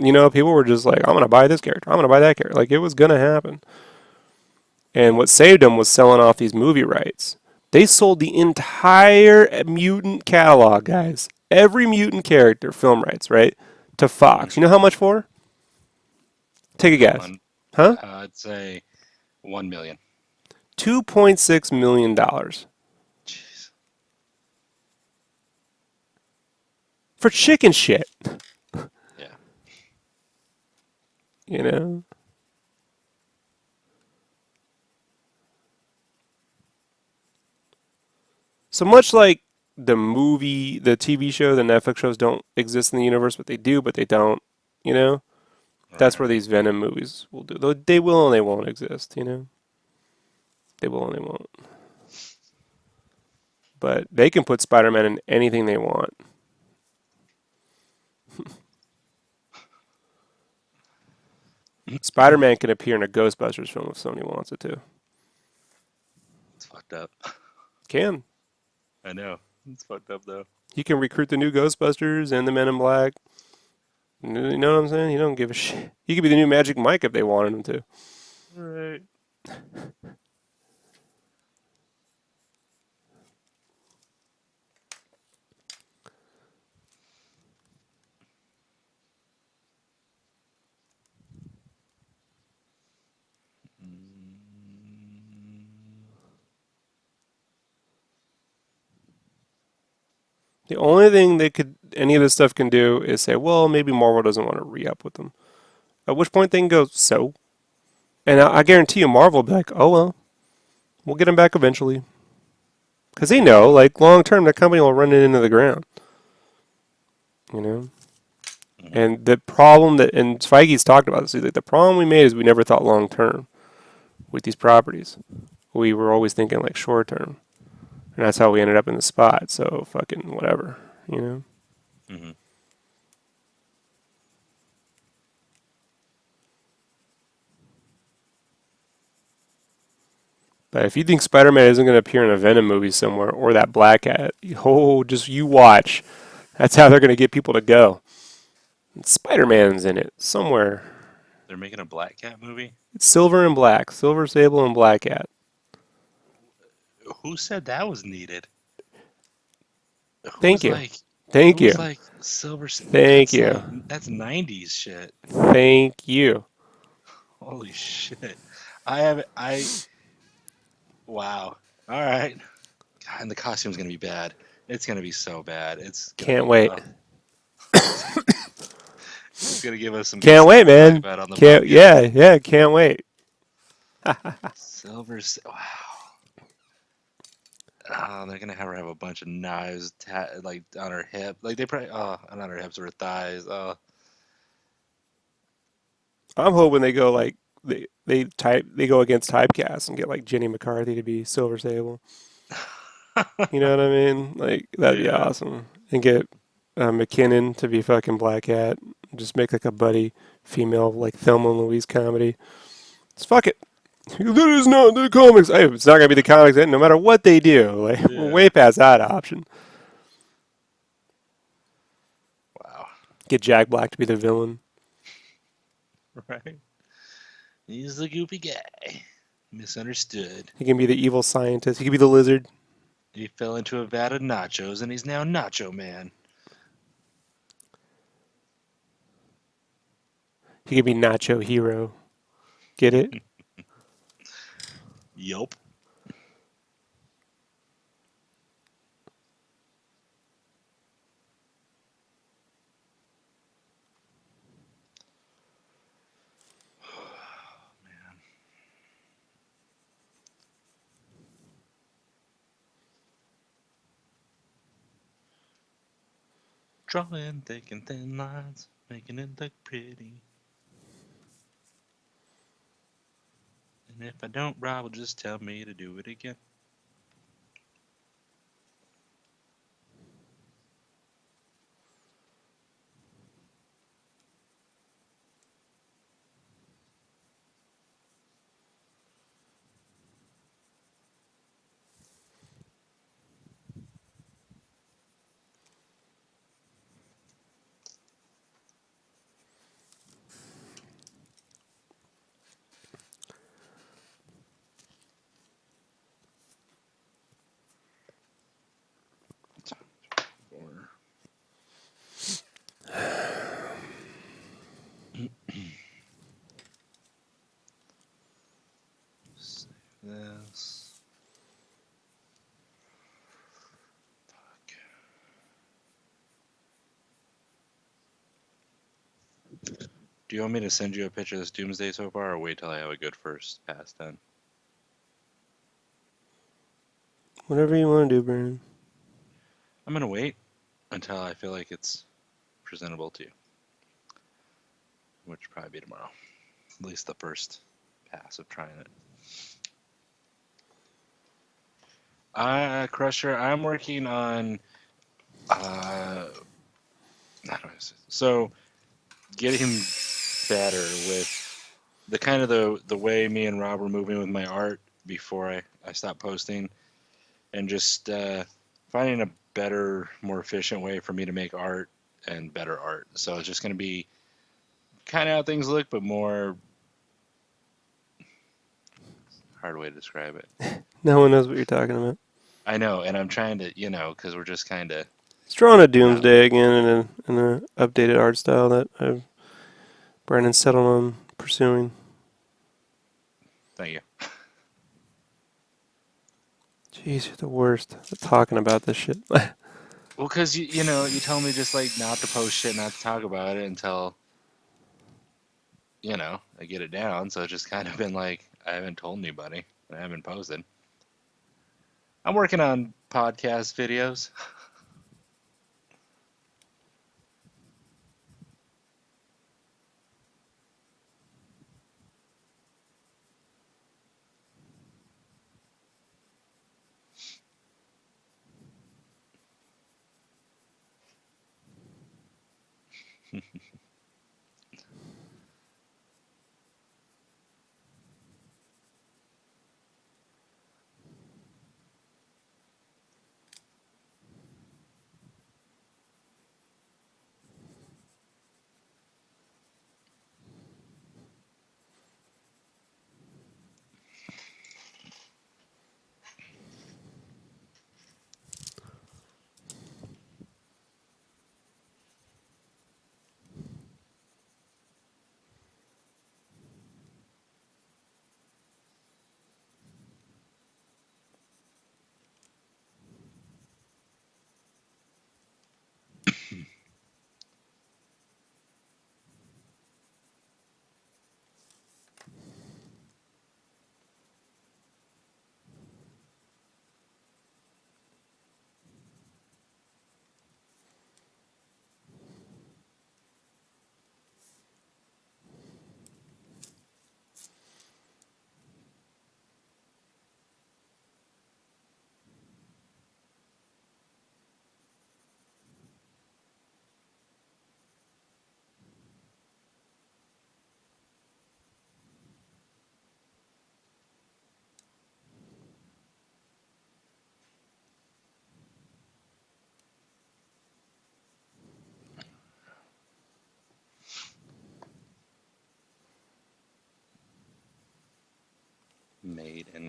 you know, people were just like, I'm going to buy this character. I'm going to buy that character. Like, it was going to happen. And what saved them was selling off these movie rights. They sold the entire mutant catalog, guys. Every mutant character, film rights, right? To Fox. You know how much for? Take a guess. One, Huh? I'd say 1 million. $2.6 million dollars Jeez. for chicken shit. Yeah. You know? So much like the movie, the TV show, the Netflix shows don't exist in the universe, but they do, but they don't. You know? That's Right. where these Venom movies will do. They will and they won't exist, you know? They will and they won't. But they can put Spider-Man in anything they want. Spider-Man can appear in a Ghostbusters film if Sony wants it to. It's fucked up. Can. I know. It's fucked up though. He can recruit the new Ghostbusters and the Men in Black. You know what I'm saying? He don't give a shit. He could be the new Magic Mike if they wanted him to. Right. The only thing any of this stuff can do is say, well, maybe Marvel doesn't want to re-up with them. At which point they can go, so? And I guarantee you Marvel will be like, oh well, we'll get him back eventually. Because they know, like, long term, the company will run it into the ground. You know? Mm-hmm. And the problem and Feige's talked about this, like, the problem we made is we never thought long term with these properties. We were always thinking, like, short term. And that's how we ended up in the spot. So, fucking whatever, you know? Mm-hmm. But if you think Spider-Man isn't going to appear in a Venom movie somewhere or that Black Cat, oh, just you watch. That's how they're going to get people to go. Spider-Man's in it somewhere. They're making a Black Cat movie. It's Silver and Black, Silver Sable and Black Cat. Who said that was needed? Who Thank was you, like, thank who you, was like Silver? thank you, That's '90s shit. thank you. Holy shit! I wow. All right. God, and the costume's gonna be bad. It's gonna be so bad. It's gonna Can't be. wait. It's gonna give us some good Can't wait, stuff to talk man. about on the Can't. podcast. Yeah, yeah. Can't wait. Wow. Oh, they're gonna have her have a bunch of knives like on her hip. Like they probably not on her hips or her thighs. Oh. I'm hoping they go like they go against typecast and get like Jenny McCarthy to be Silver Sable. You know what I mean? Like that'd be Yeah. awesome. And get McKinnon to be fucking Black Cat. Just make like a buddy female like Thelma and Louise comedy. Just fuck it. That is not the comics. Hey, it's not gonna be the comics, no matter what they do. Like we're Yeah. way past that option. Wow. Get Jack Black to be the villain. Right. He's the goopy guy. Misunderstood. He can be the evil scientist. He can be the lizard. He fell into a vat of nachos and he's now Nacho Man. He can be Nacho Hero. Get it? Yup. Drawing thick and thin lines, making it look pretty. And if I don't, Rob will just tell me to do it again. Save this. Fuck. Do you want me to send you a picture of this Doomsday so far, or wait till I have a good first pass done? Whatever you want to do, Brandon. I'm gonna wait until I feel like it's presentable to you, which will probably be tomorrow. At least the first pass of trying it. Crusher, I'm working on how do I say? So getting better with the kind of the way me and Rob were moving with my art before I stopped posting, and just finding a better, more efficient way for me to make art and better art. So it's just going to be kind of how things look, but more hard way to describe it. No one knows what you're talking about. I know, and I'm trying to, because we're just kind of. He's drawing a Doomsday again in an updated art style that Brandon settled on pursuing. Thank you. Jeez, you're the worst at talking about this shit. Well, because you tell me just like not to post shit, not to talk about it until I get it down. So it's just kind of been like I haven't told anybody, and I haven't posted. I'm working on podcast videos.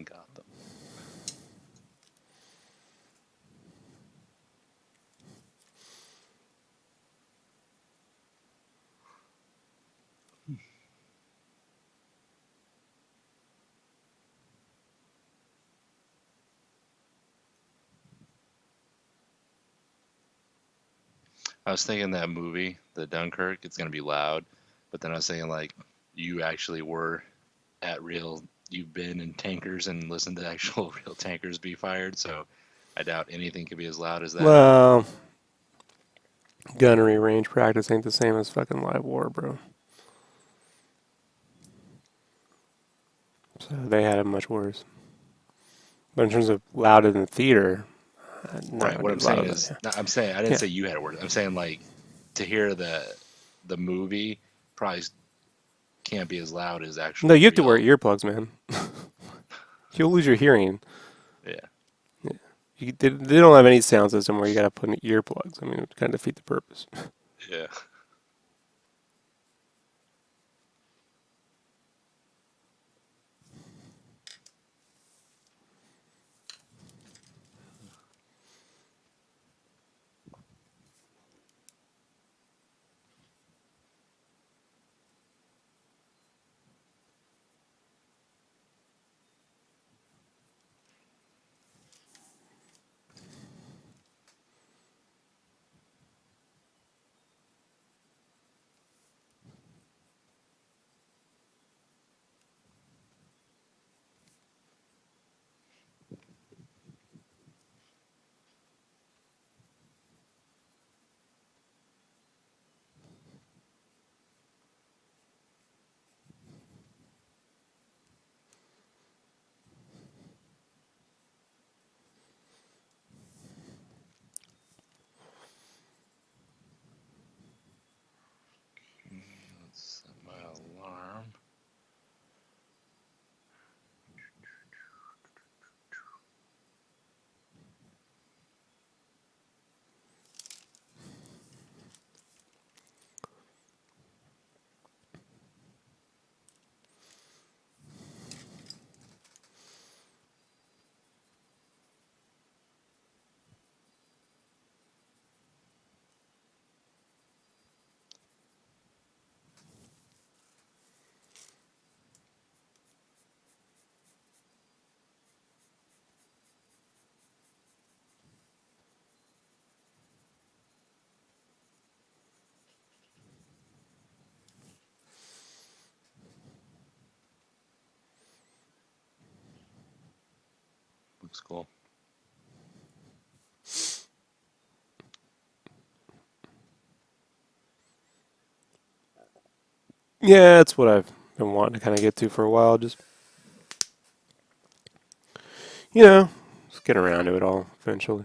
and got them. I was thinking that movie, the Dunkirk, it's gonna be loud, but then I was thinking like you actually were at real, you've been in tankers and listened to actual real tankers be fired, so I doubt anything could be as loud as that. Well, gunnery range practice ain't the same as fucking live war, bro. So they had it much worse. But in terms of loud in the theater, not Right. gonna What be I'm loud saying enough. is, Yeah. I'm saying I didn't Yeah. say you had it worse. I'm saying like to hear the movie probably can't be as loud as No, actual you have to wear real. earplugs, man. You'll lose your hearing. Yeah. Yeah. They don't have any sound system where you gotta put in earplugs. I mean, it kind of defeat the purpose. Yeah. Let's set my alarm. Looks cool. Yeah, that's what I've been wanting to kind of get to for a while. Just, you know, just get around to it all eventually.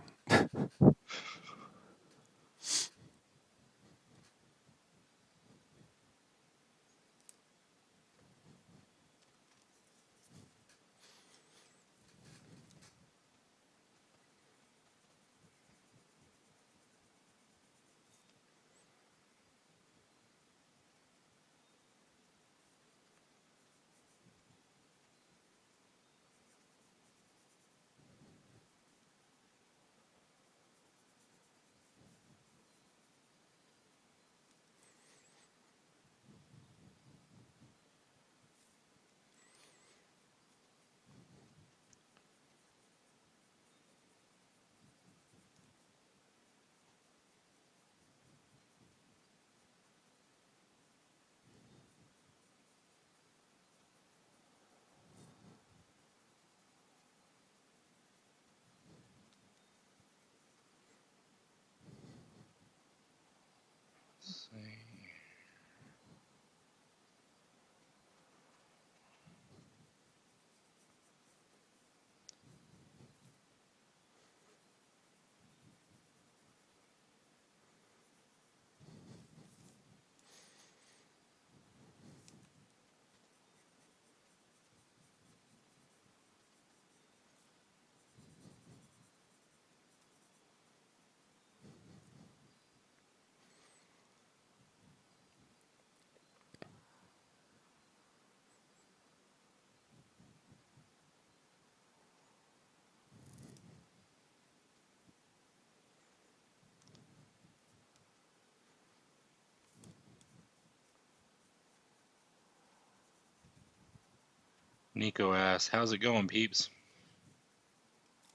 Nico asks, "How's it going, peeps?"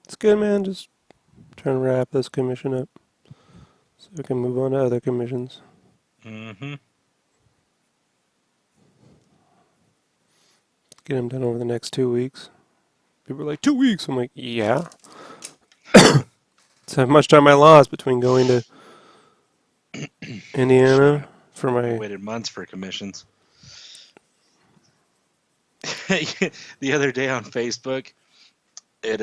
It's good, man. Just trying to wrap this commission up so we can move on to other commissions. Mm-hmm. Get them done over the next 2 weeks. People are like, 2 weeks? I'm like, yeah. It's how much time I lost between going to Shit, Indiana for I my... waited months for commissions. The other day on Facebook, you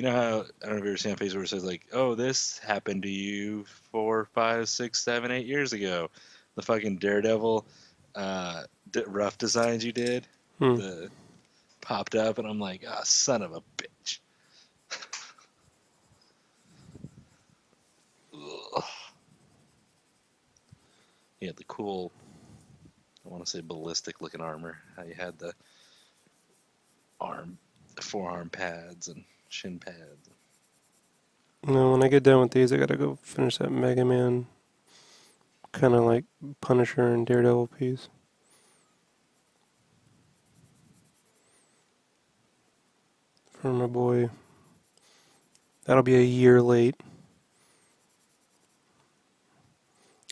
know how, I don't know if you ever seen on Facebook where it says like, "Oh, this happened to you 4, 5, 6, 7, 8 years ago." The fucking Daredevil, rough designs you did, Hmm. the popped up, and I'm like, "Ah, son of a bitch." Ugh. He had the cool, I want to say ballistic looking armor. How you had the forearm pads and shin pads. No, when I get done with these, I gotta go finish that Mega Man kind of like Punisher and Daredevil piece. For my boy. That'll be a year late.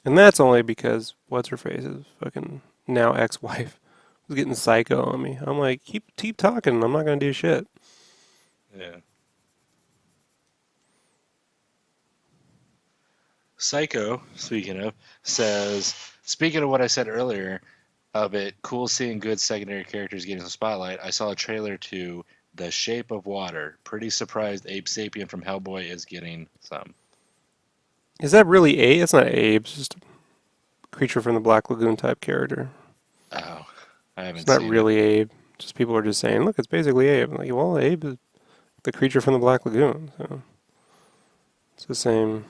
And that's only because what's her face is fucking now ex-wife was getting psycho on me. I'm like, keep talking. I'm not gonna do shit. Yeah. Psycho, speaking of, says, speaking of what I said earlier of it, cool seeing good secondary characters getting some spotlight. I saw a trailer to The Shape of Water. Pretty surprised Abe Sapien from Hellboy is getting some. Is that really Abe? It's not Abe. It's just a creature from the Black Lagoon type character. Oh, I It's haven't not seen it. really Abe. Just people are just saying, look, it's basically Abe. I'm like, well, Abe is the creature from the Black Lagoon, so it's the same.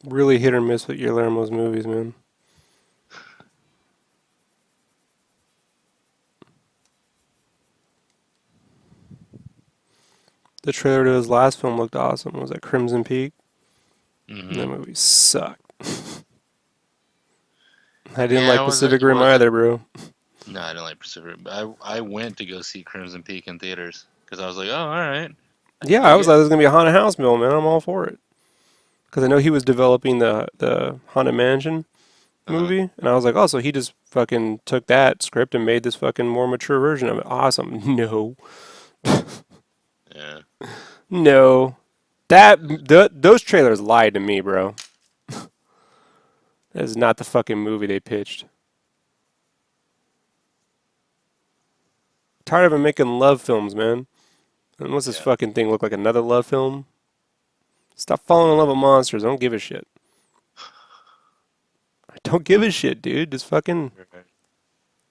Really hit or miss with Guillermo's movies, man. The trailer to his last film looked awesome. Was that Crimson Peak? And Mm-hmm. that movie sucked. I didn't Yeah, like it wasn't. Pacific It Rim wasn't. either, bro. No, I didn't like Pacific. But I went to go see Crimson Peak in theaters because I was like, oh, all right, I can Yeah, I dig was it. like, this is gonna be a haunted house film, man. I'm all for it. Because I know he was developing the Haunted Mansion Uh-huh. movie, and I was like, oh, so he just fucking took that script and made this fucking more mature version of it. Awesome. No, Yeah. no, those trailers lied to me, bro. That is not the fucking movie they pitched. Tired of him making love films, man. And what's this Yeah. fucking thing look like another love film? Stop falling in love with monsters. I don't give a shit. I don't give a shit, dude. Just fucking, Right.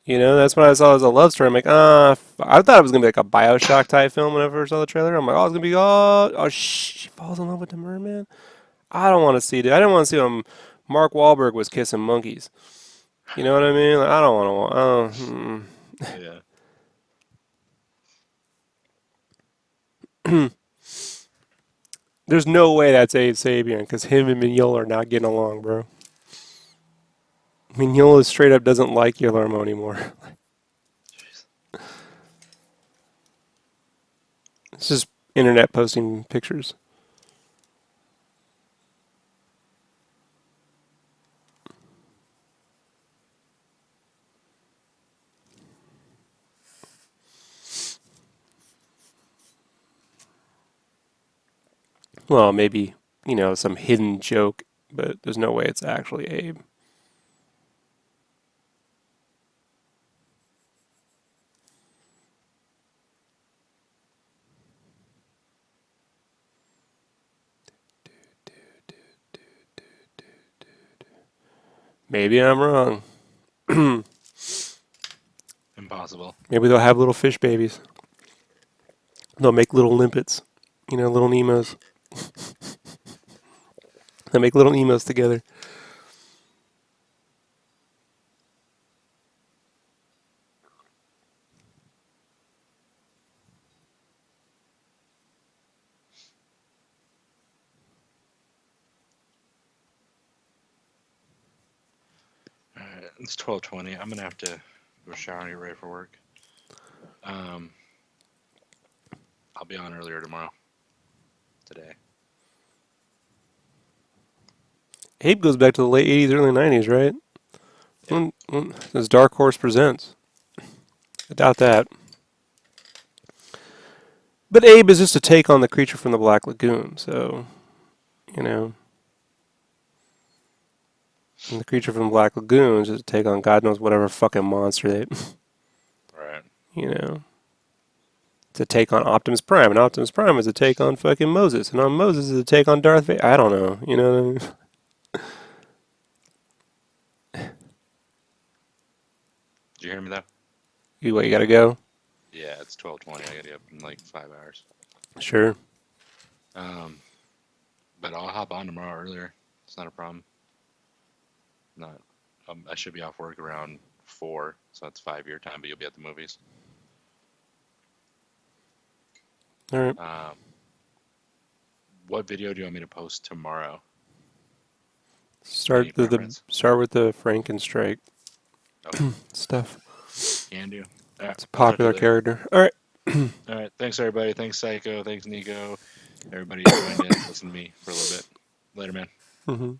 that's when I saw it as a love story. I'm like, I thought it was gonna be like a Bioshock type film when I first saw the trailer. I'm like, oh, it's gonna be, she falls in love with the merman. I don't want to see it. I didn't want to see when Mark Wahlberg was kissing monkeys. You know what I mean? Like, I don't want to. Yeah. There's no way that's Abe Sapien because him and Mignola are not getting along, bro. Mignola straight up doesn't like Guillermo anymore. Jeez. It's just internet posting pictures. Well, maybe, some hidden joke, but there's no way it's actually Abe. Maybe I'm wrong. Impossible. Maybe they'll have little fish babies. They'll make little limpets, little Nemos. They'll make little Nemos together. It's 12:20. I'm gonna have to go shower and get ready for work. Um, I'll be on earlier tomorrow. Today. Abe goes back to the late 80s, early 90s, right? Yep. This Dark Horse Presents. I doubt that. But Abe is just a take on the Creature from the Black Lagoon, so, you know. And the Creature from the Black Lagoon is just a take on God knows whatever fucking monster they, Right. you know. It's a take on Optimus Prime, and Optimus Prime is a take on fucking Moses, and on Moses is a take on Darth Vader. I don't know, you know what I mean? Did you hear me though? You gotta go? Yeah, it's 12:20. I gotta get up in like 5 hours. Sure. Um, but I'll hop on tomorrow earlier. It's not a problem. Not. I should be off work around 4, so that's 5 your time. But you'll be at the movies. All right. What video do you want me to post tomorrow? Any Start preference? start with the Frankenstrike Okay, stuff. can do. All right, It's a I'll talk to you popular later. character. All right. All right, thanks everybody. Thanks Psycho. Thanks Nico. Everybody joined in, listened to me for a little bit. Later, man. Mm-hmm.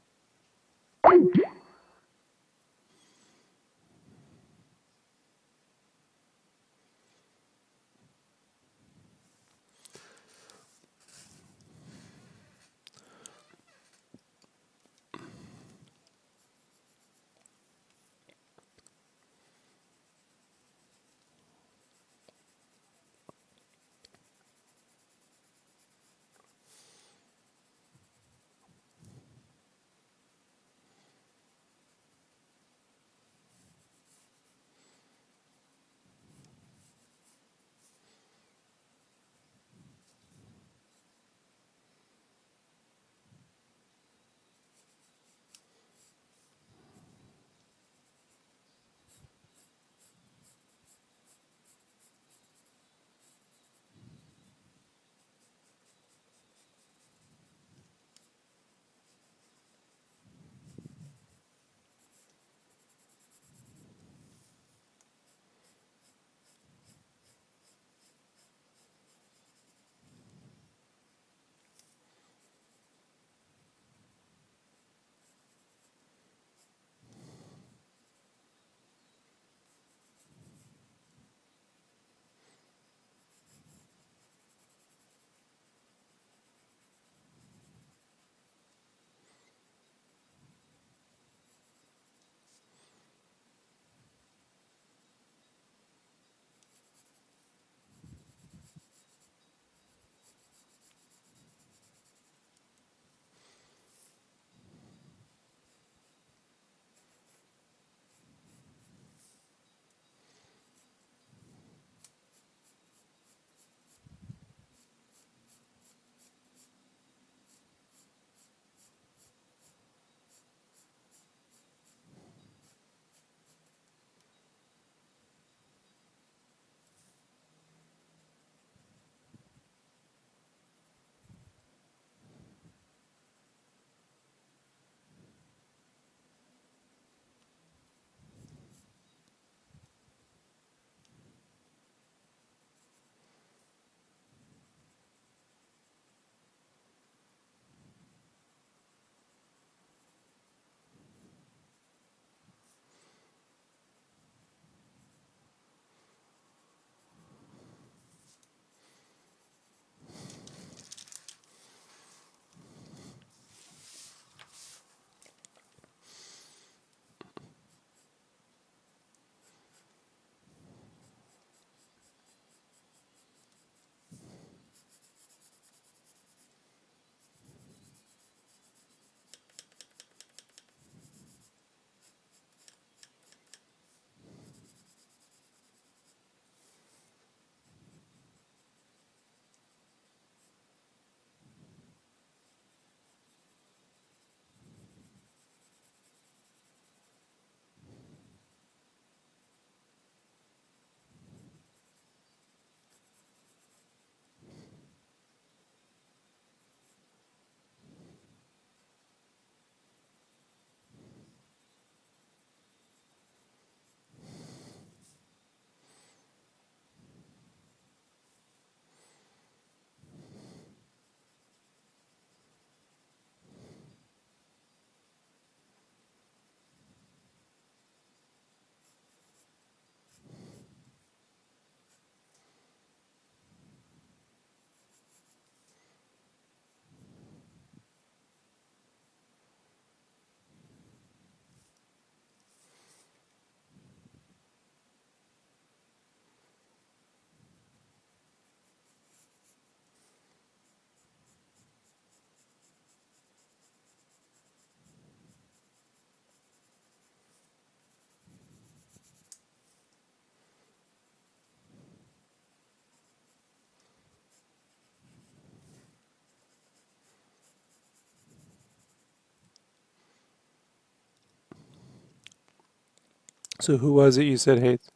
So who was it you said hates?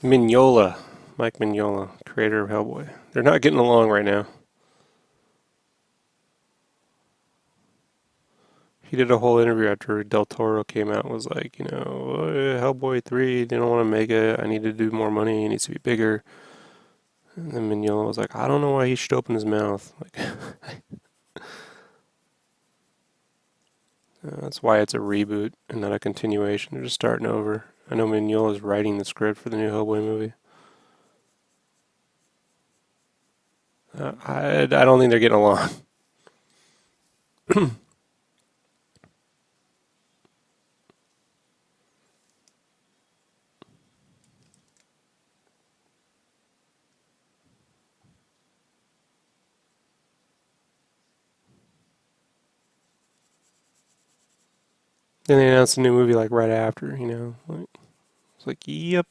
Mignola. Mike Mignola, creator of Hellboy. They're not getting along right now. He did a whole interview after Del Toro came out and was like, Hellboy 3, they don't want to make it. I need to do more money. It needs to be bigger. And then Mignola was like, I don't know why he should open his mouth. Like, that's why it's a reboot and not a continuation. They're just starting over. I know Mignola's writing the script for the new Hellboy movie. I don't think they're getting along. Then they announced a new movie like right after, Like, it's like, yep.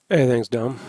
Hey, thanks, Dom.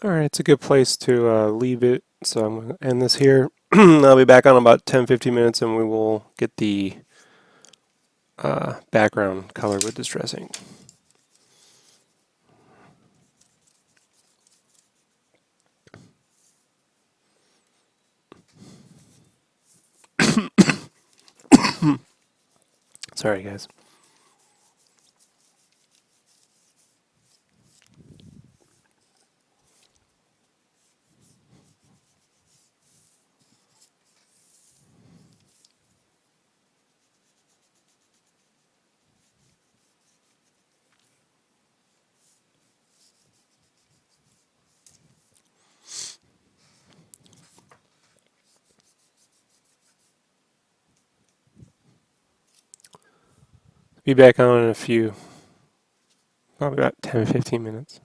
Alright, it's a good place to leave it. So I'm going to end this here. I'll be back on about 10-15 minutes and we will get the background color with distress ink. Sorry, guys. Be back on in a few, probably about 10-15 minutes.